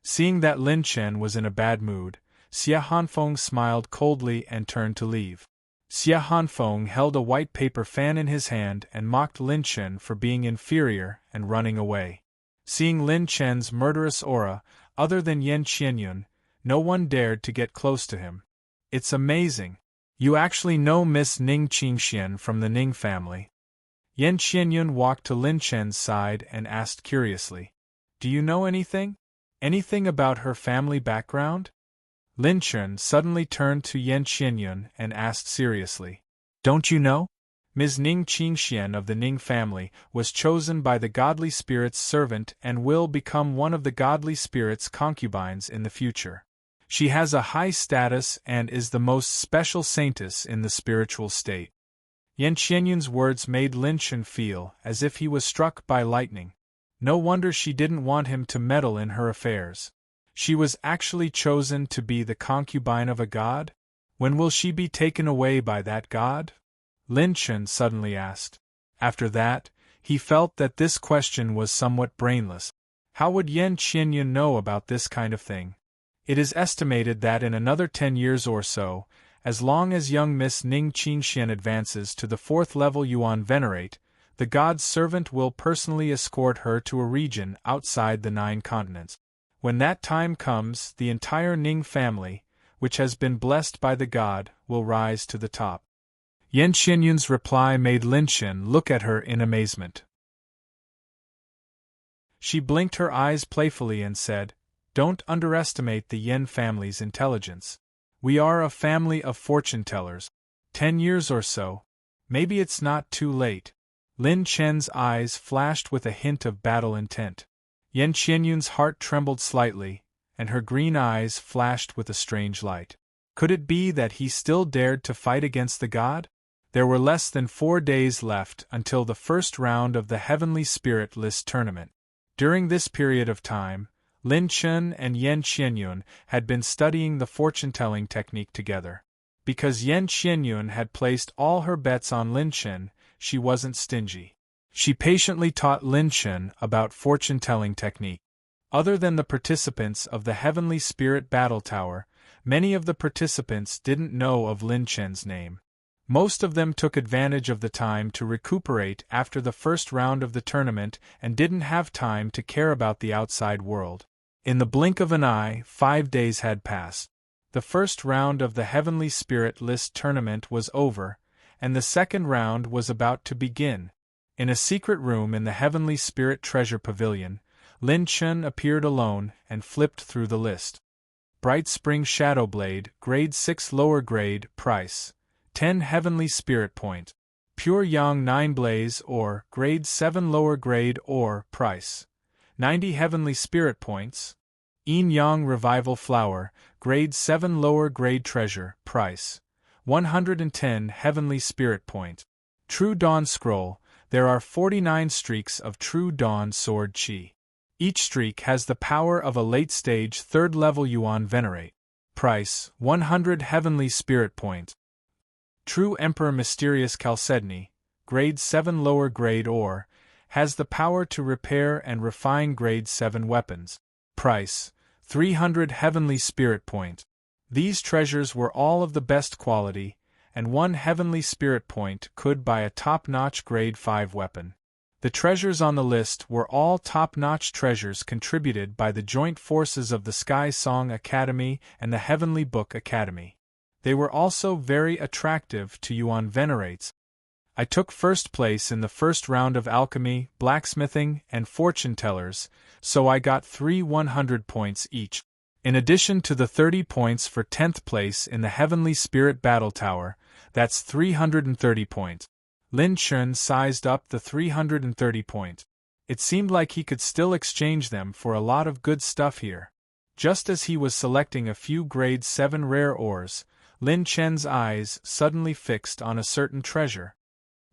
Seeing that Lin Chen was in a bad mood, Xia Hanfeng smiled coldly and turned to leave. Xia Hanfeng held a white paper fan in his hand and mocked Lin Chen for being inferior and running away. Seeing Lin Chen's murderous aura, other than Yan Qianyun, no one dared to get close to him. It's amazing. You actually know Miss Ning Qingxian from the Ning family. Yan Qianyun walked to Lin Chen's side and asked curiously, "Do you know anything? Anything about her family background?" Lin Chen suddenly turned to Yan Qianyun and asked seriously, "Don't you know? Ms. Ning Qingxian of the Ning family was chosen by the godly spirit's servant and will become one of the godly spirit's concubines in the future. She has a high status and is the most special saintess in the spiritual state." Yan Qianyun's words made Lin Chen feel as if he was struck by lightning. No wonder she didn't want him to meddle in her affairs. She was actually chosen to be the concubine of a god? When will she be taken away by that god? Lin Chen suddenly asked. After that, he felt that this question was somewhat brainless. How would Yan Qianyun know about this kind of thing? It is estimated that in another 10 years or so, as long as young Miss Ning Qingxian advances to the 4th level Yuan Venerate, the god's servant will personally escort her to a region outside the 9 continents. When that time comes, the entire Ning family, which has been blessed by the god, will rise to the top. Yan Qianyun's reply made Lin Chen look at her in amazement. She blinked her eyes playfully and said, "Don't underestimate the Yan family's intelligence. We are a family of fortune-tellers. 10 years or so. Maybe it's not too late." Lin Chen's eyes flashed with a hint of battle intent. Yan Qianyun's heart trembled slightly, and her green eyes flashed with a strange light. Could it be that he still dared to fight against the god? There were less than 4 days left until the first round of the Heavenly Spirit List tournament. During this period of time, Lin Chen and Yan Qianyun had been studying the fortune-telling technique together. Because Yan Qianyun had placed all her bets on Lin Chen, she wasn't stingy. She patiently taught Lin Chen about fortune-telling technique. Other than the participants of the Heavenly Spirit Battle Tower, many of the participants didn't know of Lin Chen's name. Most of them took advantage of the time to recuperate after the first round of the tournament and didn't have time to care about the outside world. In the blink of an eye, 5 days had passed. The first round of the Heavenly Spirit List tournament was over, and the second round was about to begin. In a secret room in the Heavenly Spirit Treasure Pavilion, Lin Chen appeared alone and flipped through the list. Bright Spring Shadow Blade, Grade 6 Lower Grade, Price 10 Heavenly Spirit Point. Pure Yang 9 Blaze Ore, Grade 7 Lower Grade Ore, Price 90 Heavenly Spirit Points. Yin Yang Revival Flower, Grade 7 Lower Grade Treasure, Price 110 Heavenly Spirit Point. True Dawn Scroll. There are 49 streaks of True Dawn Sword Chi. Each streak has the power of a late-stage 3rd-level Yuan Venerate. Price 100 Heavenly Spirit Point. True Emperor Mysterious Chalcedony, Grade 7 Lower Grade Ore, has the power to repair and refine Grade 7 weapons. Price 300 Heavenly Spirit Point. These treasures were all of the best quality, and 1 Heavenly Spirit Point could buy a top-notch Grade 5 weapon. The treasures on the list were all top-notch treasures contributed by the joint forces of the Sky Song Academy and the Heavenly Book Academy. They were also very attractive to Yuan Venerates. I took first place in the first round of alchemy, blacksmithing, and fortune-tellers, so I got 3 100 points each. In addition to the 30 points for 10th place in the Heavenly Spirit Battle Tower, that's 330 points. Lin Chen sized up the 330 points. It seemed like he could still exchange them for a lot of good stuff here. Just as he was selecting a few Grade 7 rare ores, Lin Chen's eyes suddenly fixed on a certain treasure.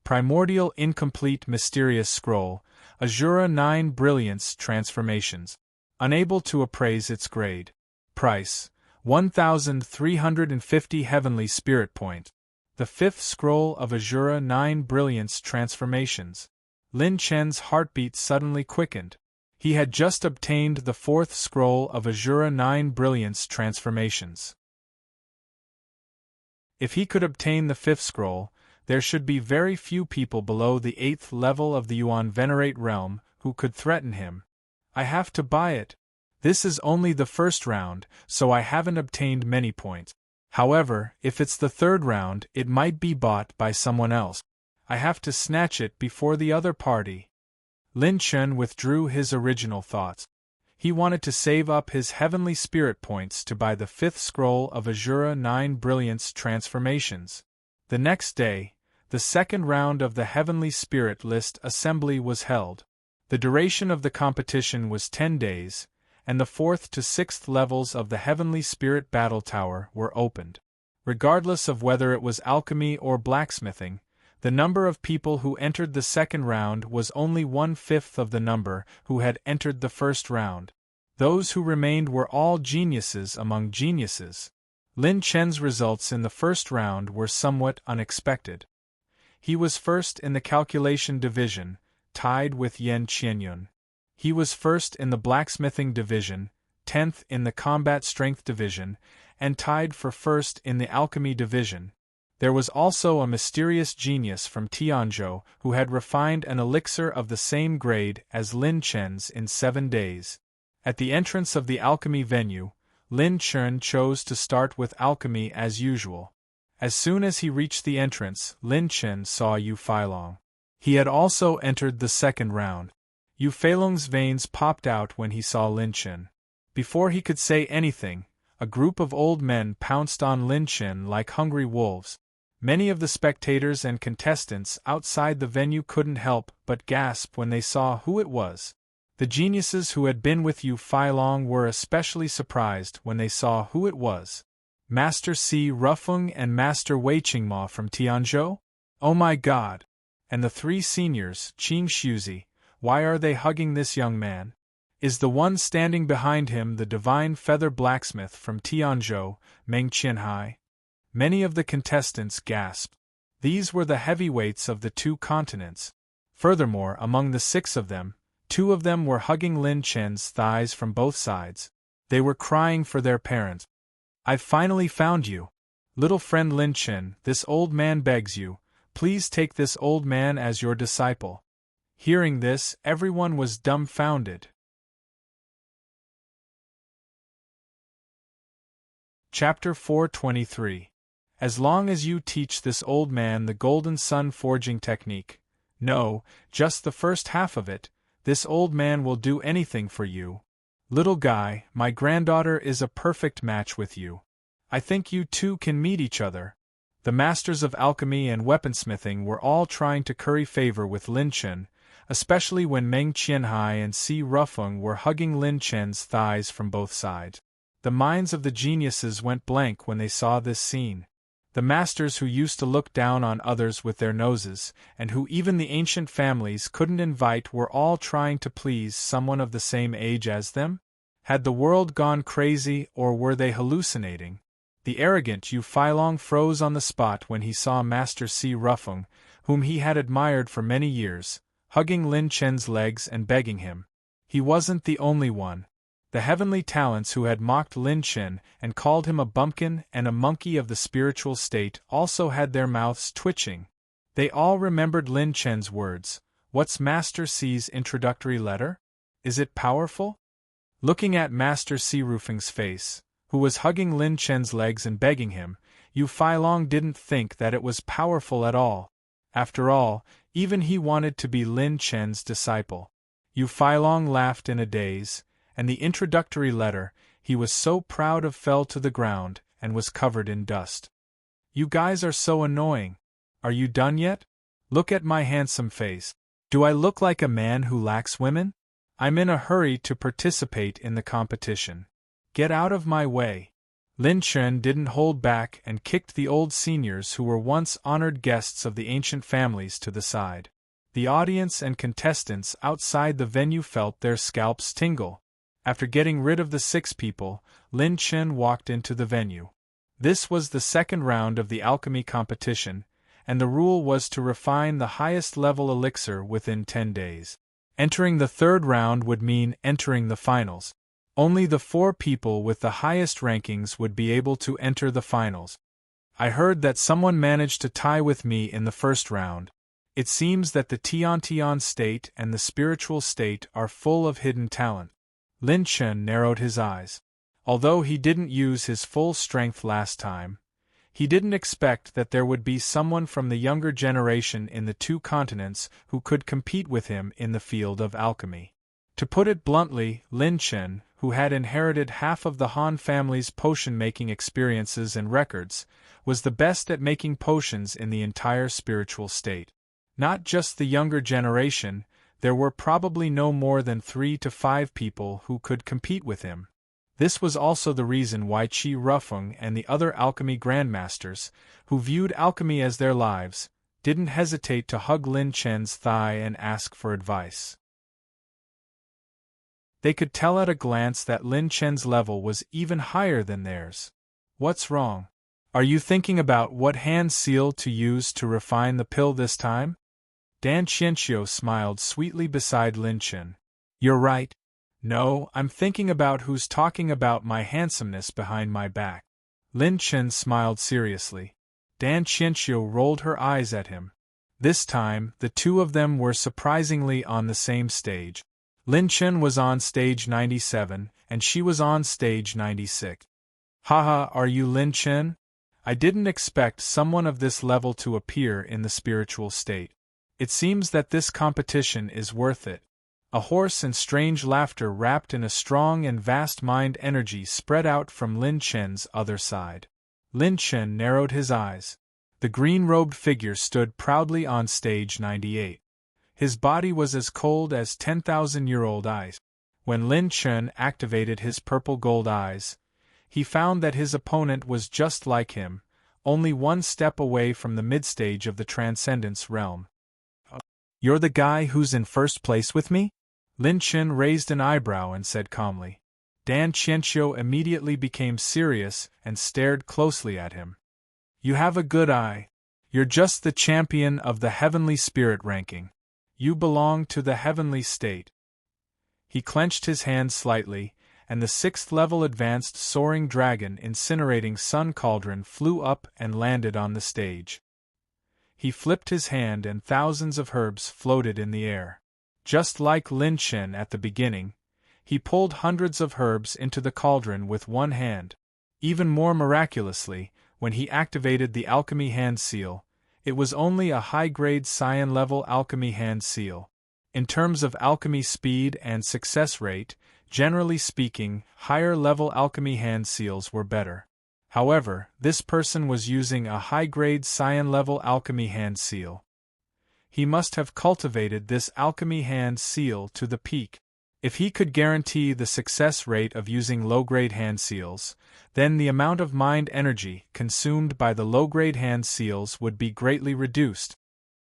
Primordial Incomplete Mysterious Scroll, Azura 9 Brilliance Transformations. Unable to appraise its grade. Price 1,350 Heavenly Spirit Point. The 5th Scroll of Azura 9 Brilliance Transformations. Lin Chen's heartbeat suddenly quickened. He had just obtained the 4th Scroll of Azura 9 Brilliance Transformations. If he could obtain the fifth scroll, there should be very few people below the 8th level of the Yuan Venerate realm who could threaten him. I have to buy it. This is only the first round, so I haven't obtained many points. However, if it's the third round, it might be bought by someone else. I have to snatch it before the other party. Lin Chen withdrew his original thoughts. He wanted to save up his heavenly spirit points to buy the fifth scroll of Azura 9 Brilliance Transformations. The next day, the second round of the Heavenly Spirit List Assembly was held. The duration of the competition was 10 days, and the 4th to 6th levels of the Heavenly Spirit Battle Tower were opened. Regardless of whether it was alchemy or blacksmithing, the number of people who entered the second round was only 1/5 of the number who had entered the first round. Those who remained were all geniuses among geniuses. Lin Chen's results in the first round were somewhat unexpected. He was first in the calculation division, tied with Yan Qianyun. He was first in the blacksmithing division, 10th in the combat strength division, and tied for first in the alchemy division. There was also a mysterious genius from Tianzhou who had refined an elixir of the same grade as Lin Chen's in 7 days. At the entrance of the alchemy venue, Lin Chen chose to start with alchemy as usual. As soon as he reached the entrance, Lin Chen saw Yu Feilong. He had also entered the second round. Yu Feilong's veins popped out when he saw Lin Chen. Before he could say anything, a group of old men pounced on Lin Chen like hungry wolves. Many of the spectators and contestants outside the venue couldn't help but gasp when they saw who it was. The geniuses who had been with Yu Feilong were especially surprised when they saw who it was. Master Si Rufeng and Master Wei Qingma from Tianzhou? Oh my God! And the 3 seniors, Qing Shuzi, why are they hugging this young man? Is the one standing behind him the divine feather blacksmith from Tianzhou, Meng Qianhai? Many of the contestants gasped. These were the heavyweights of the 2 continents. Furthermore, among the 6 of them, 2 of them were hugging Lin Chen's thighs from both sides. They were crying for their parents. I've finally found you. Little friend Lin Chen, this old man begs you, please take this old man as your disciple. Hearing this, everyone was dumbfounded. Chapter 423. As long as you teach this old man the Golden Sun forging technique, no, just the first half of it, this old man will do anything for you. Little guy, my granddaughter is a perfect match with you. I think you two can meet each other. The masters of alchemy and weaponsmithing were all trying to curry favor with Lin Chen, especially when Meng Qianhai and Si Rufeng were hugging Lin Chen's thighs from both sides. The minds of the geniuses went blank when they saw this scene. The masters who used to look down on others with their noses, and who even the ancient families couldn't invite, were all trying to please someone of the same age as them? Had the world gone crazy, or were they hallucinating? The arrogant Yu Feilong froze on the spot when he saw Master Si Rufeng, whom he had admired for many years, hugging Lin Chen's legs and begging him. He wasn't the only one. The heavenly talents who had mocked Lin Chen and called him a bumpkin and a monkey of the spiritual state also had their mouths twitching. They all remembered Lin Chen's words. What's Master Si's introductory letter? Is it powerful? Looking at Master Si Rufeng's face, who was hugging Lin Chen's legs and begging him, Yu Feilong didn't think that it was powerful at all. After all, even he wanted to be Lin Chen's disciple. Yu Feilong laughed in a daze, and the introductory letter he was so proud of fell to the ground and was covered in dust. You guys are so annoying. Are you done yet? Look at my handsome face. Do I look like a man who lacks women? I'm in a hurry to participate in the competition. Get out of my way. Lin Chen didn't hold back and kicked the old seniors who were once honored guests of the ancient families to the side. The audience and contestants outside the venue felt their scalps tingle. After getting rid of the 6 people, Lin Chen walked into the venue. This was the second round of the alchemy competition, and the rule was to refine the highest level elixir within 10 days. Entering the third round would mean entering the finals. Only the 4 people with the highest rankings would be able to enter the finals. I heard that someone managed to tie with me in the first round. It seems that the Tian state and the spiritual state are full of hidden talent. Lin Chen narrowed his eyes. Although he didn't use his full strength last time, he didn't expect that there would be someone from the younger generation in the two continents who could compete with him in the field of alchemy. To put it bluntly, Lin Chen, who had inherited half of the Han family's potion-making experiences and records, was the best at making potions in the entire spiritual state. Not just the younger generation, there were probably no more than 3 to 5 people who could compete with him. This was also the reason why Qi Rufeng and the other alchemy grandmasters, who viewed alchemy as their lives, didn't hesitate to hug Lin Chen's thigh and ask for advice. They could tell at a glance that Lin Chen's level was even higher than theirs. What's wrong? Are you thinking about what hand seal to use to refine the pill this time? Dan Qianqiu smiled sweetly beside Lin Chen. You're right. No, I'm thinking about who's talking about my handsomeness behind my back. Lin Chen smiled seriously. Dan Qianqiu rolled her eyes at him. This time, the two of them were surprisingly on the same stage. Lin Chen was on stage 97, and she was on stage 96. Haha, are you Lin Chen? I didn't expect someone of this level to appear in the spiritual state. It seems that this competition is worth it. A hoarse and strange laughter wrapped in a strong and vast mind energy spread out from Lin Chen's other side. Lin Chen narrowed his eyes. The green-robed figure stood proudly on stage 98. His body was as cold as 10,000-year-old ice. When Lin Chen activated his purple-gold eyes, he found that his opponent was just like him, only one step away from the midstage of the Transcendence realm. You're the guy who's in first place with me? Lin Chen raised an eyebrow and said calmly. Dan Qianqiu immediately became serious and stared closely at him. You have a good eye. You're just the champion of the heavenly spirit ranking. You belong to the heavenly state. He clenched his hand slightly, and the 6th-level advanced soaring dragon incinerating sun cauldron flew up and landed on the stage. He flipped his hand and thousands of herbs floated in the air. Just like Lin Chen at the beginning, he pulled hundreds of herbs into the cauldron with one hand. Even more miraculously, when he activated the alchemy hand seal, it was only a high-grade Cyan-level alchemy hand seal. In terms of alchemy speed and success rate, generally speaking, higher-level alchemy hand seals were better. However, this person was using a high-grade Cyan-level alchemy hand seal. He must have cultivated this alchemy hand seal to the peak. If he could guarantee the success rate of using low-grade hand seals, then the amount of mind energy consumed by the low-grade hand seals would be greatly reduced.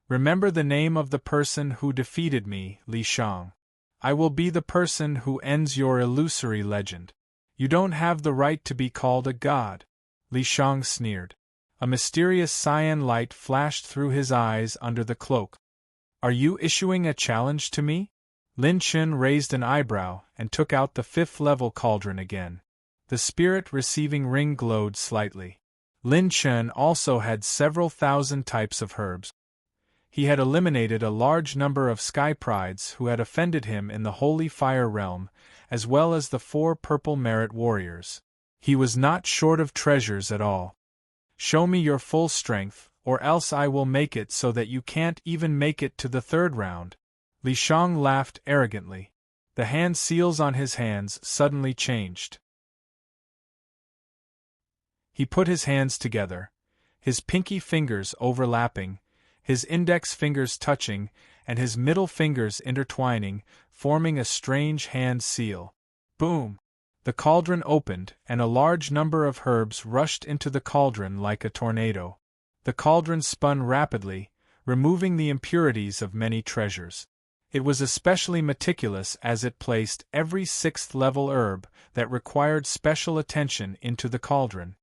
Remember the name of the person who defeated me, Li Shang. I will be the person who ends your illusory legend. You don't have the right to be called a god. Li Shang sneered. A mysterious cyan light flashed through his eyes under the cloak. Are you issuing a challenge to me? Lin Chen raised an eyebrow and took out the 5th-level cauldron again. The spirit-receiving ring glowed slightly. Lin Chen also had several thousand types of herbs. He had eliminated a large number of sky prides who had offended him in the Holy Fire Realm, as well as the 4 purple merit warriors. He was not short of treasures at all. Show me your full strength, or else I will make it so that you can't even make it to the 3rd round. Li Shang laughed arrogantly. The hand seals on his hands suddenly changed. He put his hands together, his pinky fingers overlapping, his index fingers touching, and his middle fingers intertwining, forming a strange hand seal. Boom! The cauldron opened, and a large number of herbs rushed into the cauldron like a tornado. The cauldron spun rapidly, removing the impurities of many treasures. It was especially meticulous as it placed every 6th-level herb that required special attention into the cauldron.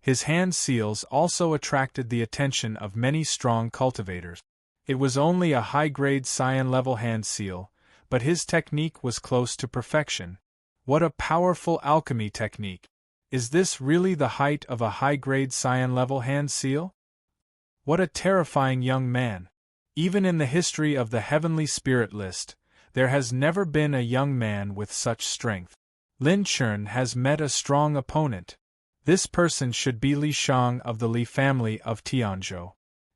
His hand seals also attracted the attention of many strong cultivators. It was only a high-grade Cyan-level hand seal, but his technique was close to perfection. What a powerful alchemy technique! Is this really the height of a high-grade cyan-level hand seal? What a terrifying young man! Even in the history of the Heavenly Spirit list, there has never been a young man with such strength. Lin Chen has met a strong opponent. This person should be Li Shang of the Li family of Tianzhou.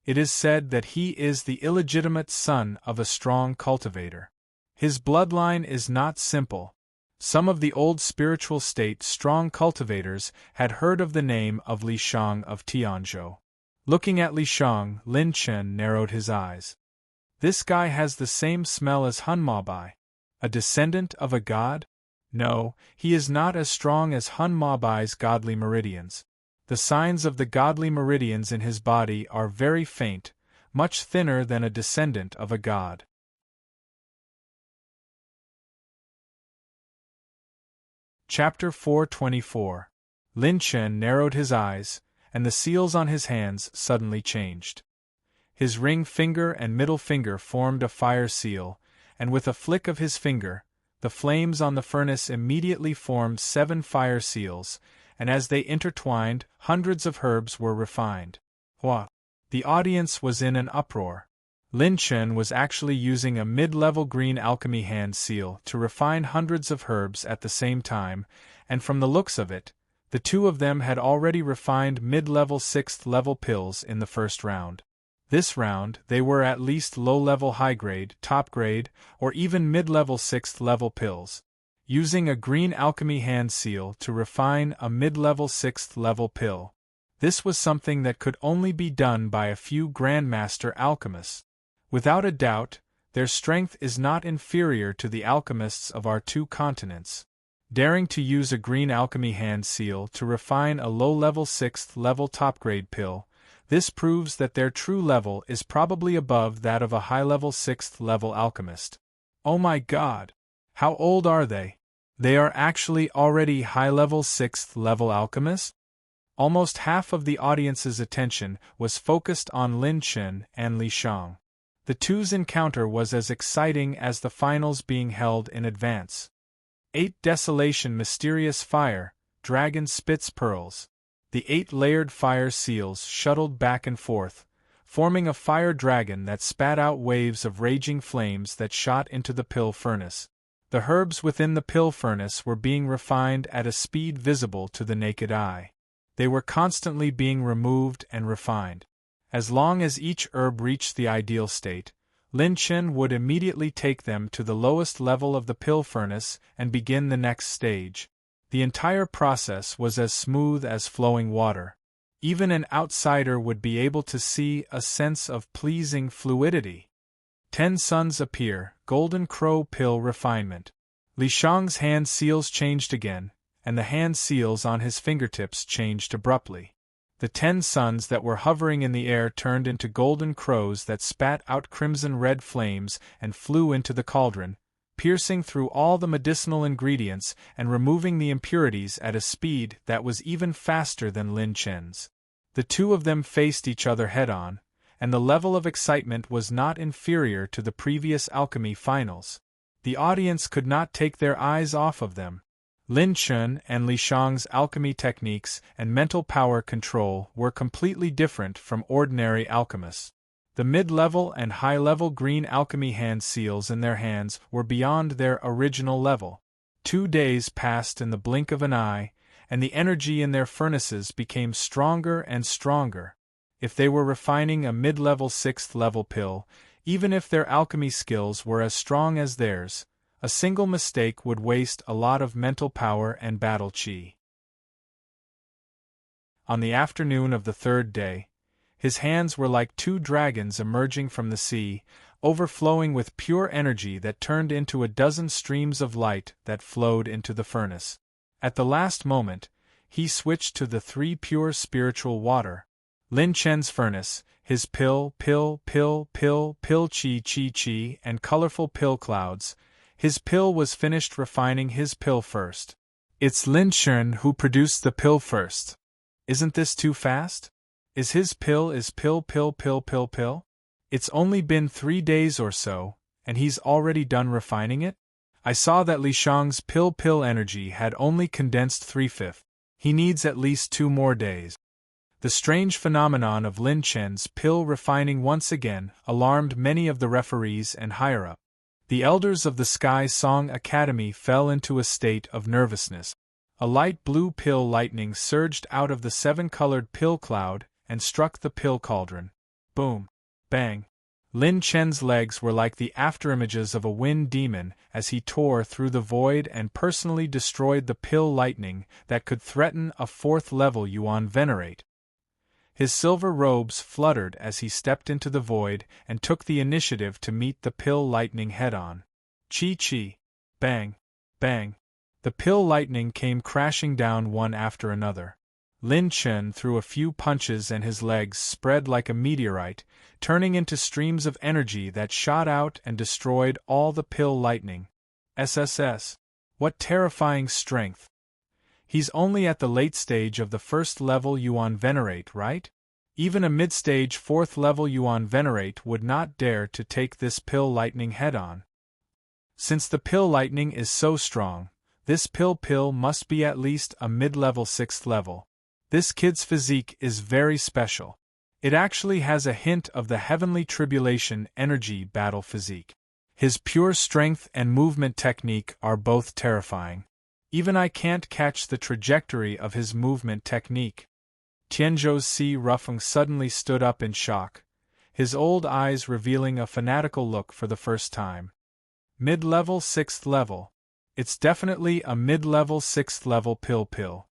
It is said that he is the illegitimate son of a strong cultivator. His bloodline is not simple. Some of the old spiritual state strong cultivators had heard of the name of Li Shang of Tianzhou. Looking at Li Shang, Lin Chen narrowed his eyes. This guy has the same smell as Hun Mabai. A descendant of a god? No, he is not as strong as Hun Mabai's godly meridians. The signs of the godly meridians in his body are very faint, much thinner than a descendant of a god. Chapter 424. Lin Chen narrowed his eyes, and the seals on his hands suddenly changed. His ring finger and middle finger formed a fire seal, and with a flick of his finger, the flames on the furnace immediately formed 7 fire seals, and as they intertwined, hundreds of herbs were refined. Hua! The audience was in an uproar. Lin Chen was actually using a mid-level green alchemy hand seal to refine hundreds of herbs at the same time, and from the looks of it, the two of them had already refined mid-level 6th-level pills in the first round. This round, they were at least low-level high-grade, top-grade, or even mid-level 6th-level pills. Using a green alchemy hand seal to refine a mid-level 6th-level pill. This was something that could only be done by a few Grandmaster alchemists. Without a doubt, their strength is not inferior to the alchemists of our 2 continents. Daring to use a green alchemy hand seal to refine a low-level 6th-level top-grade pill, this proves that their true level is probably above that of a high-level 6th-level alchemist. Oh my god! How old are they? They are actually already high-level 6th-level alchemists? Almost half of the audience's attention was focused on Lin Chen and Li Shang. The two's encounter was as exciting as the finals being held in advance. 8 Desolation Mysterious Fire, Dragon Spits Pearls. The 8-layered fire seals shuttled back and forth, forming a fire dragon that spat out waves of raging flames that shot into the pill furnace. The herbs within the pill furnace were being refined at a speed visible to the naked eye. They were constantly being removed and refined. As long as each herb reached the ideal state, Lin Chen would immediately take them to the lowest level of the pill furnace and begin the next stage. The entire process was as smooth as flowing water. Even an outsider would be able to see a sense of pleasing fluidity. 10 suns appear, golden crow pill refinement. Li Shang's hand seals changed again, and the hand seals on his fingertips changed abruptly. The 10 suns that were hovering in the air turned into golden crows that spat out crimson-red flames and flew into the cauldron, piercing through all the medicinal ingredients and removing the impurities at a speed that was even faster than Lin Chen's. The two of them faced each other head-on, and the level of excitement was not inferior to the previous alchemy finals. The audience could not take their eyes off of them. Lin Chen and Li Shang's alchemy techniques and mental power control were completely different from ordinary alchemists. The mid-level and high-level green alchemy hand seals in their hands were beyond their original level. 2 days passed in the blink of an eye, and the energy in their furnaces became stronger and stronger. If they were refining a mid-level 6th-level pill, even if their alchemy skills were as strong as theirs, a single mistake would waste a lot of mental power and battle chi. On the afternoon of the 3rd day, his hands were like 2 dragons emerging from the sea, overflowing with pure energy that turned into a dozen streams of light that flowed into the furnace. At the last moment, he switched to the 3 pure spiritual water. Lin Chen's furnace, his pill, chi, and colorful pill clouds. His pill was finished refining his pill first. It's Lin Chen who produced the pill first. Isn't this too fast? Is his pill pill? It's only been 3 days or so, and he's already done refining it? I saw that Li Shang's pill energy had only condensed 3/5. He needs at least 2 more days. The strange phenomenon of Lin Chen's pill refining once again alarmed many of the referees and higher-up. The elders of the Sky Song Academy fell into a state of nervousness. A light blue pill lightning surged out of the 7-colored pill cloud and struck the pill cauldron. Boom! Bang! Lin Chen's legs were like the afterimages of a wind demon as he tore through the void and personally destroyed the pill lightning that could threaten a 4th-level Yuan Venerate. His silver robes fluttered as he stepped into the void and took the initiative to meet the pill lightning head-on. Chi-chi! Bang! Bang! The pill lightning came crashing down one after another. Lin Chen threw a few punches and his legs spread like a meteorite, turning into streams of energy that shot out and destroyed all the pill lightning. SSS! What terrifying strength! He's only at the late stage of the 1st-level Yuan Venerate, right? Even a mid-stage 4th-level Yuan Venerate would not dare to take this pill lightning head-on. Since the pill lightning is so strong, this pill must be at least a mid-level 6th level. This kid's physique is very special. It actually has a hint of the Heavenly Tribulation energy battle physique. His pure strength and movement technique are both terrifying. Even I can't catch the trajectory of his movement technique. Tianzhou's Si Rufeng suddenly stood up in shock, his old eyes revealing a fanatical look for the first time. Mid-level 6th level. It's definitely a mid-level 6th level pill.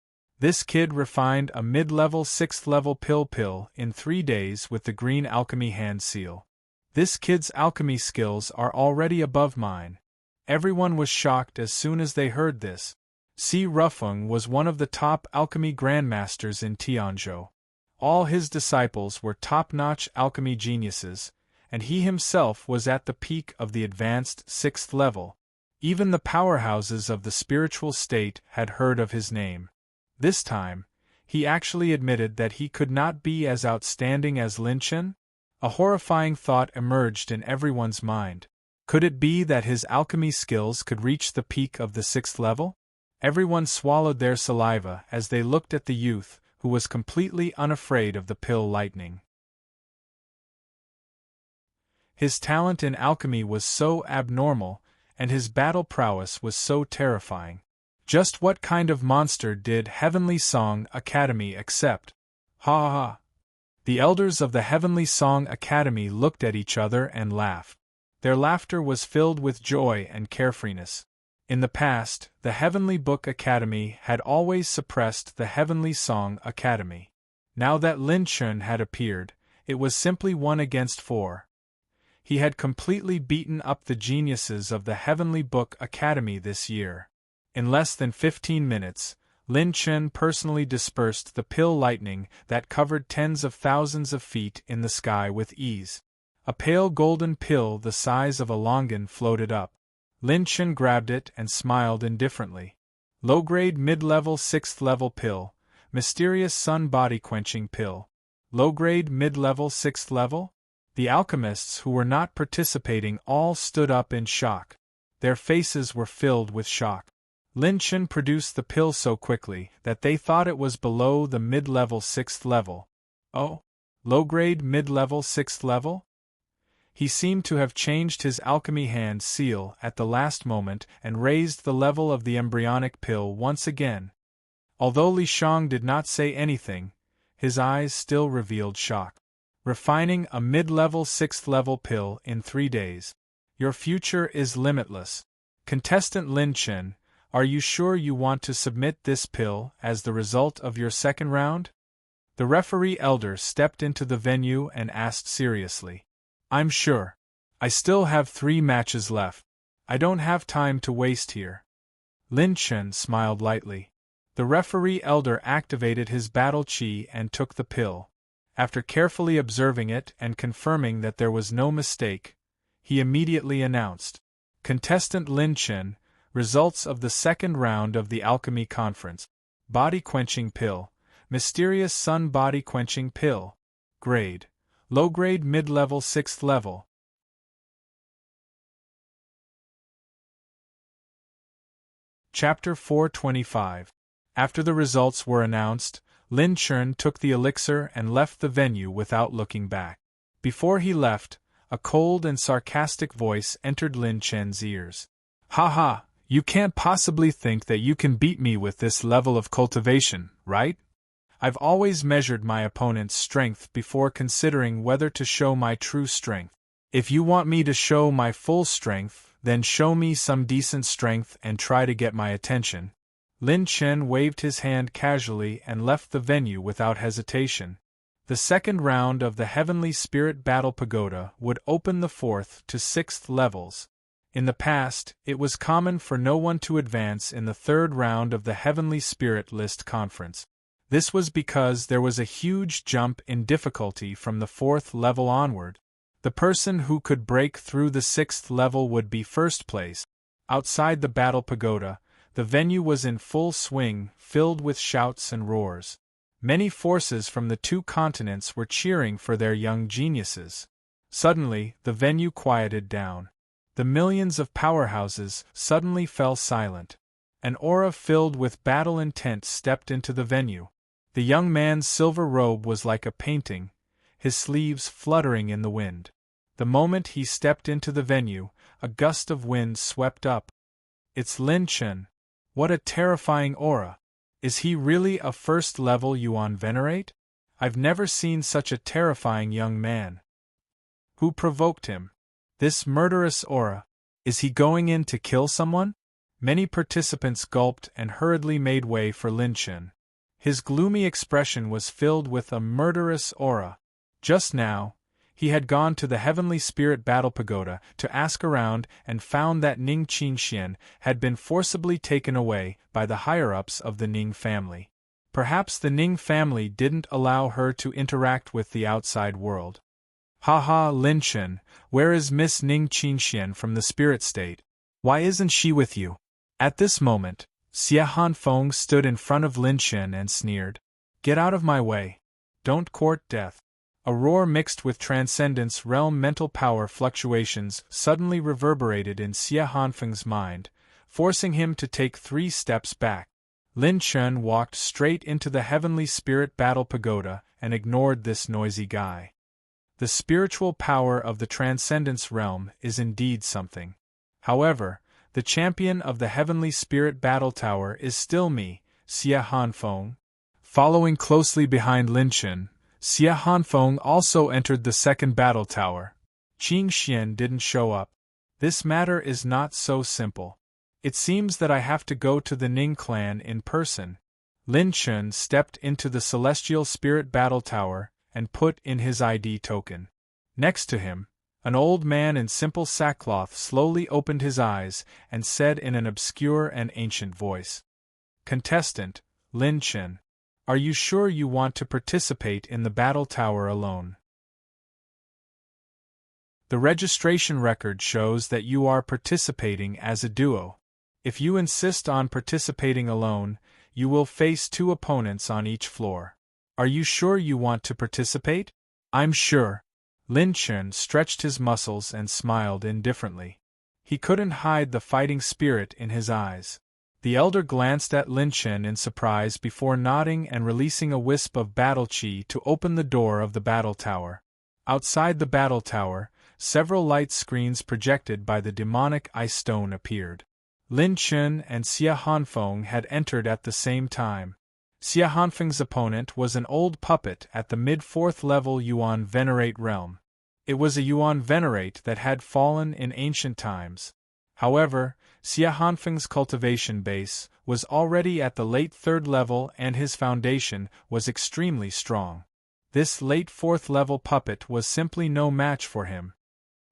This kid refined a mid-level 6th level pill in 3 days with the green alchemy hand seal. This kid's alchemy skills are already above mine. Everyone was shocked as soon as they heard this. Si Rufeng was one of the top alchemy grandmasters in Tianzhou. All his disciples were top-notch alchemy geniuses, and he himself was at the peak of the advanced 6th level. Even the powerhouses of the spiritual state had heard of his name. This time, he actually admitted that he could not be as outstanding as Lin Chen? A horrifying thought emerged in everyone's mind. Could it be that his alchemy skills could reach the peak of the 6th level? Everyone swallowed their saliva as they looked at the youth, who was completely unafraid of the pill lightning. His talent in alchemy was so abnormal, and his battle prowess was so terrifying. Just what kind of monster did Heavenly Song Academy accept? Ha ha ha! The elders of the Heavenly Song Academy looked at each other and laughed. Their laughter was filled with joy and carefreeness. In the past, the Heavenly Book Academy had always suppressed the Heavenly Song Academy. Now that Lin Chen had appeared, it was simply 1 against 4. He had completely beaten up the geniuses of the Heavenly Book Academy this year. In less than 15 minutes, Lin Chen personally dispersed the pill lightning that covered tens of thousands of feet in the sky with ease. A pale golden pill the size of a longan floated up. Lin Chen grabbed it and smiled indifferently. Low-grade mid-level 6th level pill, mysterious sun body-quenching pill. Low-grade mid-level 6th level? The alchemists who were not participating all stood up in shock. Their faces were filled with shock. Lin Chen produced the pill so quickly that they thought it was below the mid-level 6th level. Oh? Low-grade mid-level 6th level? He seemed to have changed his alchemy hand seal at the last moment and raised the level of the embryonic pill once again. Although Li Shang did not say anything, his eyes still revealed shock. Refining a mid-level 6th level pill in 3 days. Your future is limitless. Contestant Lin Chen, are you sure you want to submit this pill as the result of your second round? The referee elder stepped into the venue and asked seriously. I'm sure. I still have 3 matches left. I don't have time to waste here. Lin Chen smiled lightly. The referee elder activated his battle chi and took the pill. After carefully observing it and confirming that there was no mistake, he immediately announced, Contestant Lin Chen, results of the second round of the Alchemy Conference. Body-quenching pill, mysterious sun body-quenching pill. Grade, low-grade mid-level 6th level. Chapter 425. After the results were announced, Lin Chen took the elixir and left the venue without looking back. Before he left, a cold and sarcastic voice entered Lin Chen's ears. "Ha ha, you can't possibly think that you can beat me with this level of cultivation, right? I've always measured my opponent's strength before considering whether to show my true strength. If you want me to show my full strength, then show me some decent strength and try to get my attention." Lin Chen waved his hand casually and left the venue without hesitation. The second round of the Heavenly Spirit Battle Pagoda would open the 4th to 6th levels. In the past, it was common for no one to advance in the third round of the Heavenly Spirit List Conference. This was because there was a huge jump in difficulty from the 4th level onward. The person who could break through the 6th level would be first place. Outside the Battle Pagoda, the venue was in full swing, filled with shouts and roars. Many forces from the 2 continents were cheering for their young geniuses. Suddenly, the venue quieted down. The millions of powerhouses suddenly fell silent. An aura filled with battle intent stepped into the venue. The young man's silver robe was like a painting, his sleeves fluttering in the wind. The moment he stepped into the venue, a gust of wind swept up. "It's Lin Chen. What a terrifying aura! Is he really a first-level Yuan Venerate? I've never seen such a terrifying young man. Who provoked him? This murderous aura. Is he going in to kill someone?" Many participants gulped and hurriedly made way for Lin Chen. His gloomy expression was filled with a murderous aura. Just now, he had gone to the Heavenly Spirit Battle Pagoda to ask around and found that Ning Qingxian had been forcibly taken away by the higher-ups of the Ning family. Perhaps the Ning family didn't allow her to interact with the outside world. "Ha ha, Lin Chen, where is Miss Ning Qingxian from the spirit state? Why isn't she with you?" At this moment, Xia Hanfeng stood in front of Lin Chen and sneered. "Get out of my way. Don't court death." A roar mixed with Transcendence Realm mental power fluctuations suddenly reverberated in Xia Hanfeng's mind, forcing him to take 3 steps back. Lin Chen walked straight into the Heavenly Spirit Battle Pagoda and ignored this noisy guy. The spiritual power of the Transcendence Realm is indeed something. However, the champion of the Heavenly Spirit Battle Tower is still me, Xia Hanfeng. Following closely behind Lin Chen, Xia Hanfeng also entered the second battle tower. Qing Xian didn't show up. This matter is not so simple. It seems that I have to go to the Ning clan in person. Lin Chen stepped into the Celestial Spirit Battle Tower and put in his ID token. Next to him, an old man in simple sackcloth slowly opened his eyes and said in an obscure and ancient voice, "Contestant, Lin Chen. Are you sure you want to participate in the battle tower alone? The registration record shows that you are participating as a duo. If you insist on participating alone, you will face 2 opponents on each floor. Are you sure you want to participate?" "I'm sure." Lin Chen stretched his muscles and smiled indifferently. He couldn't hide the fighting spirit in his eyes. The elder glanced at Lin Chen in surprise before nodding and releasing a wisp of battle chi to open the door of the battle tower. Outside the battle tower, several light screens projected by the demonic ice stone appeared. Lin Chen and Xia Hanfeng had entered at the same time. Xia Hanfeng's opponent was an old puppet at the mid-4th level Yuan Venerate realm. It was a Yuan Venerate that had fallen in ancient times. However, Xia Hanfeng's cultivation base was already at the late 3rd level and his foundation was extremely strong. This late 4th level puppet was simply no match for him.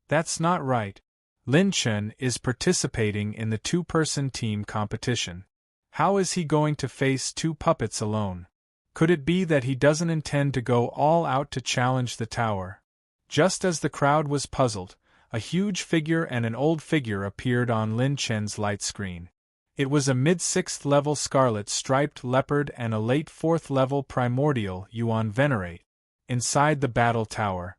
That's not right. Lin Chen is participating in the 2-person team competition. How is he going to face 2 puppets alone? Could it be that he doesn't intend to go all out to challenge the tower? Just as the crowd was puzzled, a huge figure and an old figure appeared on Lin Chen's light screen. It was a mid-6th level scarlet-striped leopard and a late 4th level primordial Yuan Venerate. Inside the battle tower,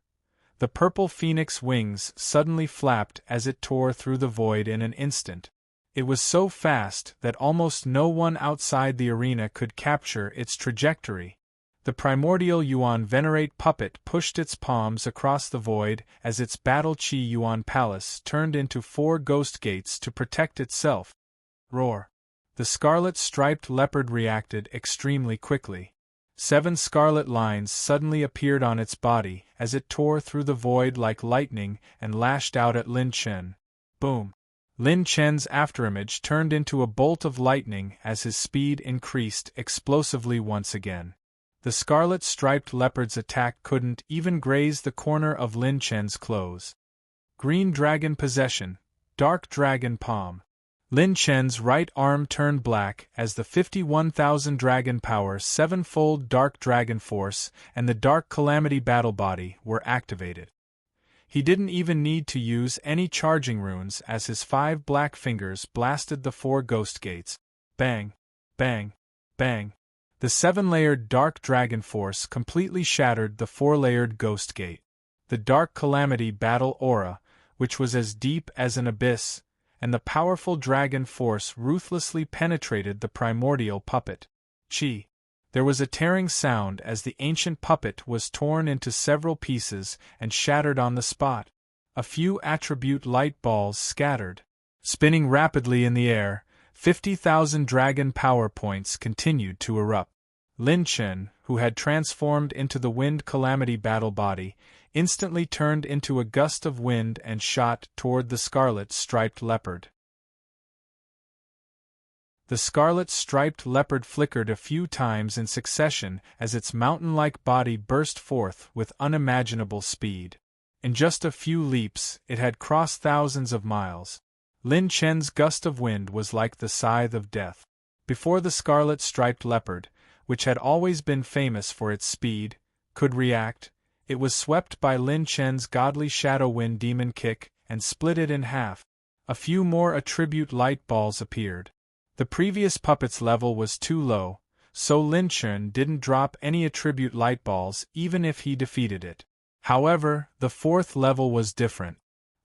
the purple phoenix wings suddenly flapped as it tore through the void in an instant. It was so fast that almost no one outside the arena could capture its trajectory. The primordial Yuan Venerate puppet pushed its palms across the void as its Battle Chi Yuan Palace turned into 4 ghost gates to protect itself. Roar! The scarlet striped leopard reacted extremely quickly. 7 scarlet lines suddenly appeared on its body as it tore through the void like lightning and lashed out at Lin Chen. Boom! Lin Chen's afterimage turned into a bolt of lightning as his speed increased explosively once again. The scarlet striped leopard's attack couldn't even graze the corner of Lin Chen's clothes. Green Dragon Possession, Dark Dragon Palm. Lin Chen's right arm turned black as the 51,000 Dragon Power 7-fold Dark Dragon Force and the Dark Calamity Battle Body were activated. He didn't even need to use any charging runes as his 5 black fingers blasted the 4 ghost gates. Bang! Bang! Bang! The 7-layered Dark Dragon Force completely shattered the 4-layered Ghost Gate. The Dark Calamity Battle Aura, which was as deep as an abyss, and the powerful Dragon Force ruthlessly penetrated the primordial puppet. Chi! There was a tearing sound as the ancient puppet was torn into several pieces and shattered on the spot. A few attribute light balls scattered. Spinning rapidly in the air, 50,000 dragon power points continued to erupt. Lin Chen, who had transformed into the Wind Calamity Battle Body, instantly turned into a gust of wind and shot toward the scarlet striped leopard. The scarlet striped leopard flickered a few times in succession as its mountain-like body burst forth with unimaginable speed. In just a few leaps, it had crossed thousands of miles. Lin Chen's gust of wind was like the scythe of death. Before the scarlet striped leopard, which had always been famous for its speed, could react, it was swept by Lin Chen's godly Shadow Wind Demon Kick and split it in half. A few more attribute light balls appeared. The previous puppet's level was too low, so Lin Chen didn't drop any attribute light balls even if he defeated it. However, the 4th level was different.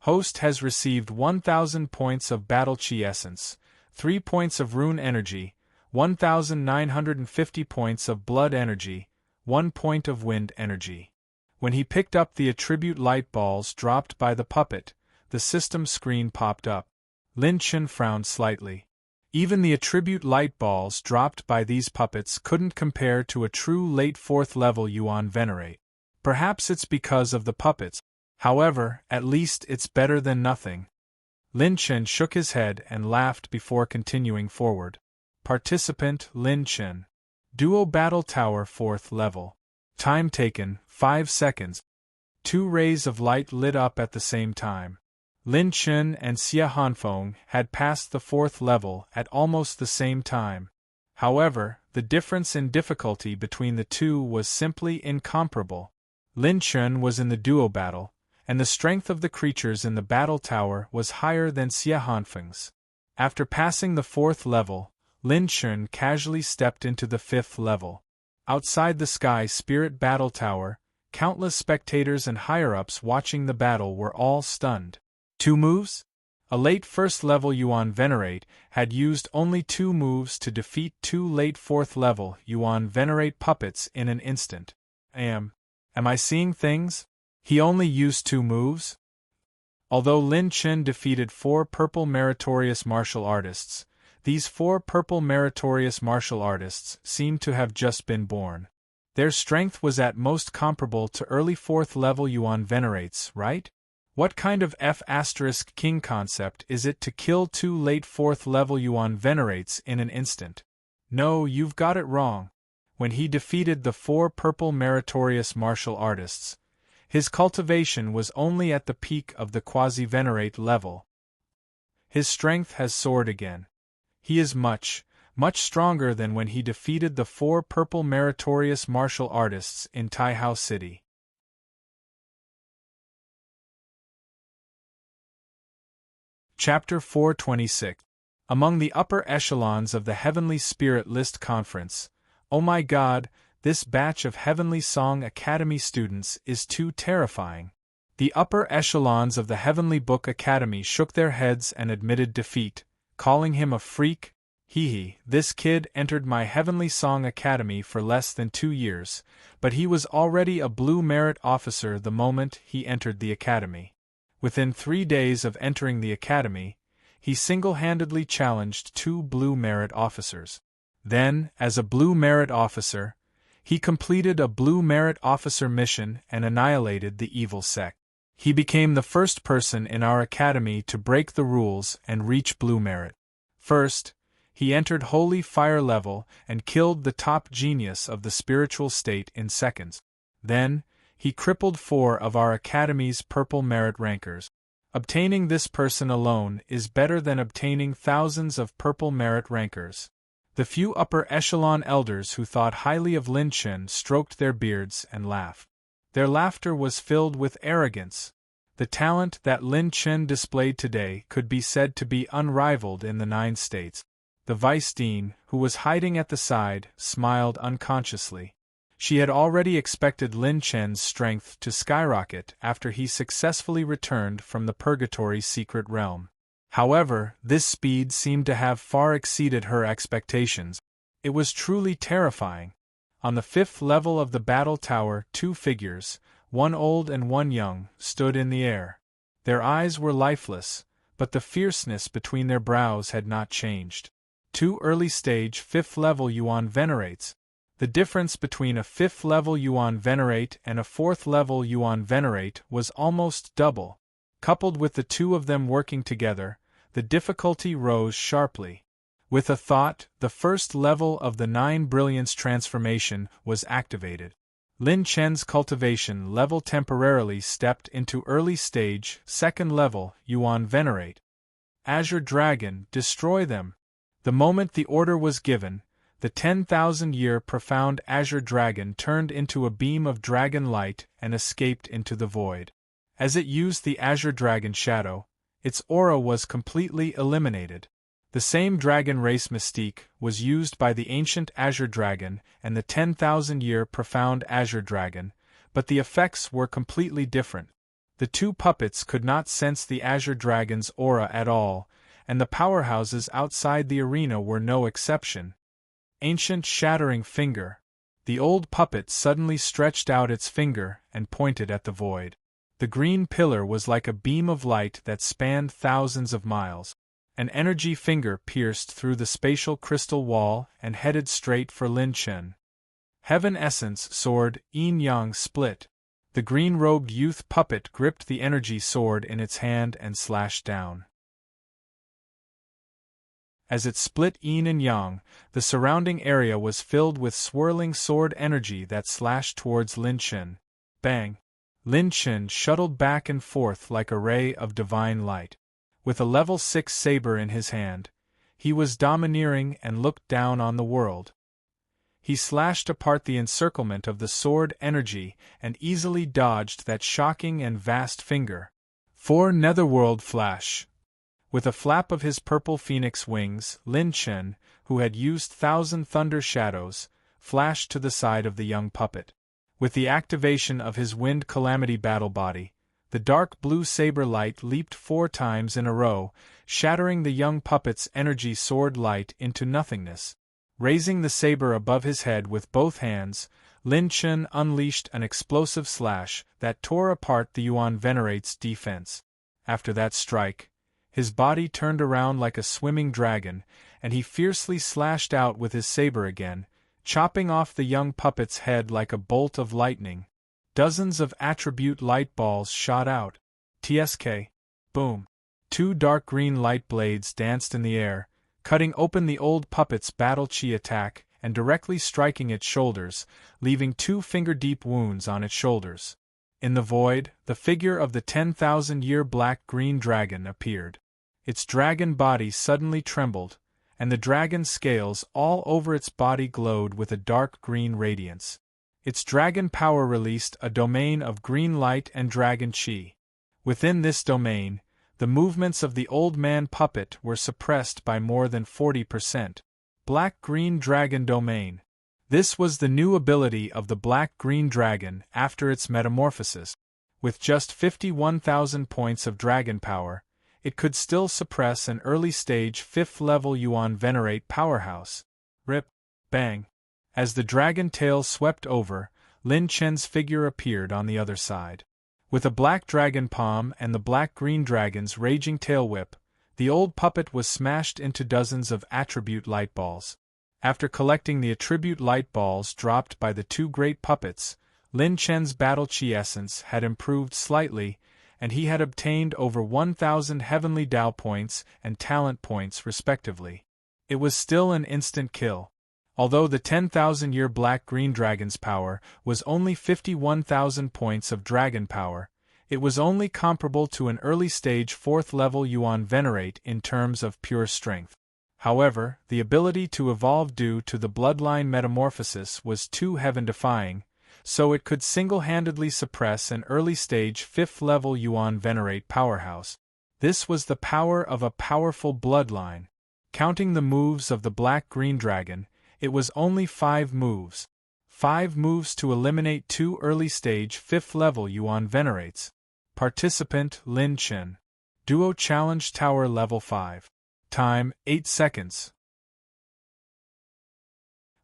Host has received 1,000 points of Battle Chi Essence, 3 points of Rune Energy, 1,950 points of Blood Energy, 1 point of Wind Energy. When he picked up the attribute light balls dropped by the puppet, the system screen popped up. Lin Chen frowned slightly. Even the attribute light balls dropped by these puppets couldn't compare to a true late 4th level Yuan Venerate. Perhaps it's because of the puppets. However, at least it's better than nothing. Lin Chen shook his head and laughed before continuing forward. Participant Lin Chen. Duo Battle Tower 4th level. Time taken, 5 seconds. 2 rays of light lit up at the same time. Lin Chen and Xia Hanfeng had passed the 4th level at almost the same time. However, the difference in difficulty between the two was simply incomparable. Lin Chen was in the duo battle, and the strength of the creatures in the battle tower was higher than Xia Hanfeng's. After passing the 4th level, Lin Chen casually stepped into the 5th level. Outside the Sky Spirit Battle Tower, countless spectators and higher-ups watching the battle were all stunned. 2 moves? A late 1st level Yuan Venerate had used only 2 moves to defeat 2 late 4th level Yuan Venerate puppets in an instant. Am I seeing things? He only used 2 moves? Although Lin Chen defeated 4 purple meritorious martial artists, these 4 purple meritorious martial artists seemed to have just been born. Their strength was at most comparable to early 4th level Yuan Venerates, right? What kind of F***king concept is it to kill 2 late 4th level Yuan Venerates in an instant? No, you've got it wrong. When he defeated the 4 purple meritorious martial artists, his cultivation was only at the peak of the quasi-venerate level. His strength has soared again. He is much stronger than when he defeated the 4 purple meritorious martial artists in Taihao City. Chapter 426. Among the upper echelons of the Heavenly Spirit List Conference, oh my God, this batch of Heavenly Song Academy students is too terrifying. The upper echelons of the Heavenly Book Academy shook their heads and admitted defeat, calling him a freak. Hee, this kid entered my Heavenly Song Academy for less than 2 years, but he was already a Blue Merit officer the moment he entered the academy. Within 3 days of entering the academy, he single-handedly challenged 2 Blue Merit officers. Then, as a Blue Merit officer, he completed a Blue Merit officer mission and annihilated the evil sect. He became the first person in our academy to break the rules and reach Blue Merit. First, he entered Holy Fire level and killed the top genius of the spiritual state in seconds. Then, he crippled 4 of our academy's Purple Merit rankers. Obtaining this person alone is better than obtaining thousands of Purple Merit rankers. The few upper echelon elders who thought highly of Lin Chen stroked their beards and laughed. Their laughter was filled with arrogance. The talent that Lin Chen displayed today could be said to be unrivaled in the 9 states. The vice dean, who was hiding at the side, smiled unconsciously. She had already expected Lin Chen's strength to skyrocket after he successfully returned from the Purgatory secret realm. However, this speed seemed to have far exceeded her expectations. It was truly terrifying. On the 5th level of the battle tower, 2 figures, one old and one young, stood in the air. Their eyes were lifeless, but the fierceness between their brows had not changed. 2 early-stage 5th level Yuan Venerates. The difference between a 5th level Yuan Venerate and a 4th level Yuan Venerate was almost double. Coupled with the 2 of them working together, the difficulty rose sharply. With a thought, the first level of the 9 Brilliance transformation was activated. Lin Chen's cultivation level temporarily stepped into early stage 2nd level Yuan Venerate. Azure Dragon, destroy them. The moment the order was given, the 10,000-year profound Azure Dragon turned into a beam of dragon light and escaped into the void. As it used the Azure Dragon shadow, its aura was completely eliminated. The same dragon race mystique was used by the ancient Azure Dragon and the 10,000-year profound Azure Dragon, but the effects were completely different. The 2 puppets could not sense the Azure Dragon's aura at all, and the powerhouses outside the arena were no exception. Ancient Shattering Finger. The old puppet suddenly stretched out its finger and pointed at the void. The green pillar was like a beam of light that spanned thousands of miles. An energy finger pierced through the spatial crystal wall and headed straight for Lin Chen. Heaven Essence Sword, Yin Yang split. The green-robed youth puppet gripped the energy sword in its hand and slashed down. As it split yin and yang, the surrounding area was filled with swirling sword energy that slashed towards Lin Chen. Bang! Lin Chen shuttled back and forth like a ray of divine light. With a level 6 saber in his hand, he was domineering and looked down on the world. He slashed apart the encirclement of the sword energy and easily dodged that shocking and vast finger. 4 Netherworld Flash. With a flap of his purple phoenix wings, Lin Chen, who had used 1,000 thunder shadows, flashed to the side of the young puppet. With the activation of his wind calamity battle body, the dark blue saber light leaped 4 times in a row, shattering the young puppet's energy sword light into nothingness. Raising the saber above his head with both hands, Lin Chen unleashed an explosive slash that tore apart the Yuan Venerate's defense. After that strike, his body turned around like a swimming dragon, and he fiercely slashed out with his saber again, chopping off the young puppet's head like a bolt of lightning. Dozens of attribute light balls shot out. TSK. Boom. 2 dark green light blades danced in the air, cutting open the old puppet's battle chi attack and directly striking its shoulders, leaving 2 finger-deep wounds on its shoulders. In the void, the figure of the 10,000-year black-green dragon appeared. Its dragon body suddenly trembled, and the dragon scales all over its body glowed with a dark green radiance. Its dragon power released a domain of green light and dragon chi. Within this domain, the movements of the old man puppet were suppressed by more than 40%. Black-green dragon domain. This was the new ability of the black-green dragon after its metamorphosis. With just 51,000 points of dragon power, it could still suppress an early-stage 5th-level Yuan Venerate powerhouse. Rip. Bang. As the dragon tail swept over, Lin Chen's figure appeared on the other side. With a black dragon palm and the black-green dragon's raging tail whip, the old puppet was smashed into dozens of attribute light balls. After collecting the attribute light balls dropped by the two great puppets, Lin Chen's battle chi essence had improved slightly, and he had obtained over 1,000 heavenly Tao points and talent points respectively. It was still an instant kill. Although the 10,000-year black-green dragon's power was only 51,000 points of dragon power, it was only comparable to an early-stage 4th-level Yuan Venerate in terms of pure strength. However, the ability to evolve due to the bloodline metamorphosis was too heaven-defying, so it could single-handedly suppress an early-stage 5th-level Yuan Venerate powerhouse. This was the power of a powerful bloodline. Counting the moves of the black-green dragon, it was only 5 moves. 5 moves to eliminate 2 early-stage 5th-level Yuan Venerates. Participant Lin Chen. Duo Challenge Tower Level 5. Time 8 seconds.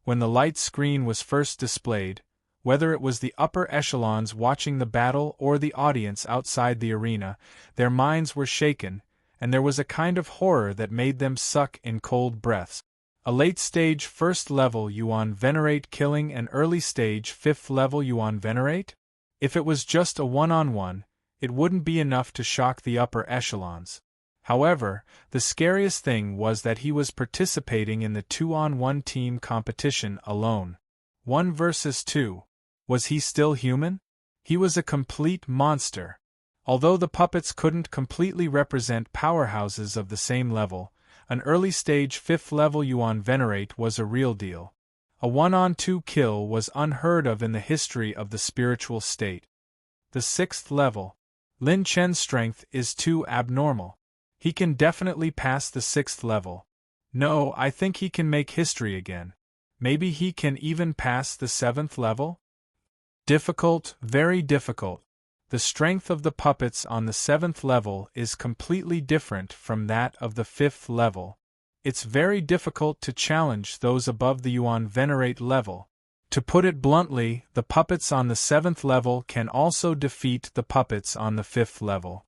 When the light screen was first displayed, whether it was the upper echelons watching the battle or the audience outside the arena, their minds were shaken, and there was a kind of horror that made them suck in cold breaths. A late-stage 1st-level Yuan Venerate killing an early-stage 5th-level Yuan Venerate? If it was just a one-on-one, it wouldn't be enough to shock the upper echelons. However, the scariest thing was that he was participating in the 2-on-1 team competition alone. 1 versus 2. Was he still human? He was a complete monster. Although the puppets couldn't completely represent powerhouses of the same level, an early-stage 5th-level Yuan Venerate was a real deal. A 1-on-2 kill was unheard of in the history of the spiritual state. The 6th level. Lin Chen's strength is too abnormal. He can definitely pass the 6th level. No, I think he can make history again. Maybe he can even pass the 7th level? Difficult, very difficult. The strength of the puppets on the 7th level is completely different from that of the 5th level. It's very difficult to challenge those above the Yuan Venerate level. To put it bluntly, the puppets on the 7th level can also defeat the puppets on the 5th level.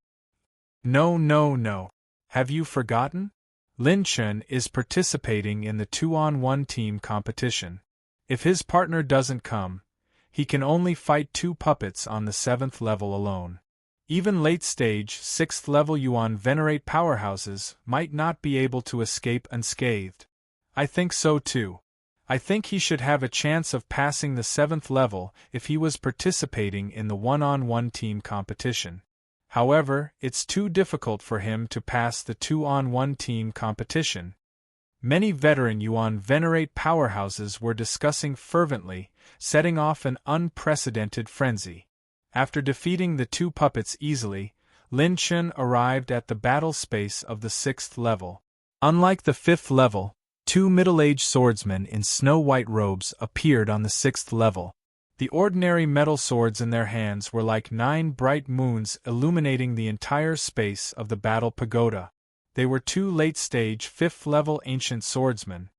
No. Have you forgotten? Lin Chen is participating in the 2-on-1 team competition. If his partner doesn't come, he can only fight 2 puppets on the 7th level alone. Even late-stage 6th-level Yuan Venerate powerhouses might not be able to escape unscathed. I think so too. I think he should have a chance of passing the 7th level if he was participating in the 1-on-1 team competition. However, it's too difficult for him to pass the 2-on-1 team competition. Many veteran Yuan Venerate powerhouses were discussing fervently, setting off an unprecedented frenzy. After defeating the 2 puppets easily, Lin Chen arrived at the battle space of the 6th level. Unlike the 5th level, 2 middle-aged swordsmen in snow-white robes appeared on the 6th level. The ordinary metal swords in their hands were like 9 bright moons illuminating the entire space of the battle pagoda. They were 2 late-stage 5th-level ancient swordsmen.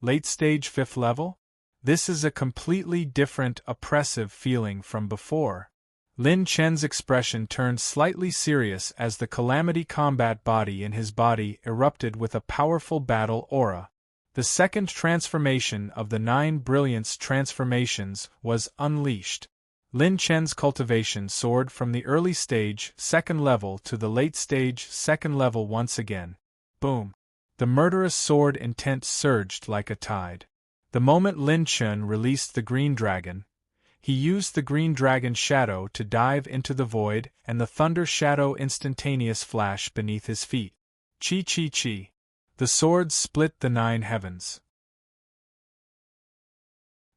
Late-stage 5th level? This is a completely different, oppressive feeling from before. Lin Chen's expression turned slightly serious as the Calamity Combat body in his body erupted with a powerful battle aura. The second transformation of the 9 Brilliance transformations was unleashed. Lin Chen's cultivation soared from the early stage 2nd level to the late stage 2nd level once again. Boom! The murderous sword intent surged like a tide. The moment Lin Chen released the green dragon, he used the green dragon's shadow to dive into the void and the thunder shadow instantaneous flash beneath his feet. Chi. The sword split the 9 heavens.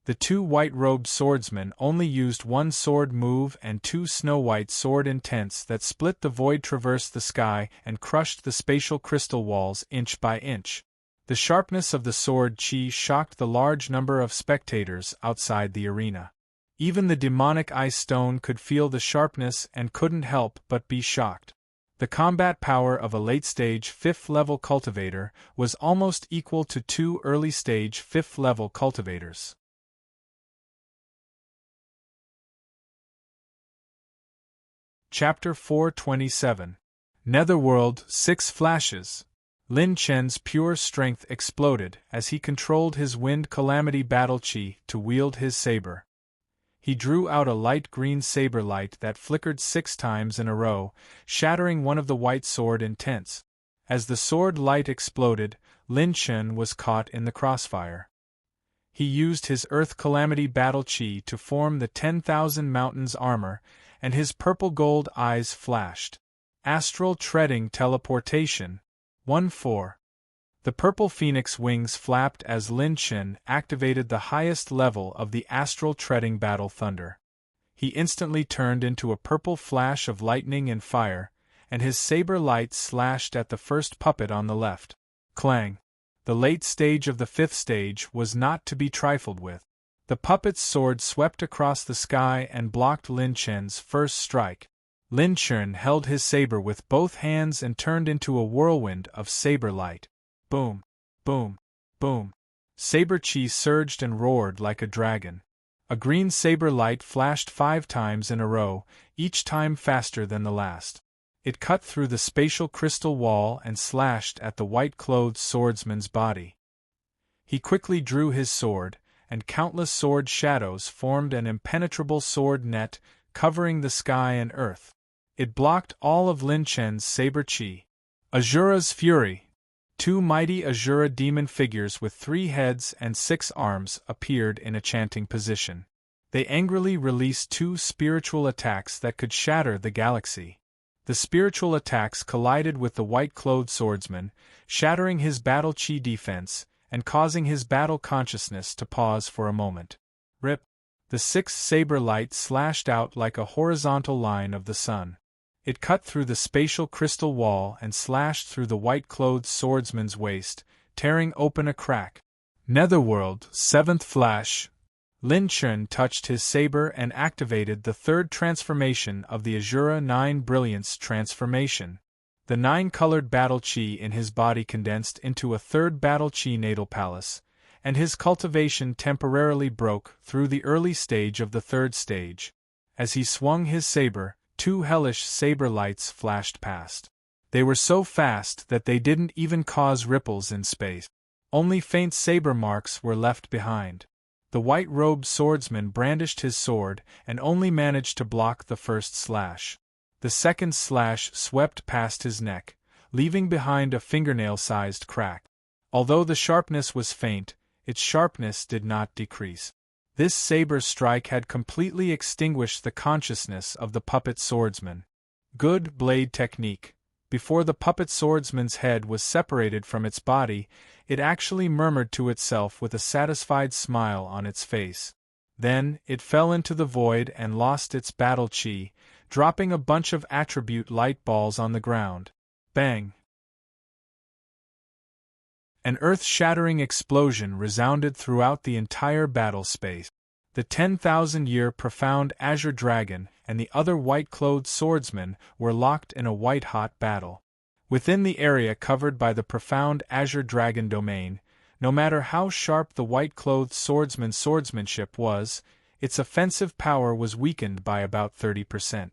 The 2 white-robed swordsmen only used 1 sword move and 2 snow-white sword intents that split the void, traversed the sky, and crushed the spatial crystal walls inch by inch. The sharpness of the sword chi shocked the large number of spectators outside the arena. Even the demonic ice stone could feel the sharpness and couldn't help but be shocked. The combat power of a late-stage 5th-level cultivator was almost equal to 2 early-stage 5th-level cultivators. Chapter 427. Netherworld 6 Flashes. Lin Chen's pure strength exploded as he controlled his wind calamity battle chi to wield his saber. He drew out a light green saber light that flickered 6 times in a row, shattering one of the white sword intents. As the sword light exploded, Lin Chen was caught in the crossfire. He used his Earth Calamity Battle Chi to form the 10,000 Mountains armor, and his purple-gold eyes flashed. Astral Treading Teleportation 1-4. The purple phoenix wings flapped as Lin Chen activated the highest level of the Astral Treading Battle Thunder. He instantly turned into a purple flash of lightning and fire, and his saber light slashed at the first puppet on the left. Clang! The late stage of the 5th stage was not to be trifled with. The puppet's sword swept across the sky and blocked Lin Chen's first strike. Lin Chen held his saber with both hands and turned into a whirlwind of saber light. Boom! Boom! Boom! Saber chi surged and roared like a dragon. A green saber light flashed 5 times in a row, each time faster than the last. It cut through the spatial crystal wall and slashed at the white-clothed swordsman's body. He quickly drew his sword, and countless sword shadows formed an impenetrable sword net covering the sky and earth. It blocked all of Lin Chen's saber chi. Azura's Fury. 2 mighty Azura demon figures with 3 heads and 6 arms appeared in a chanting position. They angrily released 2 spiritual attacks that could shatter the galaxy. The spiritual attacks collided with the white-clothed swordsman, shattering his battle chi defense and causing his battle consciousness to pause for a moment. Rip! The 6th saber light slashed out like a horizontal line of the sun. It cut through the spatial crystal wall and slashed through the white-clothed swordsman's waist, tearing open a crack. Netherworld 7th Flash. Lin Chen touched his saber and activated the 3rd transformation of the Azura 9 Brilliance transformation. The 9-colored battle chi in his body condensed into a 3rd battle chi natal palace, and his cultivation temporarily broke through the early stage of the 3rd stage. As he swung his saber, 2 hellish saber lights flashed past. They were so fast that they didn't even cause ripples in space. Only faint saber marks were left behind. The white-robed swordsman brandished his sword and only managed to block the first slash. The second slash swept past his neck, leaving behind a fingernail-sized crack. Although the sharpness was faint, its sharpness did not decrease. This saber strike had completely extinguished the consciousness of the puppet swordsman. Good blade technique. Before the puppet swordsman's head was separated from its body, it actually murmured to itself with a satisfied smile on its face. Then, it fell into the void and lost its battle chi, dropping a bunch of attribute light balls on the ground. Bang! An earth-shattering explosion resounded throughout the entire battle space. The 10,000-year profound azure dragon and the other white-clothed swordsmen were locked in a white-hot battle. Within the area covered by the profound azure dragon domain, no matter how sharp the white-clothed swordsman's swordsmanship was, its offensive power was weakened by about 30%.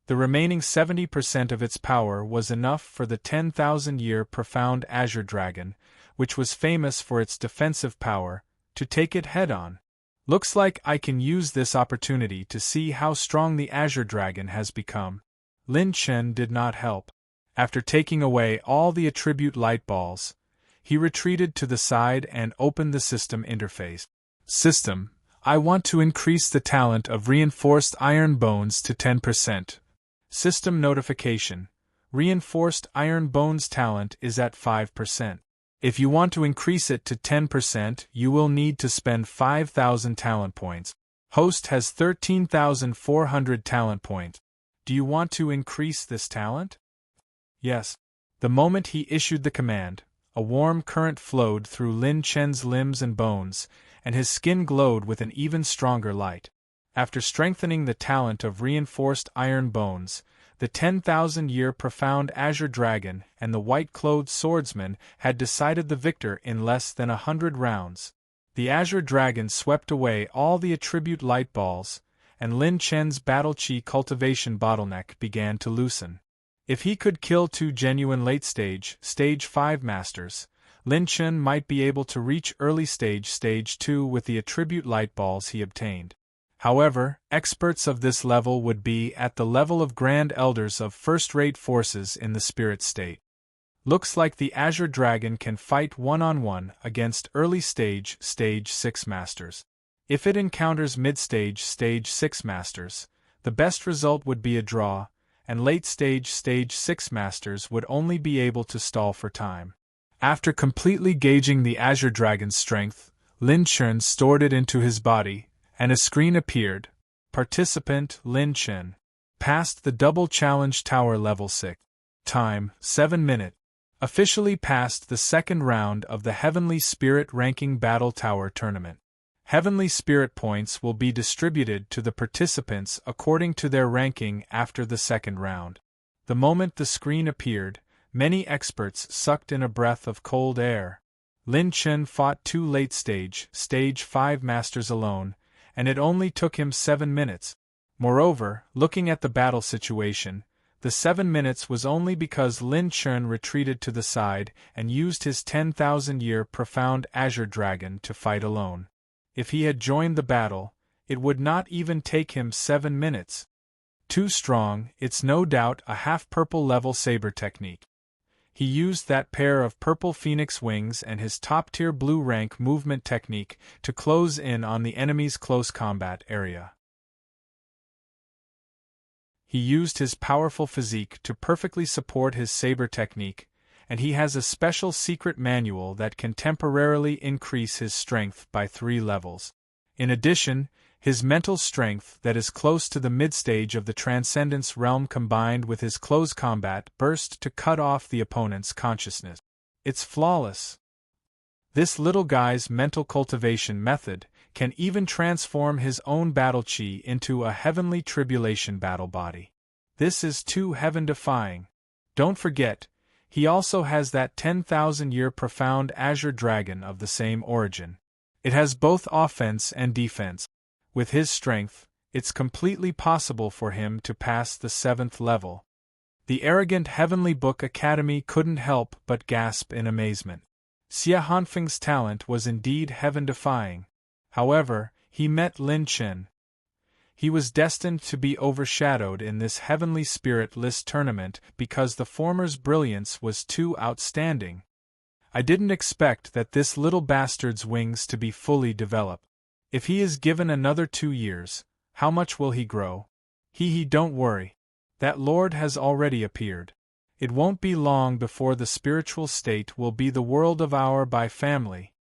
The remaining 70% of its power was enough for the 10,000-year profound azure dragon, which was famous for its defensive power, to take it head-on. Looks like I can use this opportunity to see how strong the azure dragon has become. Lin Chen did not help. After taking away all the attribute light balls, he retreated to the side and opened the system interface. System, I want to increase the talent of reinforced iron bones to 10%. System notification. Reinforced iron bones talent is at 5%. If you want to increase it to 10%, you will need to spend 5,000 talent points. Host has 13,400 talent points. Do you want to increase this talent? Yes. The moment he issued the command, a warm current flowed through Lin Chen's limbs and bones, and his skin glowed with an even stronger light. After strengthening the talent of reinforced iron bones, The 10,000-year profound azure dragon and the white-clothed swordsman had decided the victor in less than 100 rounds. The azure dragon swept away all the attribute light balls, and Lin Chen's battle chi cultivation bottleneck began to loosen. If he could kill 2 genuine late-stage, Stage 5 masters, Lin Chen might be able to reach early-stage Stage 2 with the attribute light balls he obtained. However, experts of this level would be at the level of Grand Elders of first-rate forces in the spirit state. Looks like the Azure Dragon can fight one-on-one against early-stage Stage 6 masters. If it encounters mid-stage Stage 6 masters, the best result would be a draw, and late-stage Stage 6 masters would only be able to stall for time. After completely gauging the Azure Dragon's strength, Lin Chen stored it into his body, and a screen appeared. Participant Lin Chen. Passed the double challenge tower level 6. Time, 7 minutes. Officially passed the second round of the Heavenly Spirit Ranking Battle Tower Tournament. Heavenly Spirit points will be distributed to the participants according to their ranking after the second round. The moment the screen appeared, many experts sucked in a breath of cold air. Lin Chen fought 2 late-stage, Stage 5 masters alone, and it only took him 7 minutes. Moreover, looking at the battle situation, the 7 minutes was only because Lin Chen retreated to the side and used his 10,000-year profound Azure Dragon to fight alone. If he had joined the battle, it would not even take him 7 minutes. Too strong, it's no doubt a half-purple level saber technique. He used that pair of purple phoenix wings and his top-tier blue rank movement technique to close in on the enemy's close combat area. He used his powerful physique to perfectly support his saber technique, and he has a special secret manual that can temporarily increase his strength by 3 levels. In addition, his mental strength that is close to the mid-stage of the Transcendence realm combined with his close combat burst to cut off the opponent's consciousness. It's flawless. This little guy's mental cultivation method can even transform his own battle chi into a heavenly tribulation battle body. This is too heaven-defying. Don't forget, he also has that 10,000-year profound Azure Dragon of the same origin. It has both offense and defense. With his strength, it's completely possible for him to pass the 7th level. The arrogant Heavenly Book Academy couldn't help but gasp in amazement. Xia Hanfeng's talent was indeed heaven-defying. However, he met Lin Chen. He was destined to be overshadowed in this Heavenly Spirit List tournament because the former's brilliance was too outstanding. I didn't expect that this little bastard's wings to be fully developed. If he is given another 2 years, how much will he grow? Don't worry. That Lord has already appeared. It won't be long before the spiritual state will be the world of our by family.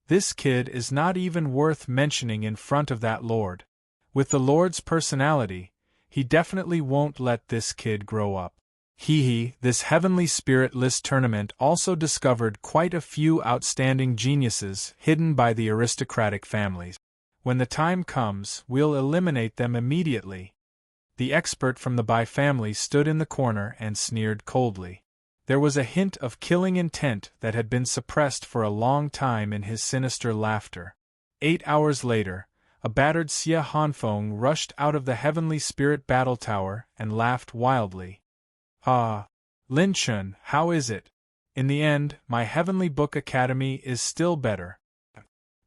This kid is not even worth mentioning in front of that Lord. With the Lord's personality, he definitely won't let this kid grow up. This Heavenly Spirit List tournament also discovered quite a few outstanding geniuses hidden by the aristocratic families. When the time comes, we'll eliminate them immediately. The expert from the Bai family stood in the corner and sneered coldly. There was a hint of killing intent that had been suppressed for a long time in his sinister laughter. 8 hours later, a battered Xia Hanfeng rushed out of the Heavenly Spirit Battle Tower and laughed wildly. Lin Chen, how is it? In the end, my Heavenly Book Academy is still better.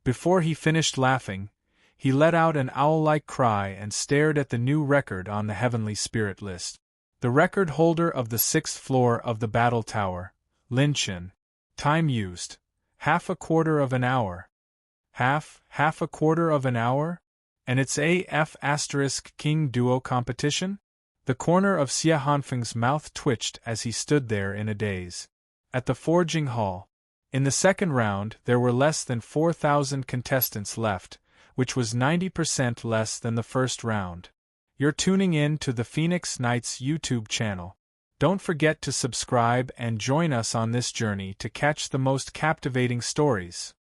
Before he finished laughing, he let out an owl-like cry and stared at the new record on the Heavenly Spirit List. The record holder of the 6th floor of the Battle Tower, Lin Chen. Time used, half a quarter of an hour. Half a quarter of an hour? And it's AF * King Duo competition? The corner of Xia Hanfeng's mouth twitched as he stood there in a daze. At the forging hall. In the second round there were less than 4,000 contestants left, which was 90% less than the first round. You're tuning in to the Phoenix Knights YouTube channel. Don't forget to subscribe and join us on this journey to catch the most captivating stories.